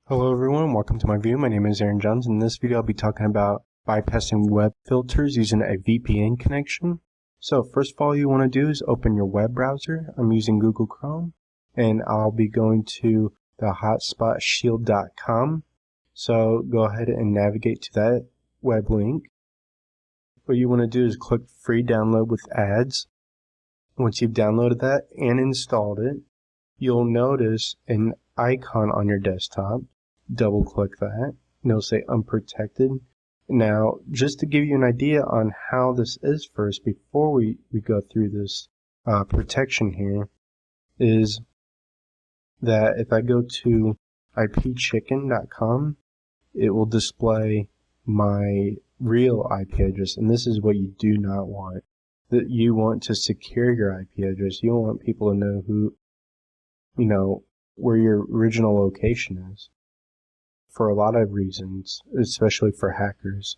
Hello everyone, welcome to my video. My name is Aaron Johns. In this video I'll be talking about bypassing web filters using a VPN connection. So first of all you want to do is open your web browser. I'm using Google Chrome, and I'll be going to the hotspotshield.com. So go ahead and navigate to that web link. What you want to do is click free download with ads. Once you've downloaded that and installed it, you'll notice an icon on your desktop. Double click that, and it'll say unprotected. Now, just to give you an idea on how this is first, before we go through this protection here, is that if I go to ipchicken.com, it will display my real IP address, and this is what you do not want. That you want to secure your IP address. You don't want people to know who, where your original location is, for a lot of reasons, especially for hackers.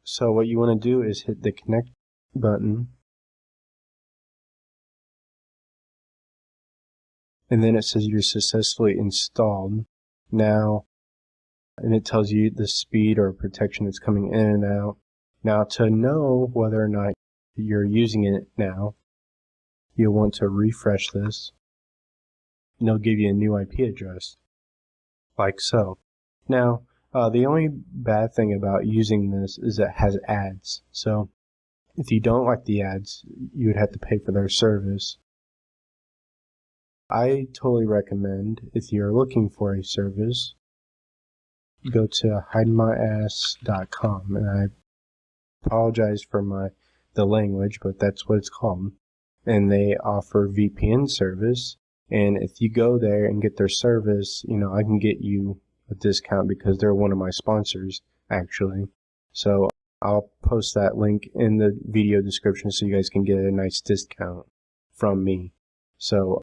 So what you want to do is hit the connect button, and then it says you're successfully installed. Now, and it tells you the speed or protection that's coming in and out. Now, to know whether or not you're using it now, you'll want to refresh this, and it'll give you a new IP address, like so. Now, the only bad thing about using this is it has ads. So, if you don't like the ads, you would have to pay for their service. I totally recommend, if you're looking for a service, go to hidemyass.com, and I apologize for the language, but that's what it's called. And they offer VPN service, and if you go there and get their service, I can get you a discount because they're one of my sponsors, actually. So I'll post that link in the video description so you guys can get a nice discount from me. So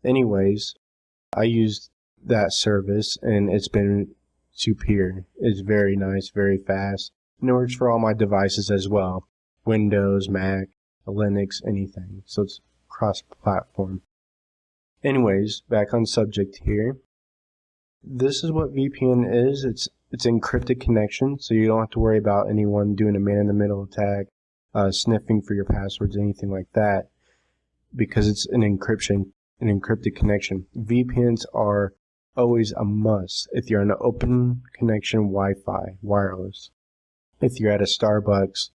anyways, I used that service, and it's been superior. It's very nice, very fast, and it works for all my devices as well. Windows, Mac, Linux, anything. So it's cross-platform. Anyways, back on subject here. This is what VPN is. It's encrypted connection, so you don't have to worry about anyone doing a man-in-the-middle attack, sniffing for your passwords, anything like that, because it's an encrypted connection. VPNs are always a must if you're on an open connection Wi-Fi, wireless. If you're at a Starbucks,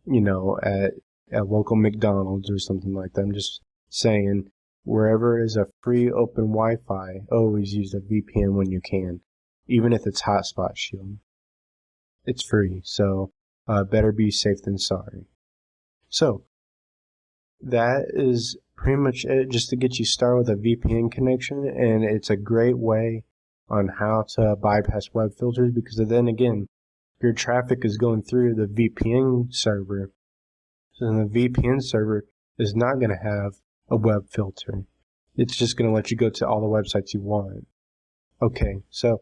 at a local McDonald's or something like that. I'm just saying, wherever is a free open Wi-Fi, always use a VPN when you can, even if it's hotspot shield. It's free, so better be safe than sorry. So that is pretty much it, just to get you started with a VPN connection, and it's a great way on how to bypass web filters, because then again, your traffic is going through the VPN server, so the VPN server is not going to have a web filter. It's just going to let you go to all the websites you want. Okay, so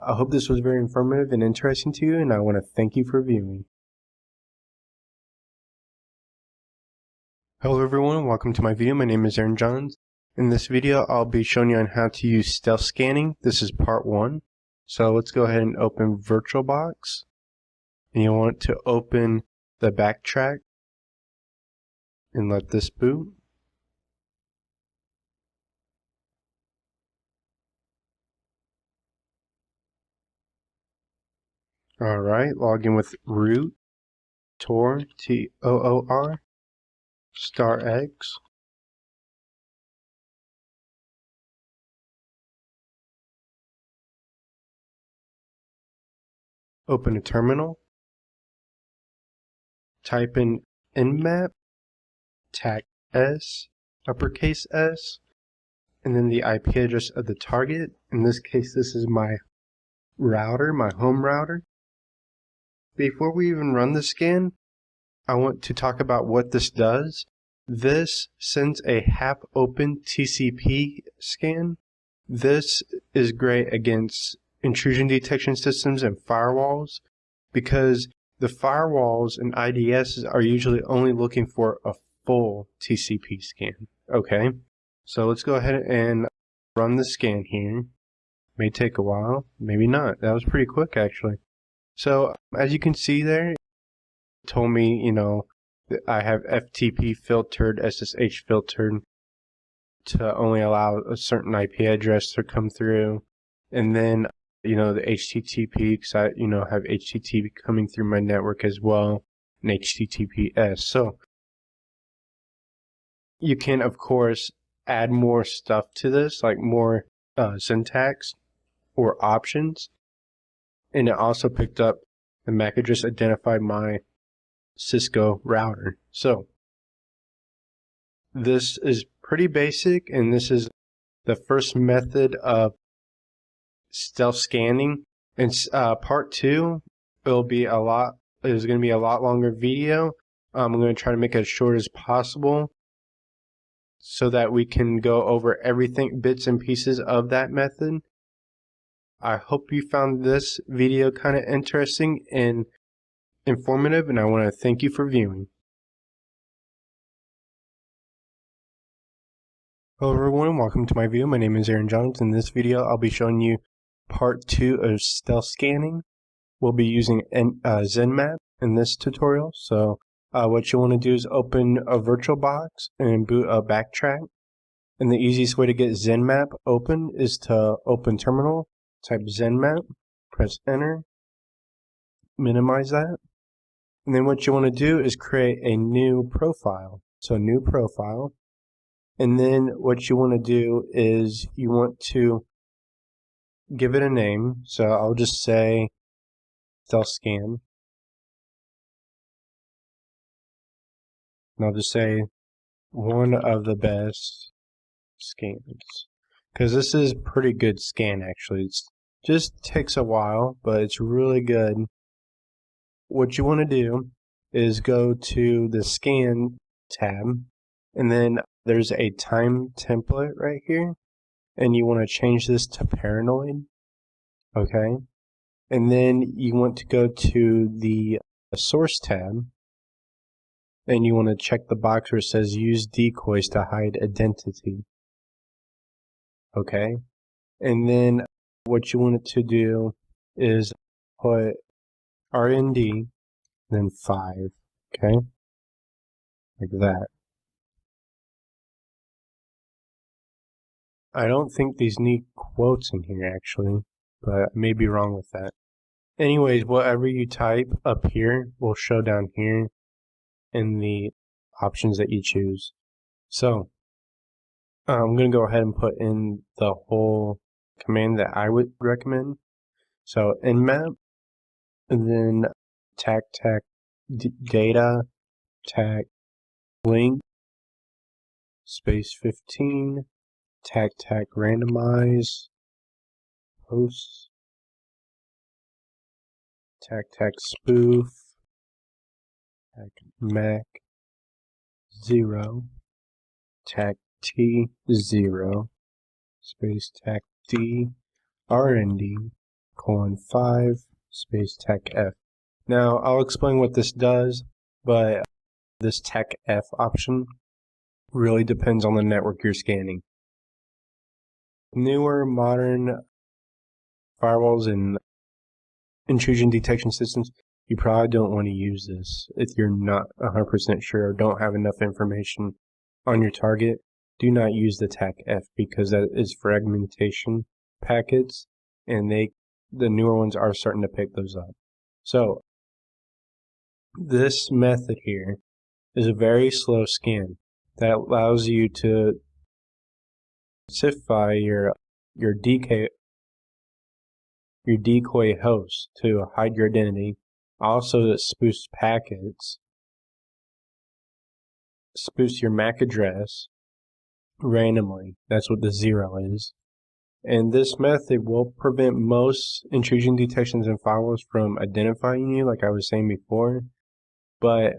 I hope this was very informative and interesting to you, and I want to thank you for viewing. Hello everyone, welcome to my video. My name is Aaron Johns. In this video, I'll be showing you on how to use stealth scanning. This is part 1. So let's go ahead and open VirtualBox. And you'll want to open the Backtrack and let this boot. Alright, log in with root, Tor, T-O-O-R, *X. Open a terminal. Type in Nmap, TAC S, uppercase S, and then the IP address of the target. In this case, this is my router, my home router. Before we even run the scan, I want to talk about what this does. This sends a half-open TCP scan. This is great against intrusion detection systems and firewalls, because the firewalls and IDSs are usually only looking for a full TCP scan. Okay, so let's go ahead and run the scan here. May take a while, maybe not. That was pretty quick actually. So as you can see there, it told me, that I have FTP filtered, SSH filtered to only allow a certain IP address to come through, and then the HTTP, because I have HTTP coming through my network as well, and HTTPS. So you can of course add more stuff to this, like more syntax, or options, and it also picked up the MAC address identified my Cisco router. So this is pretty basic, and this is the first method of stealth scanning. And part 2 is going to be a lot longer video. I'm going to try to make it as short as possible so that we can go over everything, bits and pieces of that method. I hope you found this video kind of interesting and informative, and I want to thank you for viewing. Hello everyone, welcome to my video. My name is Aaron Jones. In this video, I'll be showing you part 2 of stealth scanning. We'll be using Zenmap in this tutorial. So what you want to do is open a VirtualBox and boot a Backtrack. And the easiest way to get Zenmap open is to open terminal, type Zenmap, press enter, minimize that. And then what you want to do is create a new profile. So new profile. And then what you want to do is you want to give it a name. So I'll just say stealth scan. And I'll just say one of the best scans. Because this is pretty good scan actually. It just takes a while, but it's really good. What you want to do is go to the scan tab, and then there's a time template right here, and you want to change this to paranoid. Okay, and then you want to go to the source tab, and you want to check the box where it says use decoys to hide identity. Okay, and then what you want it to do is put RND, then 5, okay, like that. I don't think these need quotes in here actually, but I may be wrong with that. Anyways, whatever you type up here will show down here in the options that you choose. So I'm going to go ahead and put in the whole command that I would recommend. So Nmap, and then tac data tac link space 15 tac randomize hosts tac spoof tac mac 0 tac t 0 space tac d rnd :5 space tac f. Now I'll explain what this does, but this tac f option really depends on the network you're scanning. Newer modern firewalls and intrusion detection systems, you probably don't want to use this if you're not 100% sure or don't have enough information on your target. Do not use the tac f because that is fragmentation packets, and the newer ones are starting to pick those up. So this method here is a very slow scan that allows you to specify your decoy host to hide your identity. Also, it spoofs packets, spoofs your MAC address randomly. That's what the 0 is. And this method will prevent most intrusion detections and firewalls from identifying you, like I was saying before, but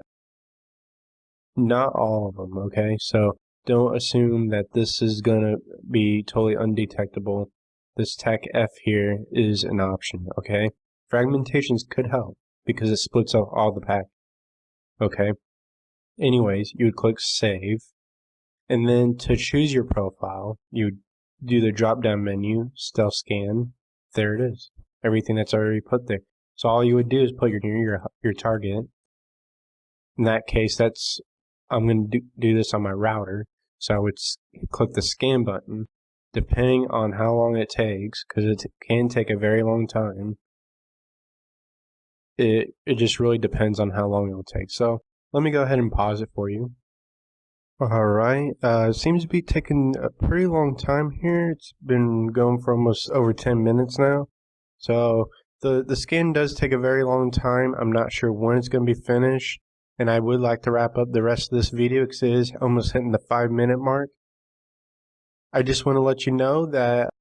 not all of them, okay? So don't assume that this is going to be totally undetectable. This tac f here is an option, okay? Fragmentations could help because it splits out all the packets, okay? Anyways, you would click save, and then to choose your profile, you do the drop-down menu, stealth scan. There it is. Everything that's already put there. So all you would do is put your target. In that case, I'm going to do this on my router. So I would click the scan button. Depending on how long it takes, because it can take a very long time, it just really depends on how long it will take. So let me go ahead and pause it for you. Alright, it seems to be taking a pretty long time here. It's been going for almost over 10 minutes now. So the scan does take a very long time. I'm not sure when it's going to be finished. And I would like to wrap up the rest of this video because it is almost hitting the 5-minute mark. I just want to let you know that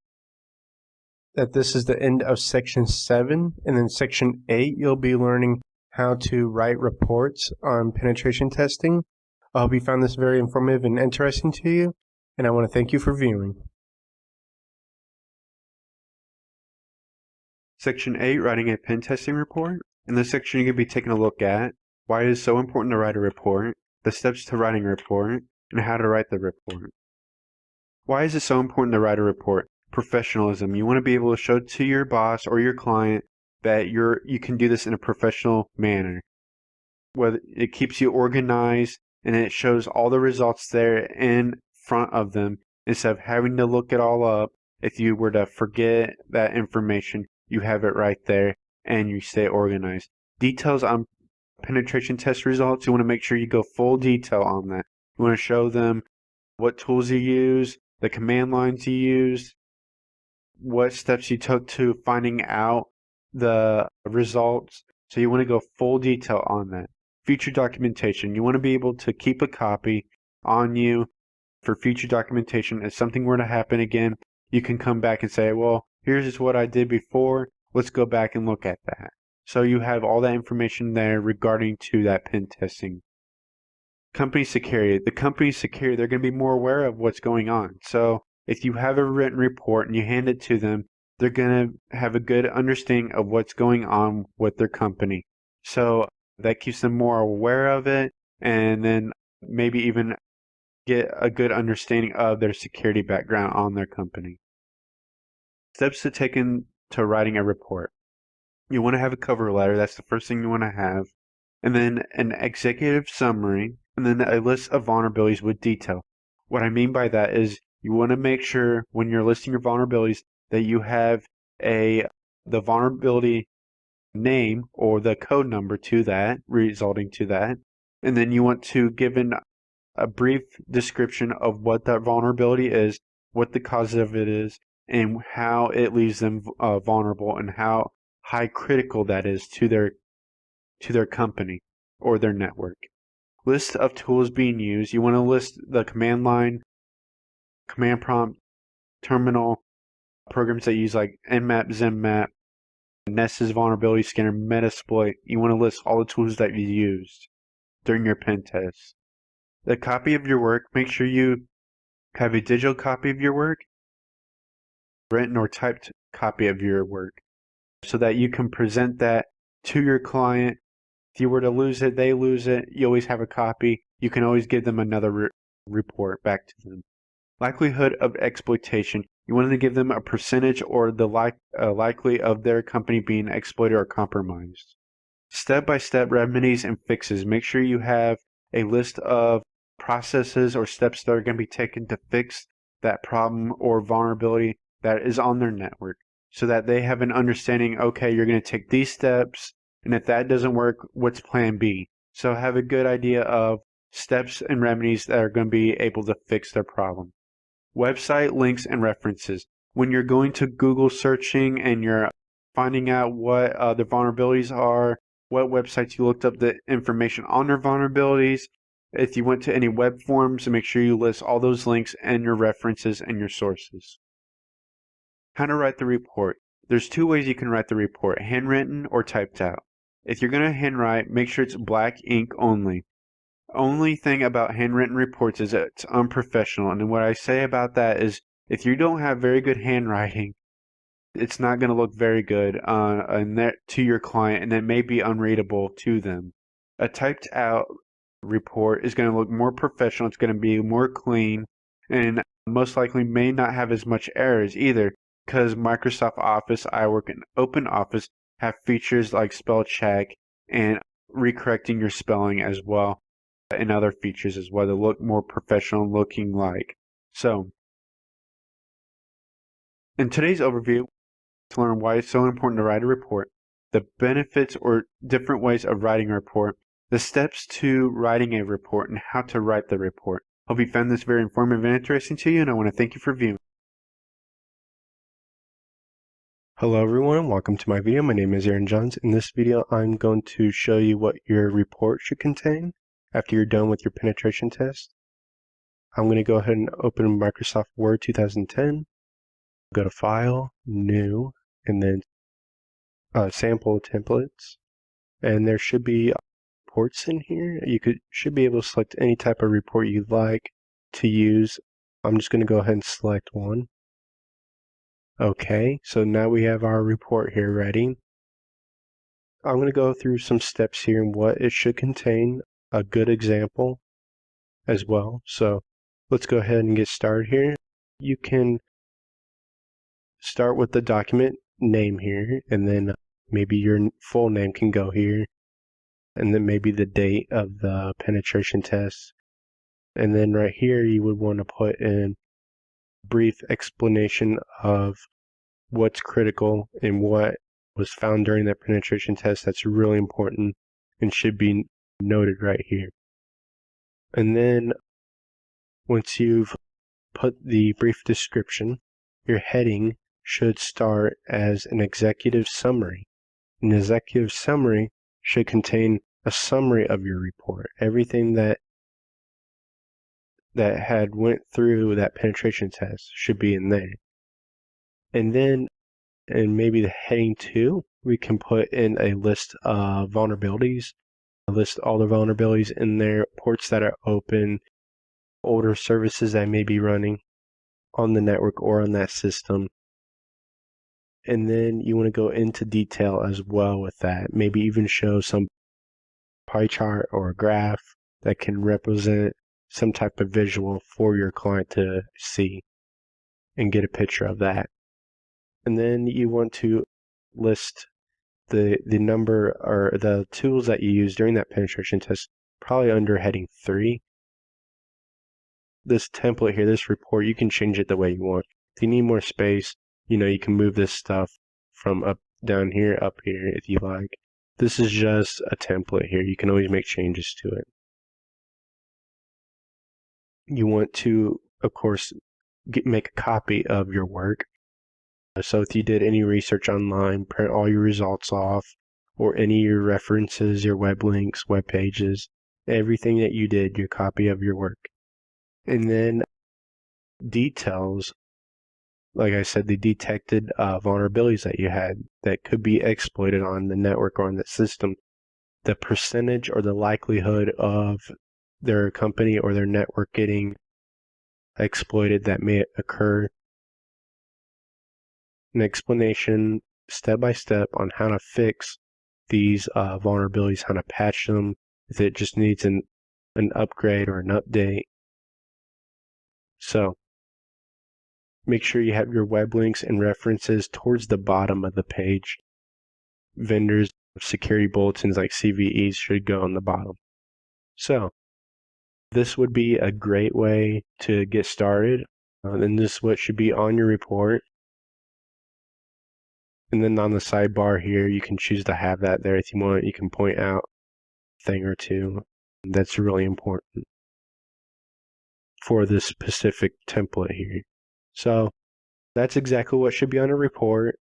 this is the end of section 7, and then section 8 you'll be learning how to write reports on penetration testing. I hope you found this very informative and interesting to you, and I want to thank you for viewing. Section 8, writing a pen testing report. In this section, you're going to be taking a look at why it is so important to write a report, the steps to writing a report, and how to write the report. Why is it so important to write a report? Professionalism. You want to be able to show to your boss or your client that you can do this in a professional manner. Whether it keeps you organized and it shows all the results there in front of them instead of having to look it all up. If you were to forget that information, you have it right there and you stay organized. Details on penetration test results, you want to make sure you go full detail on that. You want to show them what tools you use, the command lines you used, what steps you took to finding out the results. So you want to go full detail on that. Future documentation. You want to be able to keep a copy on you for future documentation. If something were to happen again, you can come back and say, well, here's what I did before. Let's go back and look at that. So you have all that information there regarding to that pen testing. Company security. The company security, they're going to be more aware of what's going on. So if you have a written report and you hand it to them, they're going to have a good understanding of what's going on with their company. So that keeps them more aware of it, and then maybe even get a good understanding of their security background on their company. Steps to take into writing a report. You want to have a cover letter. That's the first thing you want to have. And then an executive summary, and then a list of vulnerabilities with detail. What I mean by that is you want to make sure when you're listing your vulnerabilities that you have the vulnerability name or the code number to that, resulting to that. And then you want to give a brief description of what that vulnerability is, what the cause of it is, and how it leaves them vulnerable, and how high critical that is to their company or their network. List of tools being used. You want to list the command line, command prompt, terminal, programs that use like Nmap, Zenmap, Nessus vulnerability scanner, Metasploit. You want to list all the tools that you used during your pen test. The copy of your work. Make sure you have a digital copy of your work, written or typed copy of your work, so that you can present that to your client. If you were to lose it, they lose it. You always have a copy. You can always give them another report back to them. Likelihood of exploitation. You want to give them a percentage or the likely of their company being exploited or compromised. Step-by-step remedies and fixes. Make sure you have a list of processes or steps that are going to be taken to fix that problem or vulnerability that is on their network, so that they have an understanding, okay, you're going to take these steps, and if that doesn't work, what's plan B? So have a good idea of steps and remedies that are going to be able to fix their problem. Website links and references. When you're going to Google searching and you're finding out what the vulnerabilities are, what websites you looked up the information on their vulnerabilities, if you went to any web forums, make sure you list all those links and your references and your sources. How to write the report. There's two ways you can write the report, handwritten or typed out. If you're going to handwrite, make sure it's black ink only. Only thing about handwritten reports is it's unprofessional. And what I say about that is if you don't have very good handwriting, it's not going to look very good to your client, and it may be unreadable to them. A typed out report is going to look more professional. It's going to be more clean, and most likely may not have as much errors either, because Microsoft Office, iWork, and OpenOffice have features like spell check and recorrecting your spelling as well, and other features as well that look more professional looking like. So, in today's overview, to learn why it's so important to write a report, the benefits or different ways of writing a report, the steps to writing a report, and how to write the report. Hope you found this very informative and interesting to you, and I want to thank you for viewing. Hello everyone, welcome to my video. My name is Aaron Johns. In this video, I'm going to show you what your report should contain after you're done with your penetration test. I'm going to go ahead and open Microsoft Word 2010, go to File, New, and then Sample Templates. And there should be reports in here. You should be able to select any type of report you'd like to use. I'm just going to go ahead and select one. Okay, so now we have our report here ready. I'm going to go through some steps here and what it should contain, a good example as well. So let's go ahead and get started here. You can start with the document name here, and then maybe your full name can go here, and then maybe the date of the penetration test. And then right here, you would want to put in a brief explanation of what's critical and what was found during that penetration test that's really important and should be noted right here. And then once you've put the brief description, your heading should start as an executive summary. An executive summary should contain a summary of your report, everything that had went through that penetration test should be in there. And then in maybe the heading 2, we can put in a list of vulnerabilities, list all the vulnerabilities in there, ports that are open, older services that may be running on the network or on that system. And then you want to go into detail as well with that, maybe even show some pie chart or a graph that can represent some type of visual for your client to see and get a picture of that. And then you want to list the number or the tools that you use during that penetration test, probably under heading 3. This template here, this report, you can change it the way you want. If you need more space, you can move this stuff from down here, up here if you like. This is just a template here. You can always make changes to it. You want to, of course, make a copy of your work. So if you did any research online, print all your results off, or any of your references, your web links, web pages, everything that you did, your copy of your work. And then details, like I said, the detected vulnerabilities that you had that could be exploited on the network or on the system, the percentage or the likelihood of their company or their network getting exploited that may occur, an explanation step by step on how to fix these vulnerabilities, how to patch them, if it just needs an upgrade or an update. So make sure you have your web links and references towards the bottom of the page. Vendors, security bulletins like CVEs should go on the bottom. So this would be a great way to get started. And this is what should be on your report. And then on the sidebar here, you can choose to have that there if you want. You can point out a thing or two that's really important for this specific template here. So that's exactly what should be on a report.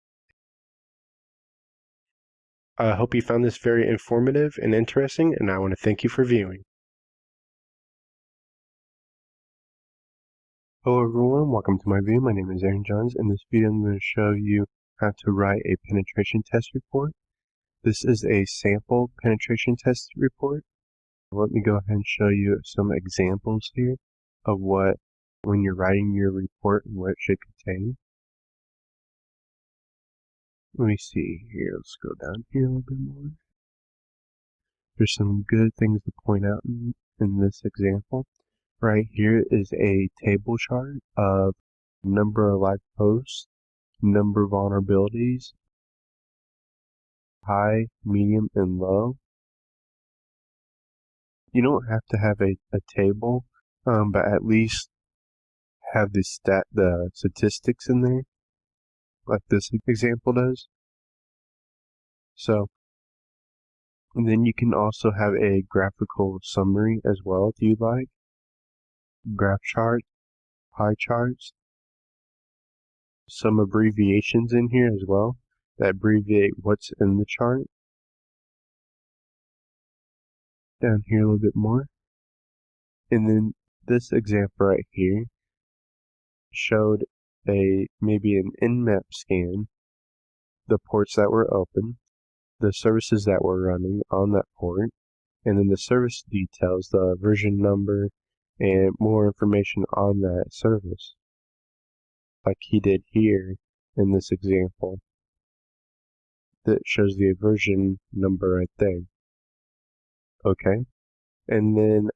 I hope you found this very informative and interesting, and I want to thank you for viewing. Hello everyone, welcome to my video. My name is Aaron Johns. In this video I'm going to show you how to write a penetration test report. This is a sample penetration test report. Let me go ahead and show you some examples here of what, when you're writing your report, and what it should contain. Let me see here, let's go down here a little bit more. There's some good things to point out in this example. Right here is a table chart of number of live posts, number of vulnerabilities, high, medium, and low. You don't have to have a table, but at least have the statistics in there, like this example does. So, and then you can also have a graphical summary as well if you'd like. graph chart, pie charts, some abbreviations in here as well that abbreviate what's in the chart. Down here a little bit more. And then this example right here showed maybe an Nmap scan, the ports that were open, the services that were running on that port, and then the service details, the version number, and more information on that service, like he did here in this example. That shows the version number right there. Okay, and then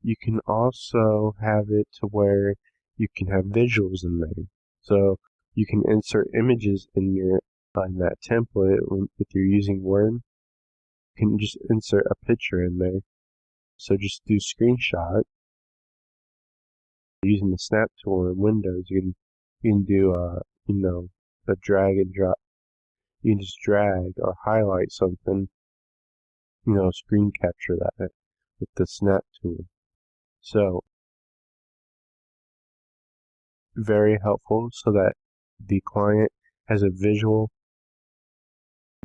you can also have it to where you can have visuals in there. So you can insert images in that template if you're using Word. You can just insert a picture in there. So just do screenshot using the snap tool in Windows. You can do a drag and drop. You can just drag or highlight something, screen capture that with the snap tool. So very helpful so that the client has a visual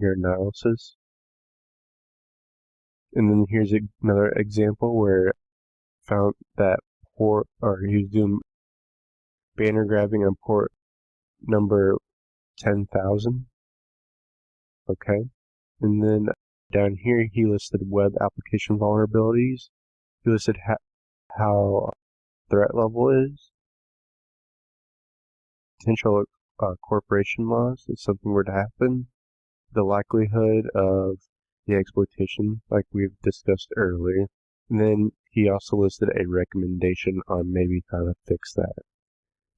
your analysis. And then here's another example where found that port, or he was doing banner grabbing on port number 10,000. Okay, and then down here he listed web application vulnerabilities. He listed how threat level is, potential corporation loss if something were to happen, the likelihood of the exploitation like we've discussed earlier, and then he also listed a recommendation on maybe how to fix that.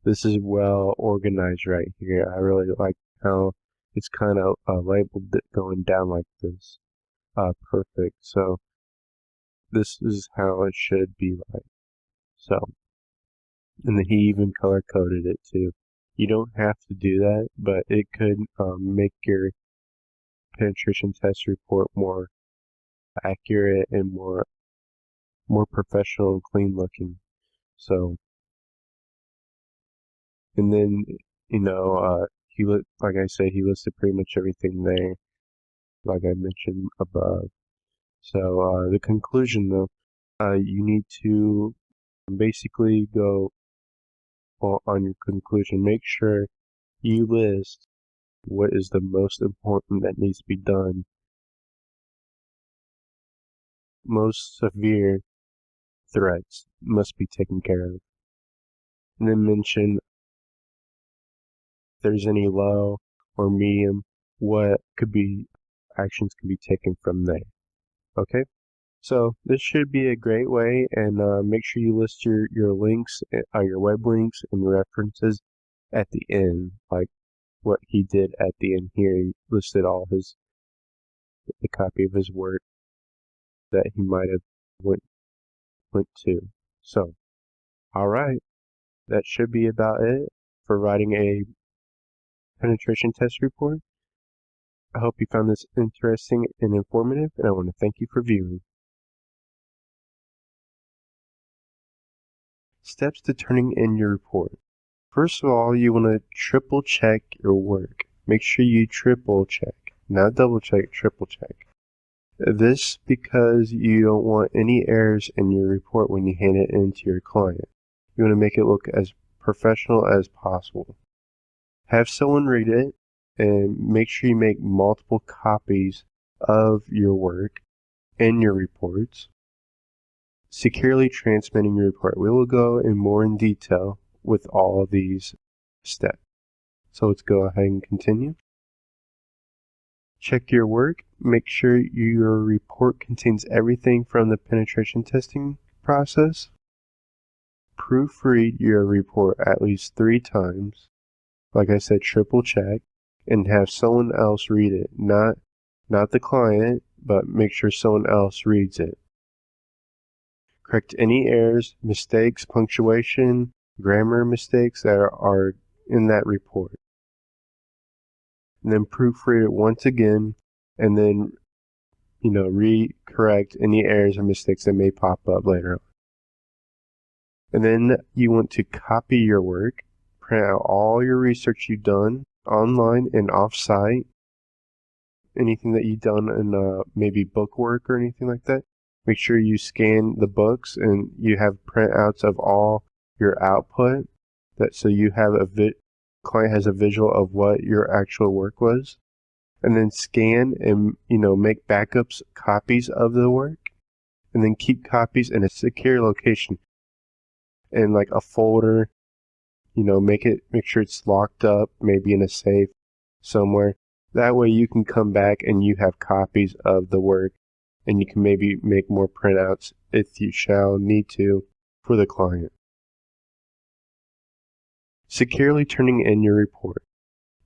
This is well organized right here. I really like how it's kind of labeled going down like this. Perfect. So this is how it should be like. So, and then he even color coded it too. You don't have to do that, but it could make your penetration test report more accurate and more professional and clean looking. So, and then like I said, he listed pretty much everything there, like I mentioned above. So the conclusion though, you need to basically go on your conclusion. Make sure you list what is the most important that needs to be done. Most severe threats must be taken care of. And then mention if there's any low or medium, what actions could be taken from there. Okay? So this should be a great way, and make sure you list your links, your web links and references at the end, like what he did at the end here. He listed all the copy of his work that he might have went to. So, all right, that should be about it for writing a penetration test report. I hope you found this interesting and informative, and I want to thank you for viewing. Steps to turning in your report. First of all, you want to triple check your work. Make sure you triple check, not double check, triple check. This because you don't want any errors in your report when you hand it in to your client. You want to make it look as professional as possible. Have someone read it, and make sure you make multiple copies of your work and your reports. Securely transmitting your report. We will go in more in detail with all of these steps. So let's go ahead and continue. Check your work. Make sure your report contains everything from the penetration testing process. Proofread your report at least 3 times. Like I said, triple check, and have someone else read it. Not the client, but make sure someone else reads it. Correct any errors, mistakes, punctuation, grammar mistakes that are in that report. And then proofread it once again, and then correct any errors or mistakes that may pop up later on. And then you want to copy your work, print out all your research you've done online and off-site, anything that you've done in maybe book work or anything like that. Make sure you scan the books and you have printouts of all your output, so you have client has a visual of what your actual work was. And then scan and make backups, copies of the work, and then keep copies in a secure location in like a folder. Make sure it's locked up, maybe in a safe somewhere. That way you can come back and you have copies of the work, and you can maybe make more printouts if you shall need to for the client. Securely turning in your report.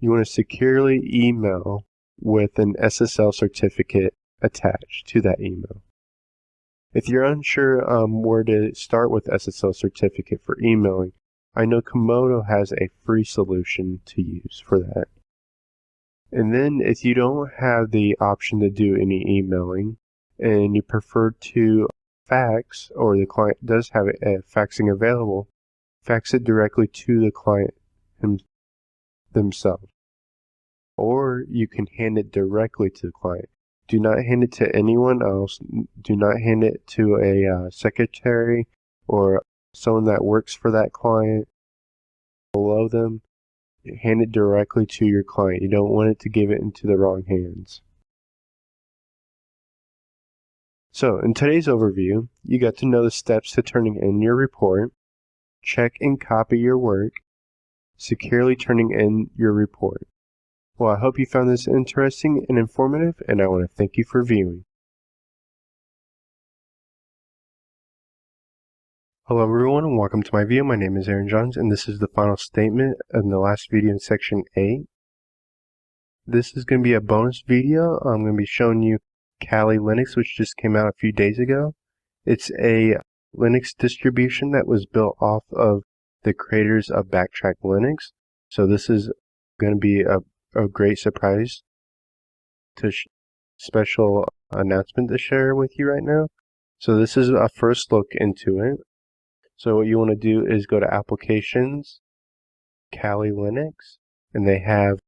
You want to securely email with an SSL certificate attached to that email. If you're unsure where to start with SSL certificate for emailing, I know Komodo has a free solution to use for that. And then if you don't have the option to do any emailing and you prefer to fax, or the client does have faxing available, fax it directly to the client themselves. Or you can hand it directly to the client. Do not hand it to anyone else. Do not hand it to a secretary or someone that works for that client below them. Hand it directly to your client. You don't want it to give it into the wrong hands. So, in today's overview, you got to know the steps to turning in your report, check and copy your work, securely turning in your report. Well, I hope you found this interesting and informative, and I want to thank you for viewing. Hello everyone, and welcome to my video. My name is Aaron Johns, and this is the final statement in the last video in section 8. This is going to be a bonus video. I'm going to be showing you Kali Linux, which just came out a few days ago. It's a Linux distribution that was built off of the creators of Backtrack Linux. So this is going to be a great surprise special announcement to share with you right now. So this is a first look into it. So what you want to do is go to Applications, Kali Linux, and they have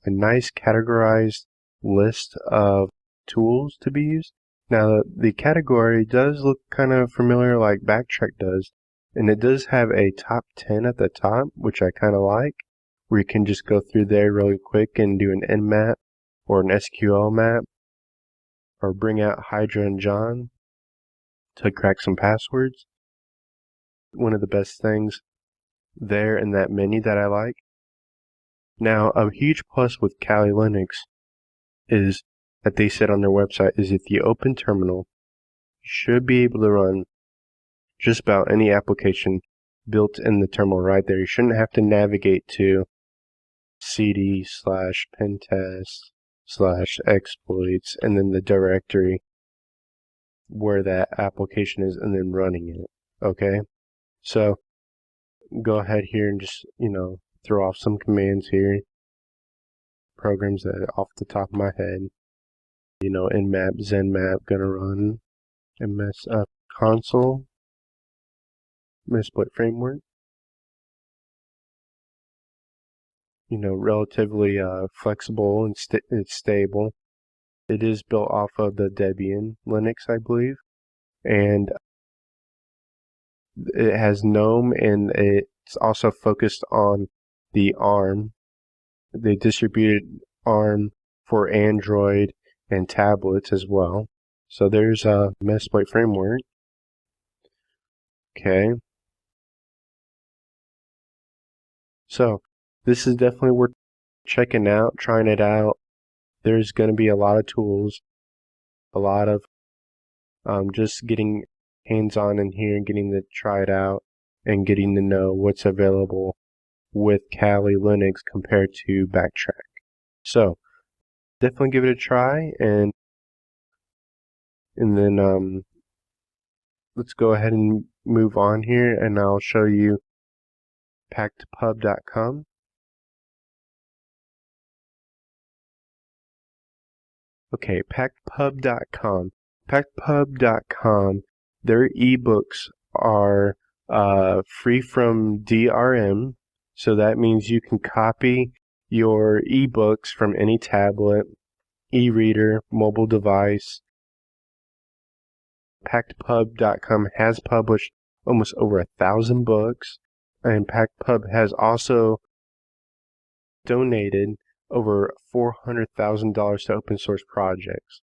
a nice categorized list of tools to be used. Now the category does look kind of familiar like Backtrack does, and it does have a top 10 at the top, which I kind of like, where you can just go through there really quick and do an Nmap or an SQL map, or bring out Hydra and John to crack some passwords. One of the best things there in that menu that I like. Now, a huge plus with Kali Linux is that they said on their website is if you open terminal, you should be able to run just about any application built in the terminal right there. You shouldn't have to navigate to cd/pentest/exploits and then the directory where that application is and then running it. Okay? So go ahead here and just, throw off some commands here. Programs that off the top of my head. Nmap, Zenmap, gonna run. console, Metasploit framework. Relatively flexible and it's stable. It is built off of the Debian Linux, I believe, and it has GNOME, and it's also focused on the ARM. They distributed ARM for Android and tablets as well. So there's a Metasploit framework. Okay. So this is definitely worth checking out, trying it out. There's going to be a lot of tools, a lot of just getting hands-on in here and getting to try it out and getting to know what's available with Kali Linux compared to Backtrack. So definitely give it a try, and then let's go ahead and move on here, and I'll show you packedpub.com. Okay, packedpub.com. Packedpub.com, their ebooks are free from DRM. So that means you can copy your ebooks from any tablet, e-reader, mobile device. PackedPub.com has published almost over 1,000 books, and PackedPub has also donated over $400,000 to open source projects.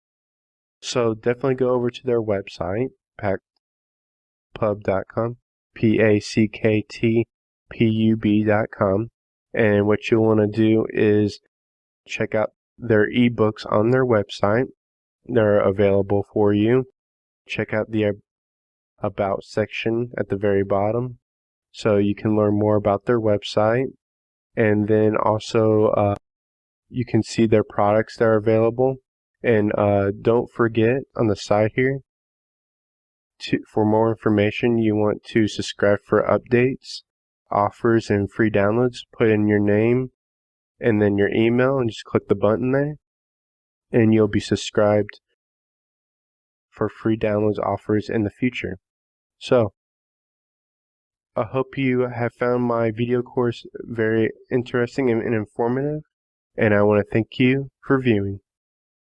So definitely go over to their website, packedpub.com, PACKTPUB.com, and what you'll want to do is check out their ebooks on their website. They're available for you. Check out the About section at the very bottom so you can learn more about their website, and then also you can see their products that are available. And don't forget on the side here, for more information, you want to subscribe for updates, offers, and free downloads. Put in your name and then your email and just click the button there, and you'll be subscribed for free downloads, offers in the future. So I hope you have found my video course very interesting and informative, and I want to thank you for viewing.